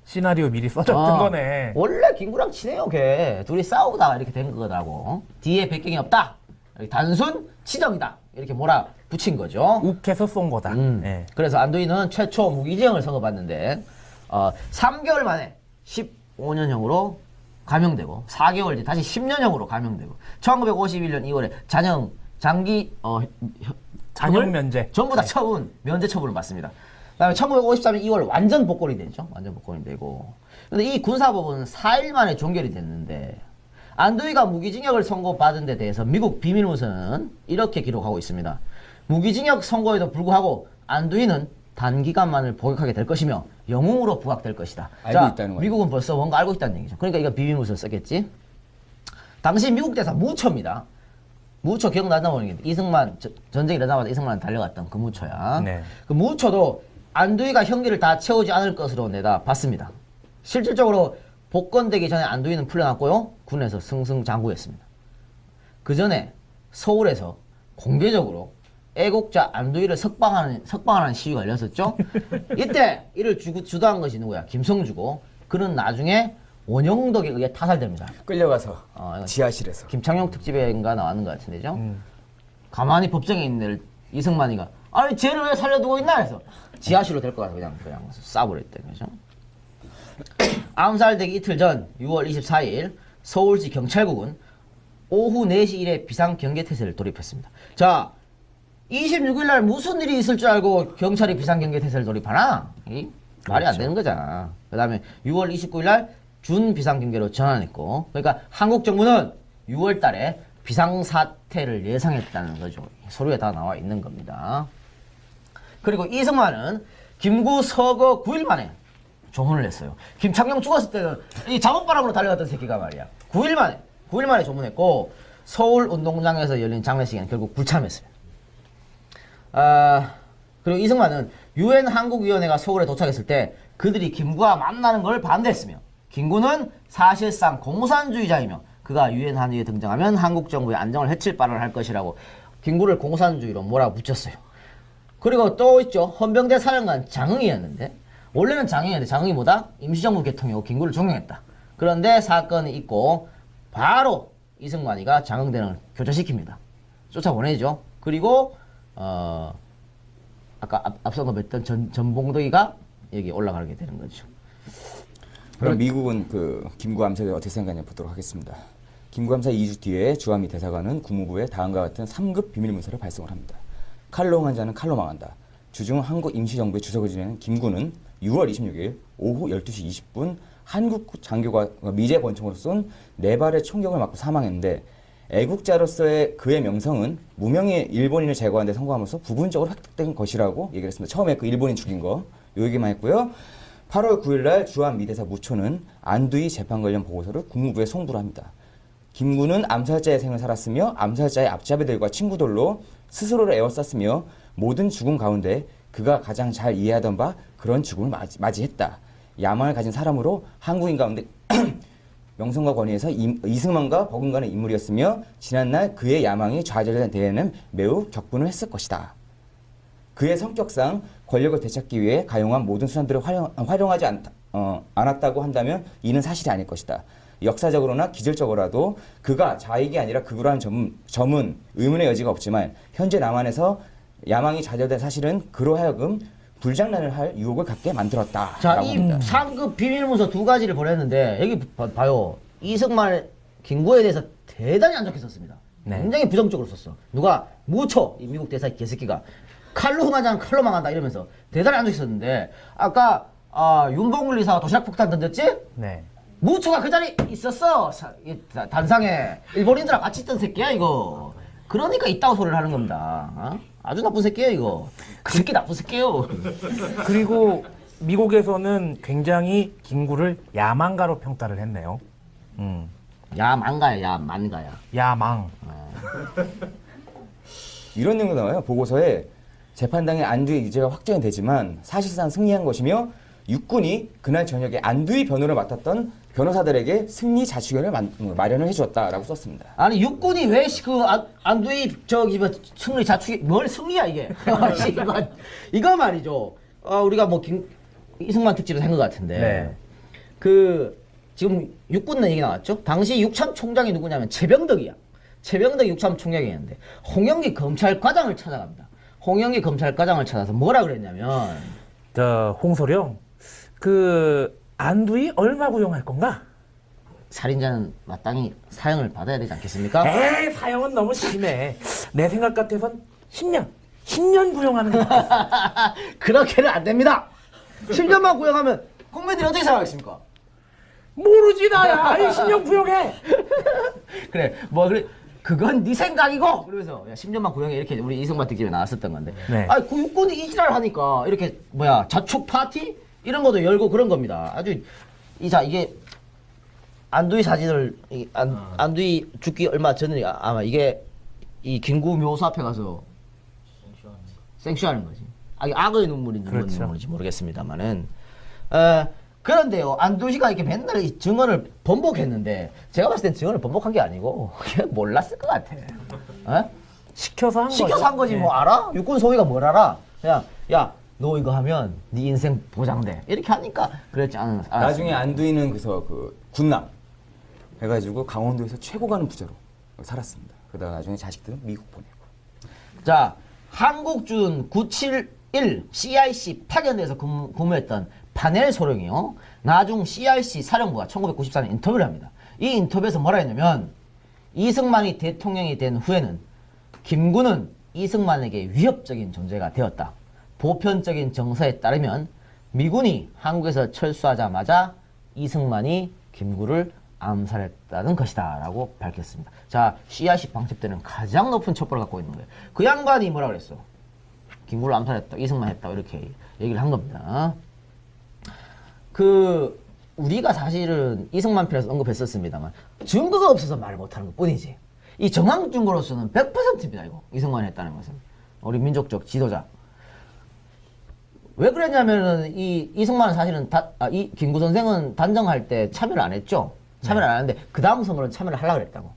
시나리오 미리 써줬던 거네. 원래 김구랑 친해요, 걔. 둘이 싸우다가 이렇게 된 거라고. 뒤에 배경이 없다. 단순 치정이다. 이렇게 몰아 붙인 거죠. 욱해서 쏜 거다. 예. 그래서 안도희는 최초 무기징역을 선고받는데 3개월 만에 15년형으로 감형되고 4개월 뒤 다시 10년형으로 감형되고 1951년 2월에 장기 잔형 면제. 전부 다 면제 처분을 받습니다. 그다음에 1953년 2월 완전 복권이 되죠. 완전 복권이 되고. 근데 이 군사법은 4일 만에 종결이 됐는데 안도희가 무기징역을 선고받은 데 대해서 미국 비밀문서는 이렇게 기록하고 있습니다. 무기징역 선고에도 불구하고 안도희는 단기간만을 복역하게 될 것이며 영웅으로 부각될 것이다. 알고 있다는 거예요. 미국은 벌써 뭔가 알고 있다는 얘기죠. 그러니까 이거 비밀문서를 썼겠지. 당시 미국 대사 무초입니다. 무초 기억나나 모르겠는데 이승만 전쟁이 일어나자마자 이승만 달려갔던 그 무초야. 네. 그 무초도 안도희가 형기를 다 채우지 않을 것으로 내다 봤습니다. 실질적으로 복권되기 전에 안도희는 풀려났고요. 군에서 승승장구했습니다. 그 전에 서울에서 공개적으로 애국자 안도희를 석방하는 시위가 열렸었죠. 이때 이를 주도한 것이 누구야? 김성주고 그는 나중에 원영덕에 의해 타살됩니다. 끌려가서 이거 지하실에서 김창룡 특집에인가 나왔는 것 같은데죠. 가만히 법정에 있는 애를 이승만이가 아니 쟤를 왜 살려두고 있나 해서 지하실로 데리고 가서 그냥 쏴버렸대. 그죠? 암살되기 이틀 전 6월 24일 서울시 경찰국은 오후 4시 이래 비상경계태세를 돌입했습니다. 자, 26일 날 무슨 일이 있을 줄 알고 경찰이 비상경계태세를 돌입하나? 말이 안 되는 거잖아. 그 다음에 6월 29일 날 준비상경계로 전환했고, 그러니까 한국 정부는 6월 달에 비상사태를 예상했다는 거죠. 서류에 다 나와 있는 겁니다. 그리고 이승만은 김구 서거 9일 만에 조문을 했어요. 김창룡 죽었을 때는 이 작업바람으로 달려갔던 새끼가 말이야. 9일 만에 조문했고, 서울 운동장에서 열린 장례식에는 결국 불참했습니다. 그리고 이승만은 유엔 한국위원회가 서울에 도착했을 때 그들이 김구와 만나는 걸 반대했으며, 김구는 사실상 공산주의자이며 그가 유엔 한의에 등장하면 한국 정부의 안정을 해칠 발언을 할 것이라고 김구를 공산주의로 몰아붙였어요. 그리고 또 있죠. 헌병대 사령관 장흥이었는데 원래는 장흥이었는데 장흥이 뭐다? 임시정부 개통이고 김구를 종용했다. 그런데 사건이 있고 바로 이승만이가 장흥대를 교체시킵니다. 쫓아보내죠. 그리고 아까 앞서 언급했던 전봉덕이가 여기 올라가게 되는 거죠. 그럼 미국은 그 김구 암살에 어떻게 생각하냐 보도록 하겠습니다. 김구 암살 2주 뒤에 주한미 대사관은 국무부에 다음과 같은 3급 비밀 문서를 발송을 합니다. 칼로 한 자는 칼로 망한다. 주중 한국 임시정부의 주석을 지내는 김구는 6월 26일 오후 12시 20분 한국 장교가 미제 권총으로 쏜 4발의 총격을 맞고 사망했는데 애국자로서의 그의 명성은 무명의 일본인을 제거하는 데 성공하면서 부분적으로 획득된 것이라고 얘기를 했습니다. 처음에 그 일본인 죽인 거 요 얘기만 했고요. 8월 9일 날 주한 미대사 무초는 안두희 재판 관련 보고서를 국무부에 송부를 합니다. 김구는 암살자의 생을 살았으며 암살자의 앞잡이들과 친구들로 스스로를 에워쌌으며 모든 죽음 가운데 그가 가장 잘 이해하던 바 그런 죽음을 맞이했다. 야망을 가진 사람으로 한국인 가운데 명성과 권위에서 이승만과 버금가는 인물이었으며 지난날 그의 야망이 좌절된 데에는 매우 격분을 했을 것이다. 그의 성격상 권력을 되찾기 위해 가용한 모든 수단들을 활용하지 않았다고 한다면 이는 사실이 아닐 것이다. 역사적으로나 기술적으로라도 그가 자익이 아니라 극우라는 점은 의문의 여지가 없지만 현재 남한에서 야망이 좌절된 사실은 그로 하여금 불장난을 할 유혹을 갖게 만들었다. 자, 이 상급 비밀문서 2가지를 보냈는데 여기 봐요. 이승만, 김구에 대해서 대단히 안 좋게 썼습니다. 네. 굉장히 부정적으로 썼어. 누가 무초 이 미국 대사 개새끼가 칼로 흥하자는 칼로 망한다 이러면서 대단히 안 좋게 썼는데 아까 윤봉길 리사가 도시락 폭탄 던졌지? 네. 무초가 그 자리에 있었어. 단상에 일본인들하고 같이 있던 새끼야 이거. 그러니까 있다고 소리를 하는 겁니다. 어? 아주 나쁜 새끼예요 이거. 그 새끼 나쁜 새끼예요. 그리고 미국에서는 굉장히 김구를 야망가로 평가를 했네요. 야만가야 야만가야. 야망. 이런 내용도 나와요. 보고서에 재판당의 안두희 유죄가 확정이 되지만 사실상 승리한 것이며 육군이 그날 저녁에 안두희 변호를 맡았던 변호사들에게 승리 자치견을 마련을 해주었다라고 썼습니다. 아니 육군이 왜 그 안두희 저기 뭐 승리 자축이 뭘 승리야 이게? 이거 말이죠. 우리가 뭐 이승만 특집에서 한 것 같은데 네. 그 지금 육군 얘기 나왔죠. 당시 육참 총장이 누구냐면 최병덕이야. 최병덕 육참 총장이었는데 홍영기 검찰과장을 찾아갑니다. 홍영기 검찰과장을 찾아서 뭐라 그랬냐면 홍소령 그 안두희 얼마 구형할 건가? 살인자는 마땅히 사형을 받아야 되지 않겠습니까? 에이 사형은 너무 심해. 내 생각 같아선 10년 구형하는 게 좋겠어. 그렇게는 안 됩니다. 10년만 구형하면 국민들이 어떻게 살아가겠습니까? 모르지 나야. 아니 10년 구형해. 그래 그건 네 생각이고 그러면서 야, 10년만 구형해 이렇게 우리 이승만 특집에 나왔었던 건데 네. 아니 그 육군이 이지랄 하니까 이렇게 자축 파티 이런 것도 열고 그런 겁니다. 아주 이게 안두희 사진을 안두희 죽기 얼마 전에 아마 이게 이 김구 묘소 앞에 가서 생쇼하는 거지. 악의 눈물인지 그렇죠. 뭔 눈물인지 모르겠습니다만은 그런데요 안두희가 이렇게 맨날 이 증언을 번복했는데 제가 봤을 땐 증언을 번복한 게 아니고 그냥 몰랐을 것 같아. 시켜서 한 거죠. 시켜서 한 거지 네. 뭐 알아? 육군 소위가 뭘 알아? 그냥 야 너 이거 하면 네 인생 보장돼 이렇게 하니까 그랬지 않았습니까? 나중에 안두희는 그래서 군남 해가지고 강원도에서 최고 가는 부자로 살았습니다. 그러다가 나중에 자식들은 미국 보내고. 자 한국준 971 CRC 파견대에서 근무했던 파넬 소령이요. 나중 CRC 사령부가 1994년 인터뷰를 합니다. 이 인터뷰에서 뭐라 했냐면 이승만이 대통령이 된 후에는 김구는 이승만에게 위협적인 존재가 되었다. 보편적인 정서에 따르면 미군이 한국에서 철수하자마자 이승만이 김구를 암살했다는 것이다 라고 밝혔습니다. 자 CRC 방첩 때는 가장 높은 첩보를 갖고 있는 거예요. 그 양반이 뭐라 그랬어? 김구를 암살했다 이승만 했다 이렇게 얘기를 한 겁니다. 우리가 사실은 이승만 편에서 언급했었습니다만 증거가 없어서 말을 못하는 것 뿐이지 이 정황 증거로서는 100%입니다. 이거 이승만이 했다는 것은 우리 민족적 지도자. 왜 그랬냐면은 이 이승만은 사실은 이 김구 선생은 단정할 때 참여를 안 했죠. 참여를 안 하는데 그 다음 선거는 참여를 하려고 그랬다고.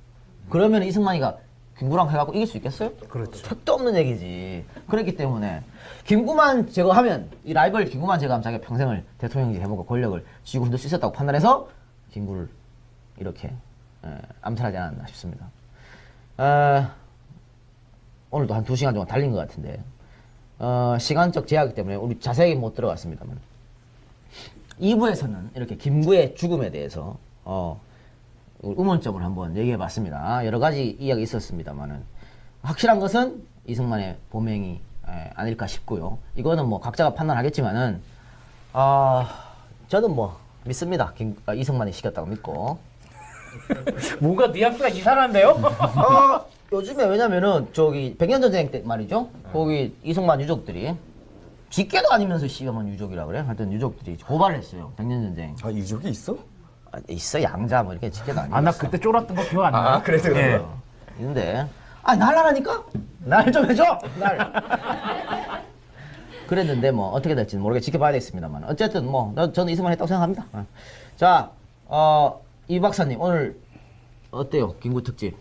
그러면 이승만이가 김구랑 해갖고 이길 수 있겠어요? 그렇죠. 택도 없는 얘기지. 그렇기 때문에 김구만 제거하면 이 라이벌 김구만 제거하면 자기가 평생을 대통령이 해보고 권력을 쥐고 흔들 수 있었다고 판단해서 김구를 이렇게 암살하지 않았나 싶습니다. 오늘도 한 2시간 정도 달린 것 같은데 시간적 제약이기 때문에 우리 자세하게 못 들어갔습니다만 2부에서는 이렇게 김구의 죽음에 대해서 의문점을 한번 얘기해 봤습니다. 여러 가지 이야기 있었습니다만은 확실한 것은 이승만의 범행이 아닐까 싶고요. 이거는 뭐 각자가 판단하겠지만은 저는 뭐 믿습니다. 이승만이 시켰다고 믿고. 뭔가 뉘앙스가 이상한데요? 요즘에 왜냐면은 저기 백년전쟁 때 말이죠. 거기 이승만 유족들이 직계도 아니면서 씨가만 유족이라 그래. 하여튼 유족들이 고발을 했어요. 백년전쟁. 아 유족이 있어? 있어 양자 뭐 이렇게 직계도 아니고. 나 그때 쫄았던 거 기억 안 나요? 아 그래서 그런 예. 거야. 있는데 날라라니까 날 좀 해줘 날. 그랬는데 뭐 어떻게 될지는 모르게 지켜봐야 되겠습니다만 어쨌든 뭐 저는 이승만 했다고 생각합니다. 자, 이 박사님 오늘 어때요? 김구 특집.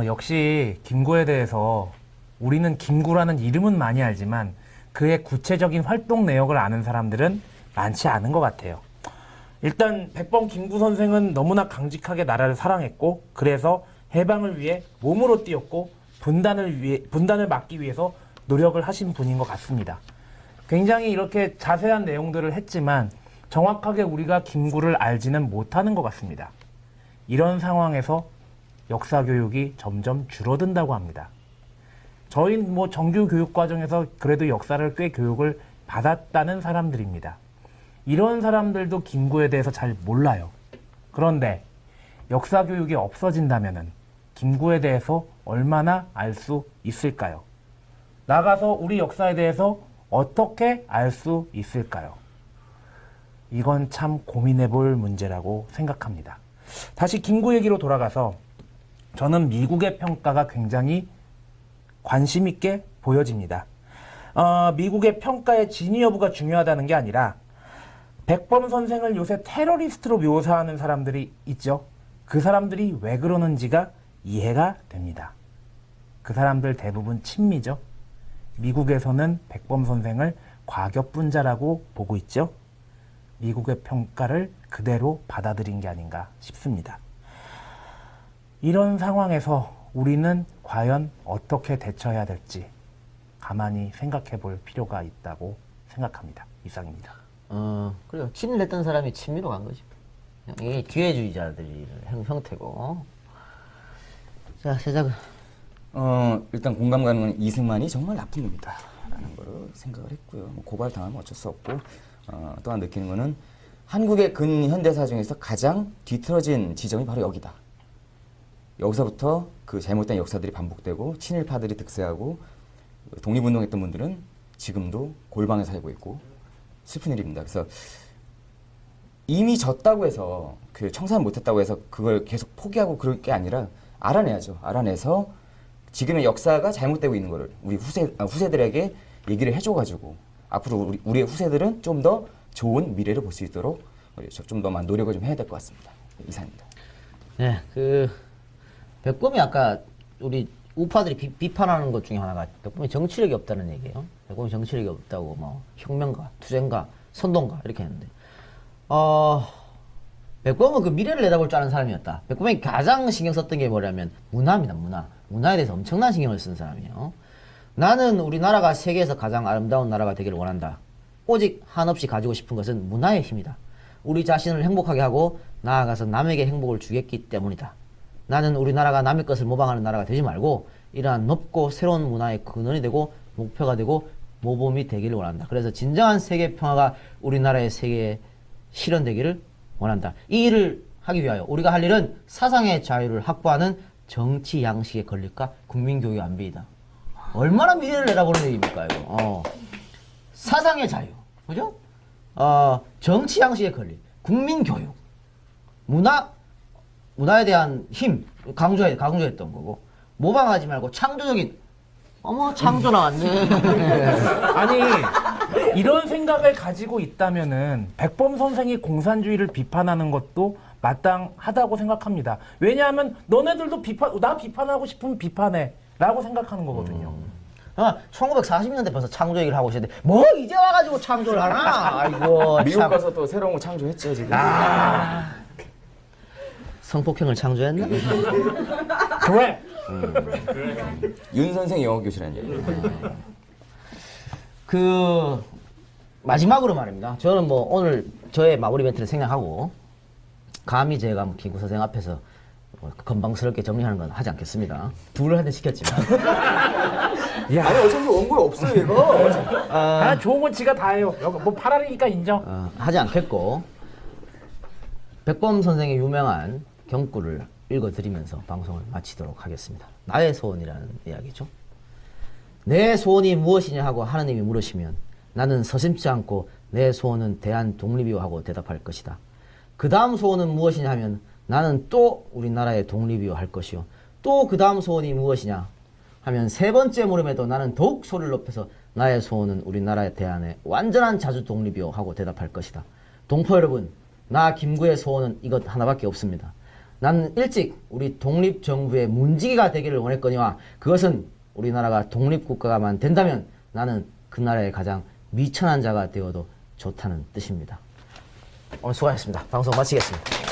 역시 김구에 대해서 우리는 김구라는 이름은 많이 알지만 그의 구체적인 활동 내역을 아는 사람들은 많지 않은 것 같아요. 일단 백범 김구 선생은 너무나 강직하게 나라를 사랑했고 그래서 해방을 위해 몸으로 뛰었고 분단을 막기 위해서 노력을 하신 분인 것 같습니다. 굉장히 이렇게 자세한 내용들을 했지만 정확하게 우리가 김구를 알지는 못하는 것 같습니다. 이런 상황에서 역사 교육이 점점 줄어든다고 합니다. 저희 뭐 정규 교육 과정에서 그래도 역사를 꽤 교육을 받았다는 사람들입니다. 이런 사람들도 김구에 대해서 잘 몰라요. 그런데 역사 교육이 없어진다면은 김구에 대해서 얼마나 알 수 있을까요? 나가서 우리 역사에 대해서 어떻게 알 수 있을까요? 이건 참 고민해 볼 문제라고 생각합니다. 다시 김구 얘기로 돌아가서 저는 미국의 평가가 굉장히 관심 있게 보여집니다. 미국의 평가의 진위 여부가 중요하다는 게 아니라 백범 선생을 요새 테러리스트로 묘사하는 사람들이 있죠. 그 사람들이 왜 그러는지가 이해가 됩니다. 그 사람들 대부분 친미죠. 미국에서는 백범 선생을 과격분자라고 보고 있죠. 미국의 평가를 그대로 받아들인 게 아닌가 싶습니다. 이런 상황에서 우리는 과연 어떻게 대처해야 될지 가만히 생각해 볼 필요가 있다고 생각합니다. 이상입니다. 그래요. 친일 했던 사람이 친미로 간 거지. 이게 기회주의자들의 형태고. 자, 시작은. 일단 공감 가는 건 이승만이 정말 나쁜 놈이다 라는 걸 생각을 했고요. 뭐 고발당하면 어쩔 수 없고 또한 느끼는 거는 한국의 근현대사 중에서 가장 뒤틀어진 지점이 바로 여기다. 여기서부터 그 잘못된 역사들이 반복되고 친일파들이 득세하고 독립운동했던 분들은 지금도 골방에 살고 있고 슬픈 일입니다. 그래서 이미 졌다고 해서 그 청산 못했다고 해서 그걸 계속 포기하고 그럴 게 아니라 알아내야죠. 알아내서 지금의 역사가 잘못되고 있는 거를 우리 후세들에게 얘기를 해줘가지고 앞으로 우리의 후세들은 좀 더 좋은 미래를 볼 수 있도록 좀 더만 노력을 좀 해야 될 것 같습니다. 이상입니다. 네, 백범이 아까 우리 우파들이 비판하는 것 중에 하나가 백범이 정치력이 없다는 얘기예요. 백범이 정치력이 없다고 뭐 혁명가, 투쟁가, 선동가 이렇게 했는데 백범은 그 미래를 내다볼 줄 아는 사람이었다. 백범이 가장 신경 썼던 게 뭐냐면 문화입니다. 문화에 대해서 엄청난 신경을 쓴 사람이에요. 나는 우리나라가 세계에서 가장 아름다운 나라가 되기를 원한다. 오직 한없이 가지고 싶은 것은 문화의 힘이다. 우리 자신을 행복하게 하고 나아가서 남에게 행복을 주겠기 때문이다. 나는 우리나라가 남의 것을 모방하는 나라가 되지 말고 이러한 높고 새로운 문화의 근원이 되고 목표가 되고 모범이 되기를 원한다. 그래서 진정한 세계 평화가 우리나라의 세계에 실현되기를 원한다. 이 일을 하기 위하여 우리가 할 일은 사상의 자유를 확보하는 정치 양식의 건립과 국민교육 안배이다. 얼마나 미래를 내다보는 얘기입니까 이거. 사상의 자유, 그죠? 정치 양식의 건립, 국민교육, 문화에 대한 힘 강조했던 거고 모방하지 말고 창조적인 창조 나왔네. 아니 이런 생각을 가지고 있다면은 백범 선생이 공산주의를 비판하는 것도 마땅하다고 생각합니다. 왜냐하면 너네들도 나 비판하고 싶으면 비판해라고 생각하는 거거든요. 1940년대 벌써 창조 얘기를 하고 있었는데 뭐 이제 와가지고 창조를 하나? 아이고 미국 참. 가서 또 새로운 거 창조했죠 지금. 성폭행을 창조했나? 그래. 윤 선생 영어 교실한 얘기. 그 마지막으로 말입니다. 저는 뭐 오늘 저의 마무리 멘트를 생략하고 감히 제가 뭐 김구 선생 앞에서 뭐 건방스럽게 정리하는 건 하지 않겠습니다. 둘한테 시켰지만 야, 아니 어차피 원고에 없어요 이거. 아, 좋은 건 지가 다 해요. 여기 뭐 8알이니까 인정. 하지 않겠고 백범 선생의 유명한 경구를 읽어드리면서 방송을 마치도록 하겠습니다. 나의 소원이라는 이야기죠. 내 소원이 무엇이냐 하고 하느님이 물으시면 나는 서슴지 않고 내 소원은 대한 독립이요 하고 대답할 것이다. 그 다음 소원은 무엇이냐 하면 나는 또 우리나라의 독립이요 할 것이요. 또 그 다음 소원이 무엇이냐 하면 세 번째 물음에도 나는 더욱 소리를 높여서 나의 소원은 우리나라의 대한의 완전한 자주 독립이요 하고 대답할 것이다. 동포 여러분, 나 김구의 소원은 이것 하나밖에 없습니다. 나는 일찍 우리 독립정부의 문지기가 되기를 원했거니와 그것은 우리나라가 독립국가가만 된다면 나는 그 나라의 가장 미천한 자가 되어도 좋다는 뜻입니다. 오늘 수고하셨습니다. 방송 마치겠습니다.